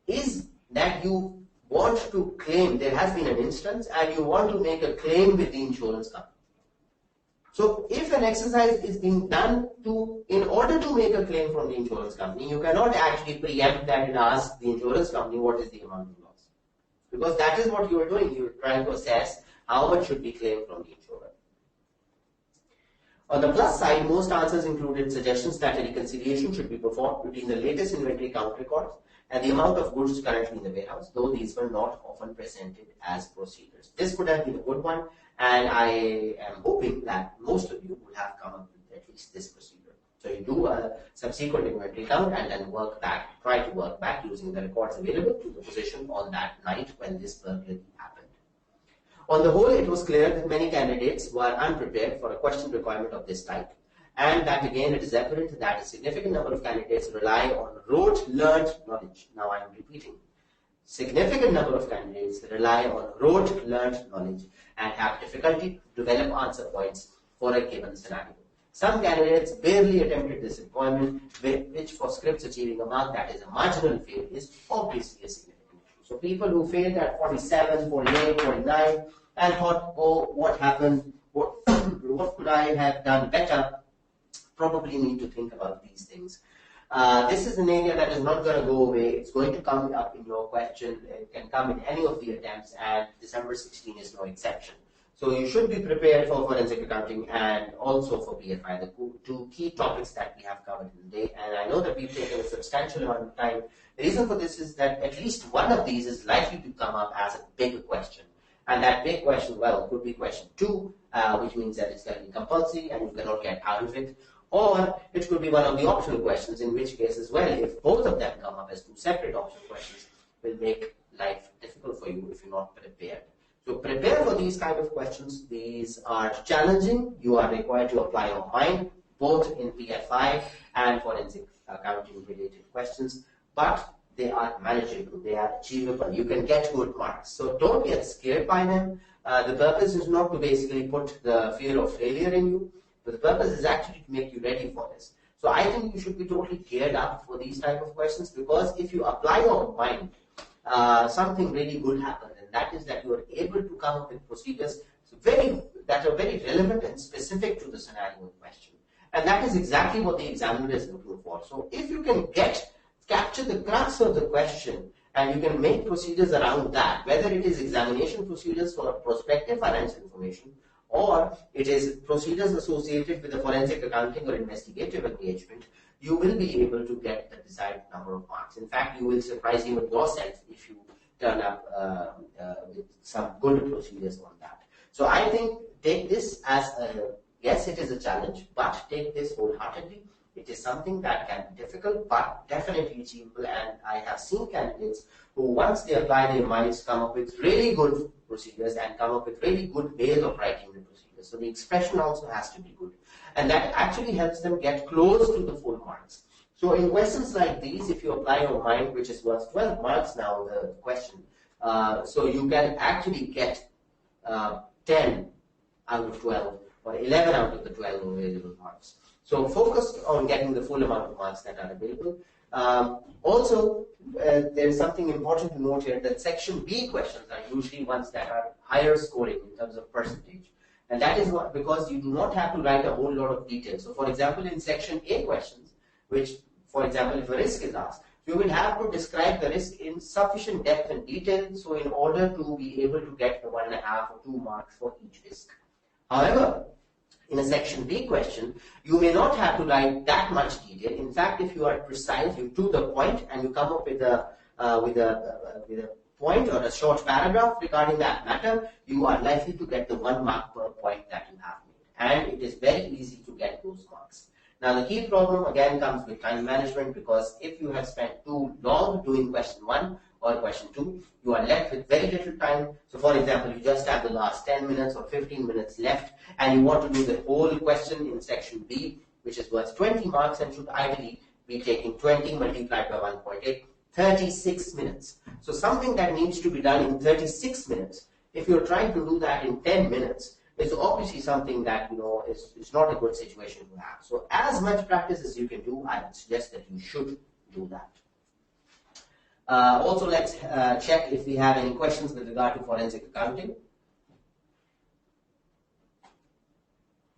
is that you want to claim, there has been an instance, and you want to make a claim with the insurance company. So if an exercise is being done in order to make a claim from the insurance company, you cannot actually preempt that and ask the insurance company what is the amount of loss. Because that is what you are doing. You are trying to assess how much should be claimed from the insurer. On the plus side, most answers included suggestions that a reconciliation should be performed between the latest inventory count records and the amount of goods currently in the warehouse, though these were not often presented as procedures. This would have been a good one, and I am hoping that most of you will have come up with at least this procedure. So you do a subsequent inventory count and then try to work back using the records available to the position on that night when this burglary happened. On the whole, it was clear that many candidates were unprepared for a question requirement of this type, And that again, it is evident that a significant number of candidates rely on rote learned knowledge. Now I am repeating. Significant number of candidates rely on rote learned knowledge and have difficulty to develop answer points for a given scenario. Some candidates barely attempted this employment, which for scripts achieving a mark that is a marginal fail is obviously a significant issue. So people who failed at 47, 48, 49 and thought, oh, what happened? What could I have done better? Probably need to think about these things. This is an area that is not going to go away. It's going to come up in your question. It can come in any of the attempts, and December 16 is no exception. So you should be prepared for forensic accounting and also for PFI, the two key topics that we have covered in the day. And I know that we've taken a substantial amount of time. The reason for this is that at least one of these is likely to come up as a big question. And that big question, well, could be question 2, which means that it's going to be compulsory and you cannot get out of it. Or it could be one of the optional questions, in which case as well, if both of them come up as 2 separate optional questions, will make life difficult for you if you're not prepared. So prepare for these kind of questions. These are challenging. You are required to apply your mind, both in PFI and forensic accounting related questions, but they are manageable, they are achievable. You can get good marks. So don't get scared by them. The purpose is not to basically put the fear of failure in you. But the purpose is actually to make you ready for this. So I think you should be totally geared up for these type of questions, because if you apply your mind, something really good happens, and that is that you are able to come up with procedures that are very relevant and specific to the scenario in question. And that is exactly what the examiner is looking for. So if you can capture the crux of the question, and you can make procedures around that, whether it is examination procedures for prospective financial information, or it is procedures associated with the forensic accounting or investigative engagement, you will be able to get the desired number of marks. In fact, you will surprise even yourself if you turn up with some good procedures on that. So I think take this as yes, it is a challenge, but take this wholeheartedly. It is something that can be difficult, but definitely achievable. And I have seen candidates who, once they apply their minds, come up with really good procedures and come up with really good ways of writing the procedures. So the expression also has to be good. And that actually helps them get close to the full marks. So in questions like these, if you apply your mind, which is worth 12 marks now, the question, so you can actually get 10 out of 12 or 11 out of the 12 available marks. So focus on getting the full amount of marks that are available. Also, there is something important to note here, that section B questions are usually ones that are higher scoring in terms of percentage. And that is because you do not have to write a whole lot of details. So for example, in section A questions, which, for example, if a risk is asked, you will have to describe the risk in sufficient depth and detail, so in order to be able to get the 1.5 or 2 marks for each risk. However, in a section B question, you may not have to write that much detail. In fact, if you are precise, you to the point, and you come up with a point or a short paragraph regarding that matter, you are likely to get the 1 mark per point that you have made. And it is very easy to get those marks. Now, the key problem again comes with time management, because if you have spent too long doing question 1 or question 2, you are left with very little time. So for example, you just have the last 10 minutes or 15 minutes left, and you want to do the whole question in section B, which is worth 20 marks and should ideally be taking 20 multiplied by 1.8, 36 minutes. So something that needs to be done in 36 minutes, if you're trying to do that in 10 minutes, is obviously something that, is not a good situation to have. So as much practice as you can do, I would suggest that you should do that. Also, let's check if we have any questions with regard to forensic accounting.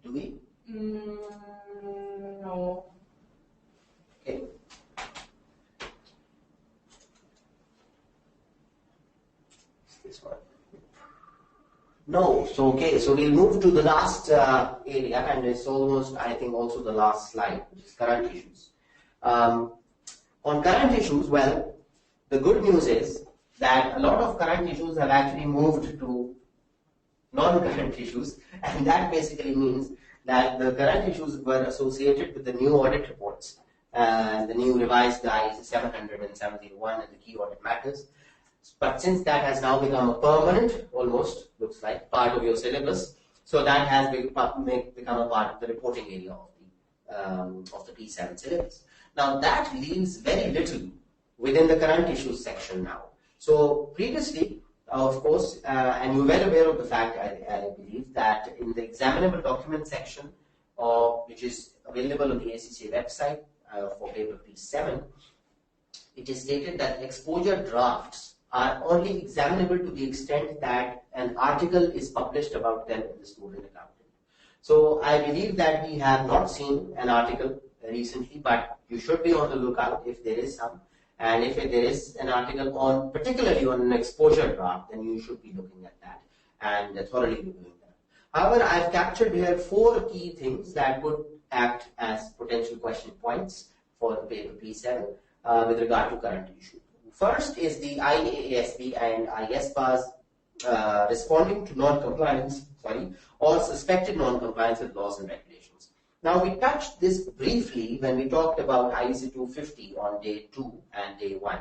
Do we? No. Okay. This one. No. So okay. So we'll move to the last area, and it's almost, I think, also the last slide, which is current issues. On current issues, well, the good news is that a lot of current issues have actually moved to non-current issues, and that basically means that the current issues were associated with the new audit reports, the new revised guides 700 and 701 and the key audit matters. But since that has now become a permanent, almost looks like, part of your syllabus, so that has become a part of the reporting area of of the P7 syllabus. Now that leaves very little within the current issues section now. So previously, of course, and you're well aware of the fact, I believe, that in the examinable document section, which is available on the ACCA website for paper P7, it is stated that exposure drafts are only examinable to the extent that an article is published about them in the Student Accountant. So I believe that we have not seen an article recently, but you should be on the lookout if there is some. And if there is an article on, particularly on an exposure draft, then you should be looking at that and thoroughly reviewing that. However, I've captured here 4 key things that would act as potential question points for the paper P7 with regard to current issue. First is the IASB and ISPA's responding to non-compliance, or suspected non-compliance with laws and regulations. Now, we touched this briefly when we talked about IEC 250 on day 2 and day 1.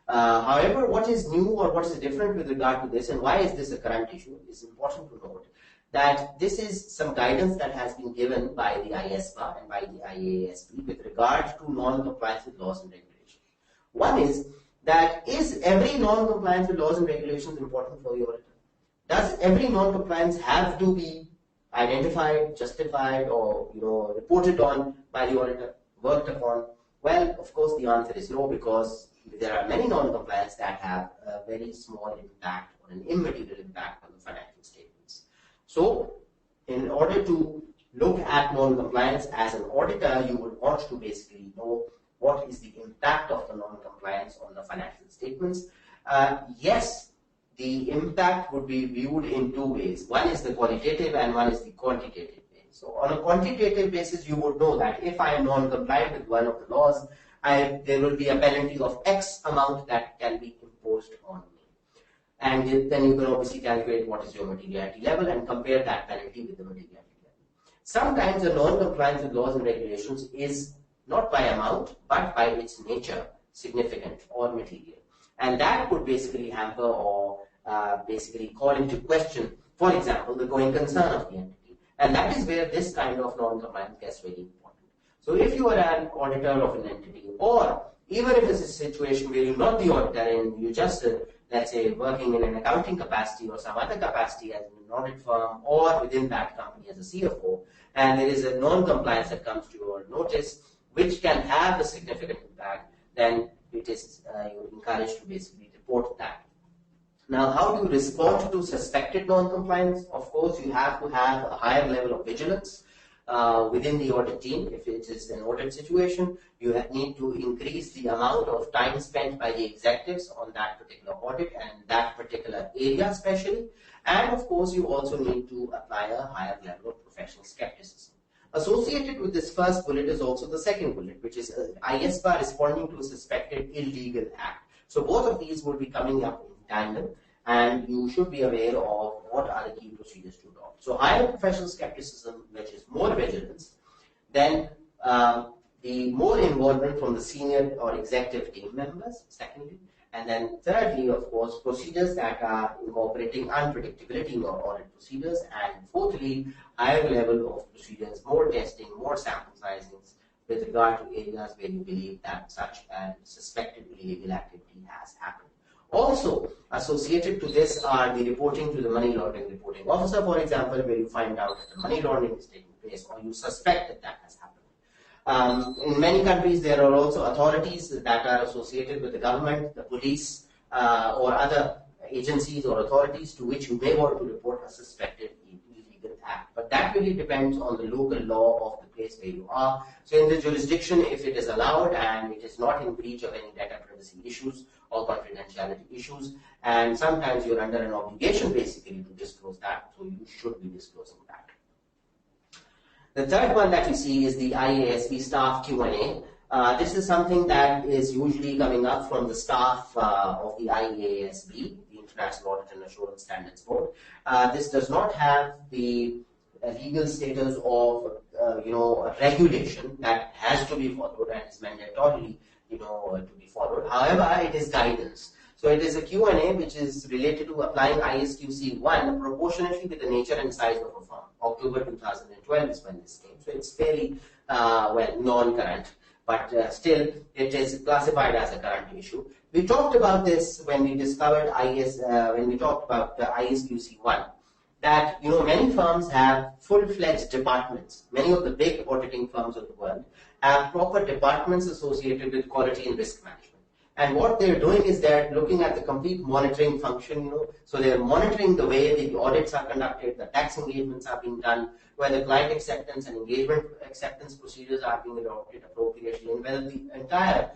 However, what is new or what is different with regard to this, and why is this a current issue, is important to note that this is some guidance that has been given by the ISPA and by the IASB with regard to non-compliance with laws and regulations. One is that is every non-compliance with laws and regulations important for the auditor? Does every non-compliance have to be identified, justified, or reported on by the auditor, worked upon? Well, of course, the answer is no, because there are many non-compliance that have a very small impact or an immaterial impact on the financial statements. So, in order to look at non-compliance as an auditor, you would want to basically know what is the impact of the non-compliance on the financial statements. Yes, the impact would be viewed in 2 ways. One is the qualitative and one is the quantitative way. So on a quantitative basis, you would know that if I am non-compliant with one of the laws, there will be a penalty of X amount that can be imposed on me. And then you can obviously calculate what is your materiality level and compare that penalty with the materiality level. Sometimes the non-compliance with laws and regulations is not by amount, but by its nature, significant or material. And that could basically hamper or basically call into question, for example, the going concern of the entity. And that is where this kind of non-compliance gets very important. So if you are an auditor of an entity, or even if it's a situation where you're not the auditor and you just, let's say, working in an accounting capacity or some other capacity as an audit firm or within that company as a CFO, and there is a non-compliance that comes to your notice, which can have a significant impact, then it is you're encouraged to basically report that. Now, how do you respond to suspected non-compliance? Of course, you have to have a higher level of vigilance within the audit team. If it is an audit situation, you need to increase the amount of time spent by the executives on that particular audit and that particular area especially. And of course, you also need to apply a higher level of professional skepticism. Associated with this first bullet is also the second bullet, which is ISPA responding to a suspected illegal act. So both of these will be coming up in tandem, and you should be aware of what are the key procedures to adopt. So higher professional skepticism, which is more vigilance, then the more involvement from the senior or executive team members, secondly, and then thirdly, of course, procedures that are incorporating unpredictability in your audit procedures, and fourthly, higher level of procedures, more testing, more sample sizings with regard to areas where you believe that such a suspected illegal activity has happened. Also, associated to this are the reporting to the money laundering reporting officer, for example, where you find out that the money laundering is taking place or you suspect that that has happened. In many countries, there are also authorities that are associated with the government, the police, or other agencies or authorities to which you may want to report a suspected illegal act. But that really depends on the local law of the place where you are. So in the jurisdiction, if it is allowed and it is not in breach of any data privacy issues or confidentiality issues, and sometimes you're under an obligation basically to disclose that, so you should be disclosing that. The third one that you see is the IASB staff Q&A. This is something that is usually coming up from the staff of the IASB, the International Audit and Assurance Standards Board. This does not have the legal status of a regulation that has to be followed and is mandatorily to be followed. However, it is guidance. So it is a Q&A which is related to applying ISQC 1 proportionately with the nature and size of a firm. October 2012 is when this came. So it's fairly non-current, but still it is classified as a current issue. We talked about this when we discovered when we talked about the ISQC1, that many firms have full-fledged departments. Many of the big auditing firms of the world have proper departments associated with quality and risk management. And what they're doing is they're looking at the complete monitoring function. So they're monitoring the way the audits are conducted, the tax engagements are being done, whether client acceptance and engagement acceptance procedures are being adopted appropriately, and whether the entire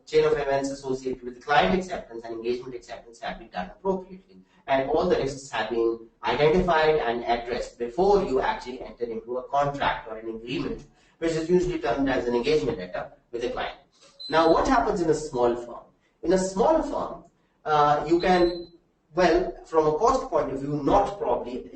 chain of events associated with the client acceptance and engagement acceptance have been done appropriately. And all the risks have been identified and addressed before you actually enter into a contract or an agreement, which is usually termed as an engagement letter with the client. Now, what happens in a small firm? In a small firm, you can, from a cost point of view, not probably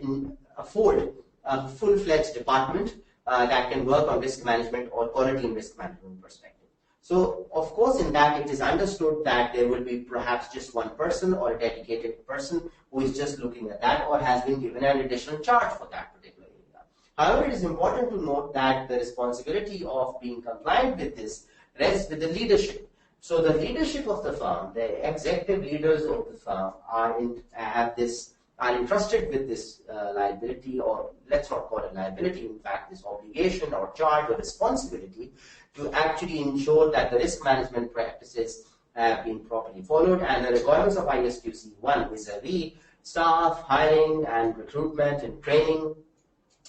afford a full-fledged department that can work on risk management or quality and risk management perspective. So, of course, in that it is understood that there will be perhaps just one person or a dedicated person who is just looking at that or has been given an additional charge for that particular area. However, it is important to note that the responsibility of being compliant with this rests with the leadership. So the leadership of the firm, the executive leaders of the firm are entrusted with this liability, or let's not call it liability, in fact this obligation or charge or responsibility to actually ensure that the risk management practices have been properly followed and the requirements of ISQC1 vis-a-vis staff, hiring and recruitment and training,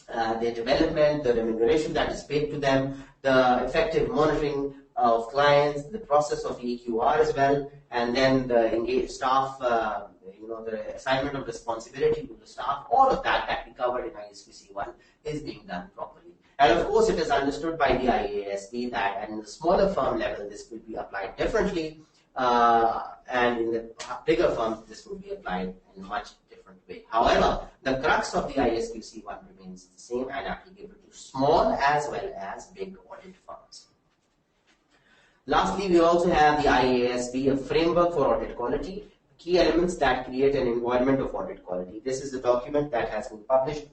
their development, the remuneration that is paid to them, the effective monitoring of clients, the process of EQR as well, and then the engaged staff, the assignment of responsibility to the staff, all of that we covered in ISQC1 is being done properly. And of course, it is understood by the IASB that at the smaller firm level, this will be applied differently, and in the bigger firms, this will be applied in a much different way. However, the crux of the ISQC1 remains the same and applicable to small as well as big audit firms. Lastly, we also have the IASB, a framework for audit quality, key elements that create an environment of audit quality. This is a document that has been published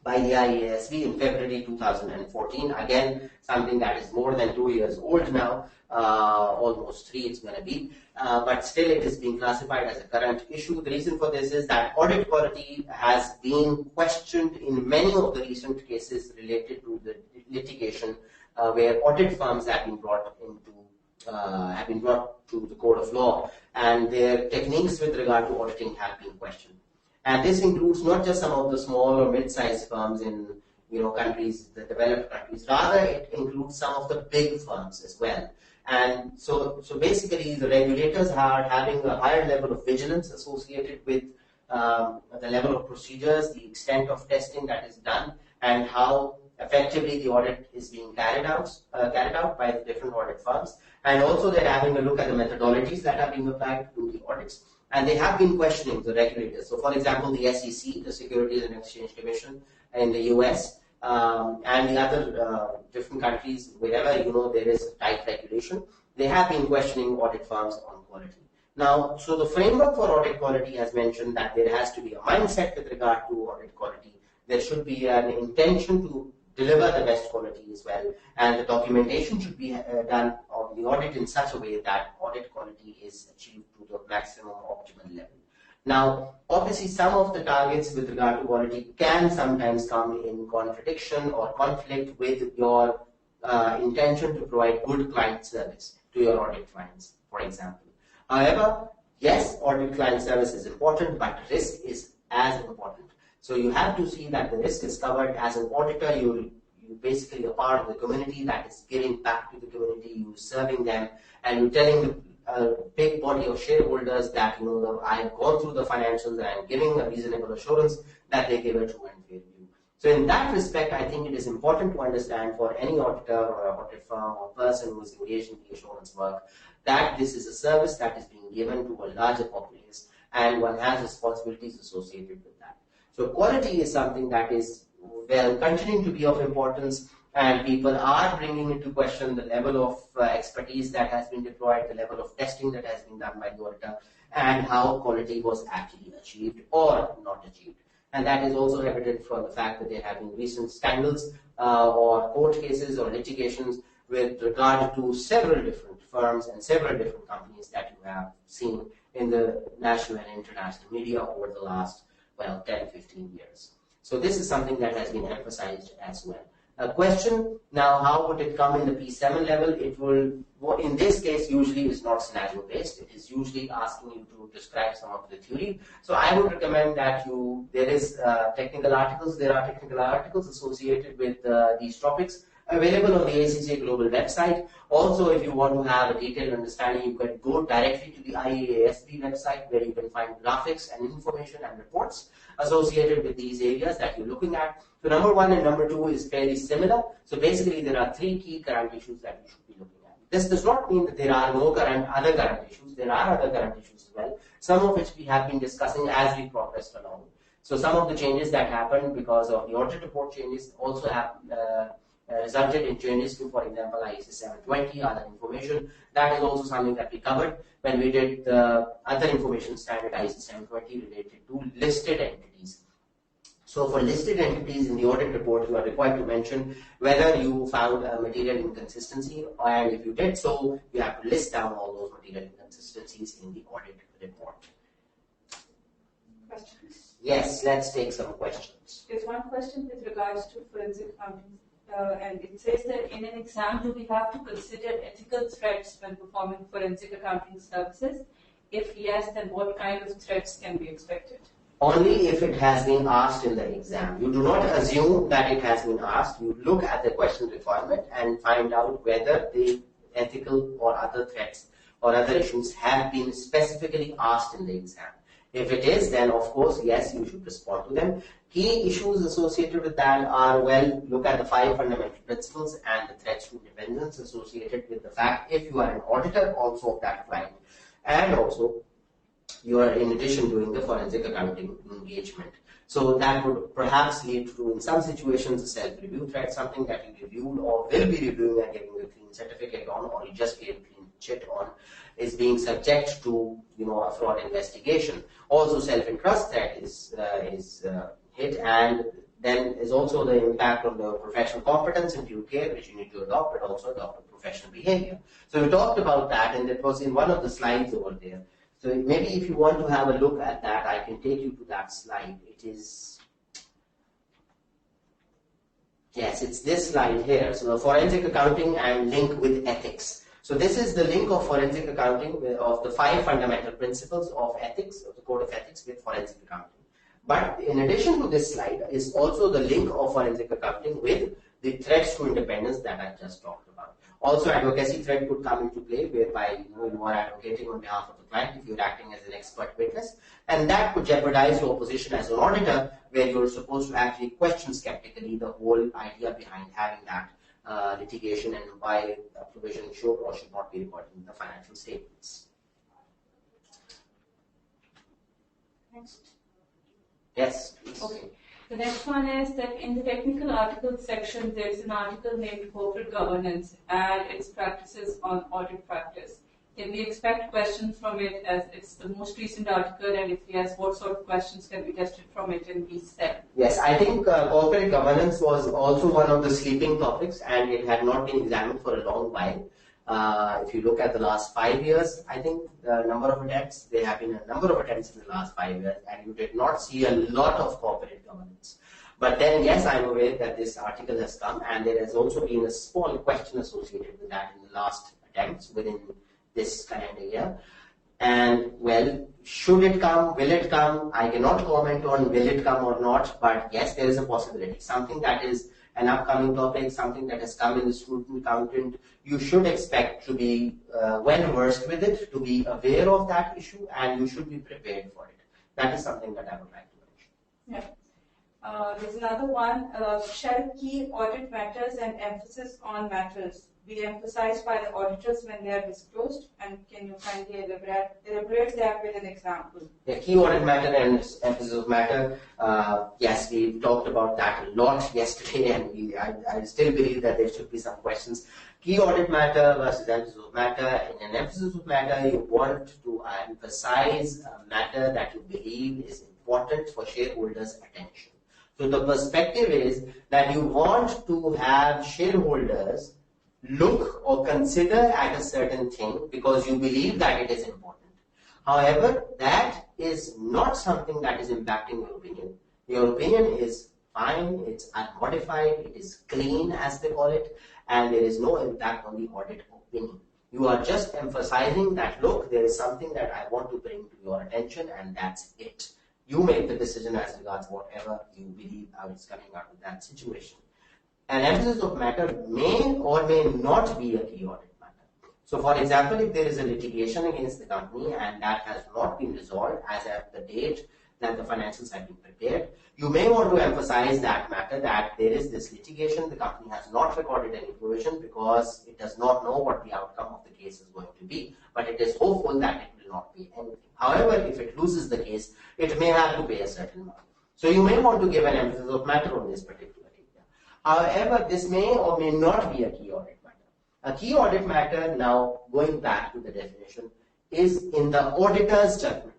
by the IASB in February 2014. Again, something that is more than 2 years old now, almost 3 it's going to be, but still it is being classified as a current issue. The reason for this is that audit quality has been questioned in many of the recent cases related to the litigation where audit firms have been brought to the court of law, and their techniques with regard to auditing have been questioned. And this includes not just some of the small or mid-sized firms in countries, the developed countries. Rather, it includes some of the big firms as well. And so basically, the regulators are having a higher level of vigilance associated with the level of procedures, the extent of testing that is done, and how effectively the audit is being carried out by the different audit firms. And also they're having a look at the methodologies that are being applied to the audits. And they have been questioning the regulators. So for example, the SEC, the Securities and Exchange Commission in the US, and the other different countries, wherever there is tight regulation, they have been questioning audit firms on quality. Now, so the framework for audit quality has mentioned that there has to be a mindset with regard to audit quality. There should be an intention to deliver the best quality as well, and the documentation should be done on the audit in such a way that audit quality is achieved to the maximum optimal level. Now, obviously, some of the targets with regard to quality can sometimes come in contradiction or conflict with your intention to provide good client service to your audit clients, for example. However, yes, audit client service is important, but risk is as important. So you have to see that the risk is covered. As an auditor, you basically are part of the community that is giving back to the community, you serving them, and you're telling a big body of shareholders that I have gone through the financials and I'm giving a reasonable assurance that they give a true and fair view. So in that respect, I think it is important to understand for any auditor or audit firm or person who is engaged in the assurance work that this is a service that is being given to a larger populace and one has responsibilities associated with that. So quality is something that is continuing to be of importance, and people are bringing into question the level of expertise that has been deployed, the level of testing that has been done by the auditor, and how quality was actually achieved or not achieved. and that is also evident from the fact that there have been recent scandals or court cases or litigations with regard to several different firms and several different companies that you have seen in the national and international media over the last, 10, 15 years. So this is something that has been emphasized as well. A question now, how would it come in the P7 level? It will, in this case, usually is not scenario based. It is usually asking you to describe some of the theory. So I would recommend that there are technical articles associated with these topics available on the ACCA Global website. Also, if you want to have a detailed understanding, you can go directly to the IAASB website where you can find graphics and information and reports associated with these areas that you're looking at. So number 1 and number 2 is fairly similar. So basically there are 3 key current issues that you should be looking at. This does not mean that there are no other current issues. There are other current issues as well, some of which we have been discussing as we progressed along. So some of the changes that happened because of the audit report changes also have resulted in changes to, for example, ISA 720, other information. That is also something that we covered when we did the other information standard ISA 720 related to listed entities. So for listed entities in the audit report, you are required to mention whether you found a material inconsistency, and if you did so, you have to list down all those material inconsistencies in the audit report. Questions? Yes, let's take some questions. There's one question with regards to forensic accounting. And it says that in an exam, do we have to consider ethical threats when performing forensic accounting services? If yes, then what kind of threats can be expected? Only if it has been asked in the exam. You do not assume that it has been asked. You look at the question requirement and find out whether the ethical or other threats or other issues have been specifically asked in the exam. If it is, then of course, yes, you should respond to them. Key issues associated with that are, look at the 5 fundamental principles and the threats to independence associated with the fact if you are an auditor also of that client, and also you are in addition doing the forensic accounting engagement. So that would perhaps lead to, in some situations, a self-review threat, something that you reviewed or will be reviewing and giving a clean certificate on, or you just gave a clean chit on, is being subject to, a fraud investigation. Also, self-interest threat is hit, and then is also the impact of the professional competence and due care, which you need to adopt, but also adopt professional behavior. So we talked about that, and it was in one of the slides over there. So maybe if you want to have a look at that, I can take you to that slide. It is, yes, it's this slide here. So the forensic accounting and link with ethics. So this is the link of forensic accounting of the 5 fundamental principles of ethics, of the code of ethics with forensic accounting. But in addition to this slide is also the link of forensic accounting with the threats to independence that I just talked about. Also, advocacy threat could come into play, whereby you are advocating on behalf of the client if you're acting as an expert witness, and that could jeopardize your position as an auditor, where you're supposed to actually question skeptically the whole idea behind having that litigation and why a provision should or should not be recorded in the financial statements. Next. Yes, please. Okay. The next one is that in the technical articles section, there is an article named Corporate Governance and its practices on audit practice. Can we expect questions from it, as it's the most recent article, and if yes, what sort of questions can be tested from it in B7? Yes, I think corporate governance was also one of the sleeping topics, and it had not been examined for a long while. If you look at the last 5 years, I think the number of attempts, there have been a number of attempts in the last 5 years, and you did not see a lot of corporate governance. But then, yes, I'm aware that this article has come, and there has also been a small question associated with that in the last attempts within this calendar year. And should it come? Will it come? I cannot comment on will it come or not, but yes, there is a possibility. Something that is an upcoming topic, something that has come in the student accountant, you should expect to be well versed with it, to be aware of that issue, and you should be prepared for it. That is something that I would like to mention. Yeah. There's another one. Shall key audit matters and emphasis on matters be emphasized by the auditors when they are disclosed? And can you kindly elaborate that with an example? The key audit matter and emphasis of matter, yes, we talked about that a lot yesterday, and I still believe that there should be some questions. Key audit matter versus emphasis of matter. In an emphasis of matter, you want to emphasize a matter that you believe is important for shareholders' attention. So the perspective is that you want to have shareholders look or consider at a certain thing because you believe that it is important. However, that is not something that is impacting your opinion. Your opinion is fine, it's unmodified, it is clean as they call it, and there is no impact on the audit opinion. You are just emphasizing that, look, there is something that I want to bring to your attention, and that's it. You make the decision as regards whatever you believe is coming out of that situation. An emphasis of matter may or may not be a key audit matter. So, for example, if there is a litigation against the company and that has not been resolved as at the date that the financials have been prepared, you may want to emphasize that matter, that there is this litigation, the company has not recorded any provision because it does not know what the outcome of the case is going to be, but it is hopeful that it will not be anything. However, if it loses the case, it may have to pay a certain amount. So you may want to give an emphasis of matter on this particular area. However, this may or may not be a key audit matter. A key audit matter, now going back to the definition, is in the auditor's judgment.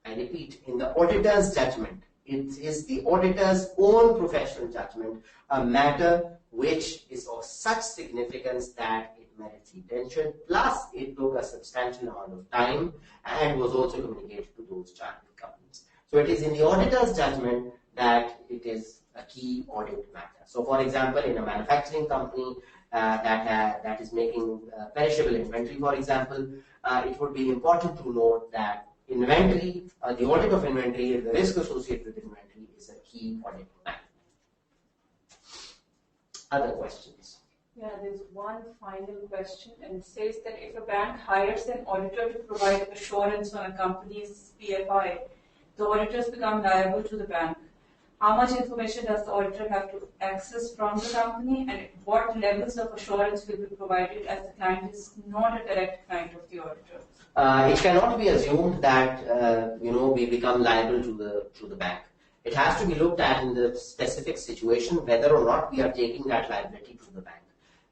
I repeat, in the auditor's judgment, it is the auditor's own professional judgment, a matter which is of such significance that it merits attention, plus it took a substantial amount of time and was also communicated to those chartered companies. So it is in the auditor's judgment that it is a key audit matter. So for example, in a manufacturing company that is making perishable inventory, for example, it would be important to note that inventory, the audit of inventory, the risk associated with inventory is a key audit matter. Other questions? Yeah, there's one final question, and it says that if a bank hires an auditor to provide assurance on a company's PFI, the auditors become liable to the bank. How much information does the auditor have to access from the company, and what levels of assurance will be provided as the client is not a direct client of the auditor? It cannot be assumed that we become liable to the bank. It has to be looked at in the specific situation whether or not we are taking that liability to the bank.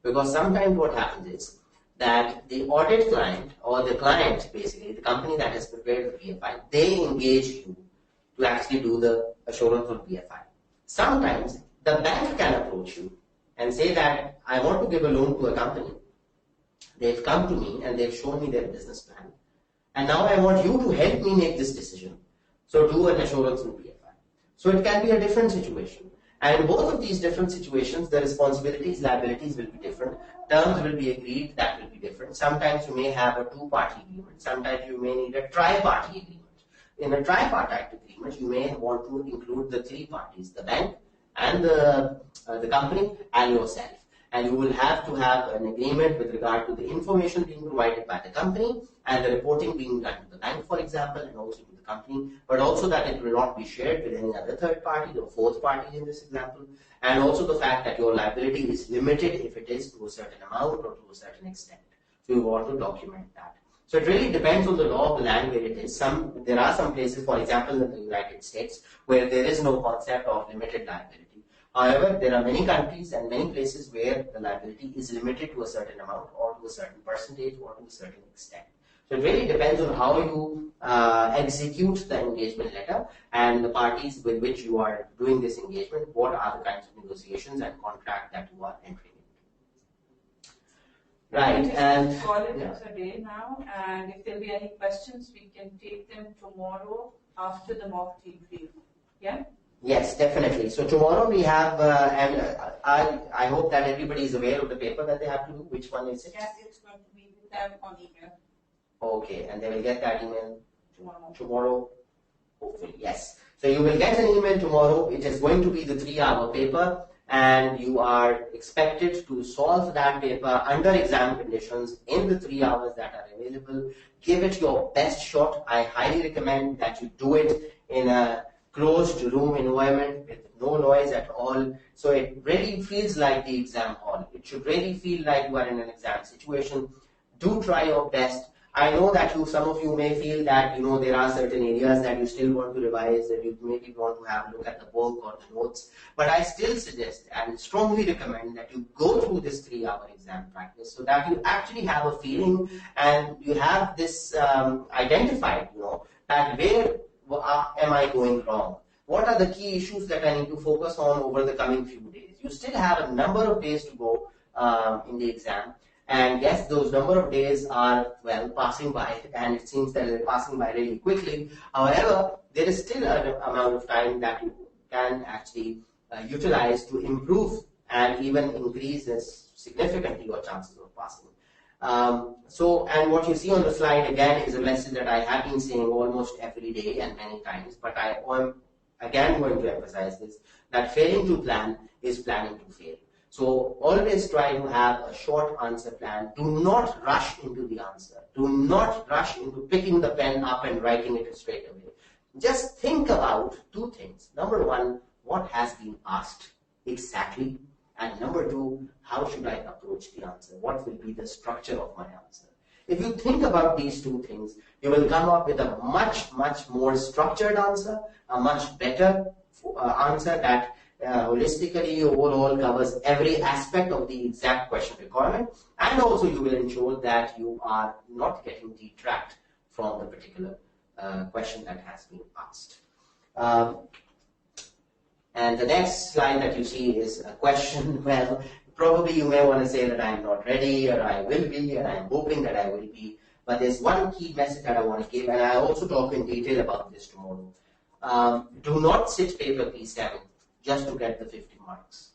Because sometimes what happens is that the audit client or the client, basically the company that has prepared the PFI, they engage you to actually do the assurance on PFI. Sometimes the bank can approach you and say that I want to give a loan to a company. They've come to me and they've shown me their business plan. And now I want you to help me make this decision. So do an assurance on PFI. So it can be a different situation. And in both of these different situations, the responsibilities, liabilities will be different. Terms will be agreed, that will be different. Sometimes you may have a two-party agreement. Sometimes you may need a tri-party agreement. In a tripartite agreement, you may want to include the three parties, the bank and the company and yourself. And you will have to have an agreement with regard to the information being provided by the company and the reporting being done to the bank, for example, and also to the company, but also that it will not be shared with any other third party or fourth party in this example, and also the fact that your liability is limited if it is to a certain amount or to a certain extent. So you want to document that. So it really depends on the law of the land where it is. There are some places, for example, in the United States, where there is no concept of limited liability. However, there are many countries and many places where the liability is limited to a certain amount or to a certain percentage or to a certain extent. So it really depends on how you execute the engagement letter and the parties with which you are doing this engagement, what are the kinds of negotiations and contract that you are entering into. Right, and call it a day now, and if there will be any questions, we can take them tomorrow after the mock debrief. Yeah? Yes, definitely. So tomorrow we have, and I hope that everybody is aware of the paper that they have to do. Which one is it? Yes, it's going to be with them on email. Okay, and they will get that email tomorrow. Hopefully, yes. So you will get an email tomorrow. It is going to be the 3-hour paper, and you are expected to solve that paper under exam conditions in the 3 hours that are available. Give it your best shot. I highly recommend that you do it in a closed room environment with no noise at all. So it really feels like the exam hall. It should really feel like you are in an exam situation. Do try your best. I know that some of you may feel that there are certain areas that you still want to revise, that you maybe want to have a look at the book or the notes, but I still suggest and strongly recommend that you go through this 3-hour exam practice so that you actually have a feeling and you have this identified, that where am I going wrong? What are the key issues that I need to focus on over the coming few days? You still have a number of days to go in the exam. And yes, those number of days are, well, passing by, and it seems that they're passing by really quickly. However, there is still an amount of time that you can actually utilize to improve and even increase this significantly your chances of passing. And what you see on the slide again is a message that I have been saying almost every day and many times, but I am again going to emphasize this, that failing to plan is planning to fail. So always try to have a short answer plan. Do not rush into the answer. Do not rush into picking the pen up and writing it straight away. Just think about two things. Number one, what has been asked exactly? And number two, how should I approach the answer? What will be the structure of my answer? If you think about these two things, you will come up with a much, much more structured answer, a much better answer that holistically overall covers every aspect of the exact question requirement, and also you will ensure that you are not getting detract from the particular question that has been asked. And the next slide that you see is a question. Well, probably you may want to say that I am not ready, or I will be, and I am hoping that I will be. But there's one key message that I want to give, and I also talk in detail about this tomorrow. Do not sit paper P7 just to get the 50 marks.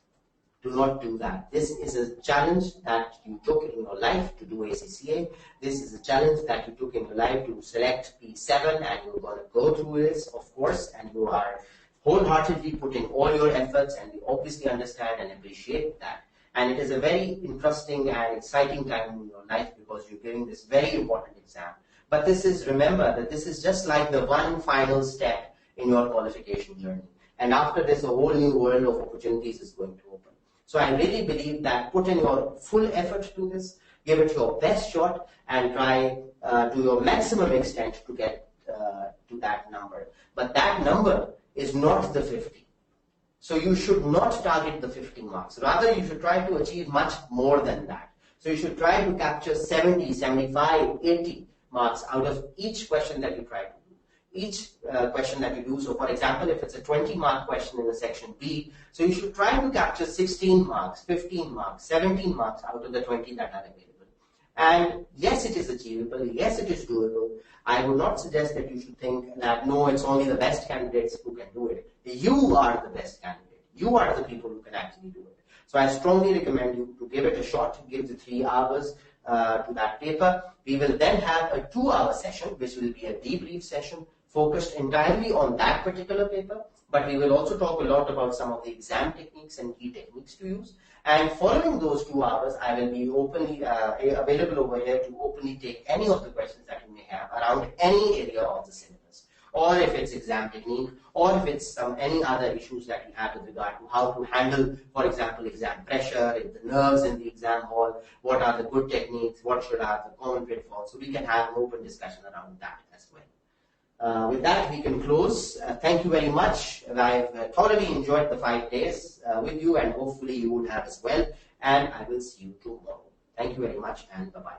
Do not do that. This is a challenge that you took in your life to do ACCA. This is a challenge that you took in your life to select P7, and you're going to go through this, of course, and you are wholeheartedly putting all your efforts, and we obviously understand and appreciate that. And it is a very interesting and exciting time in your life because you're giving this very important exam. But remember that this is just like the one final step in your qualification journey. And after this, a whole new world of opportunities is going to open. So I really believe that put in your full effort to this, give it your best shot, and try to your maximum extent to get to that number. But that number is not the 50. So you should not target the 50 marks. Rather, you should try to achieve much more than that. So you should try to capture 70, 75, 80 marks out of each question that you try to do. Each question that you do. So for example, if it's a 20-mark question in the section B, so you should try to capture 16 marks, 15 marks, 17 marks out of the 20 that are available. And yes, it is achievable. Yes, it is doable. I would not suggest that you should think that, no, it's only the best candidates who can do it. You are the best candidate. You are the people who can actually do it. So I strongly recommend you to give it a shot, give the 3 hours to that paper. We will then have a 2-hour session, which will be a debrief session focused entirely on that particular paper. But we will also talk a lot about some of the exam techniques and key techniques to use. And following those 2 hours, I will be openly available over here to openly take any of the questions that you may have around any area of the syllabus. Or if it's exam technique, or if it's any other issues that you have with regard to how to handle, for example, exam pressure, the nerves in the exam hall, what are the good techniques, what should are the common pitfalls. So we can have an open discussion around that as well. With that, we can close. Thank you very much. I've thoroughly enjoyed the 5 days with you, and hopefully you would have as well. And I will see you tomorrow. Thank you very much, and bye-bye.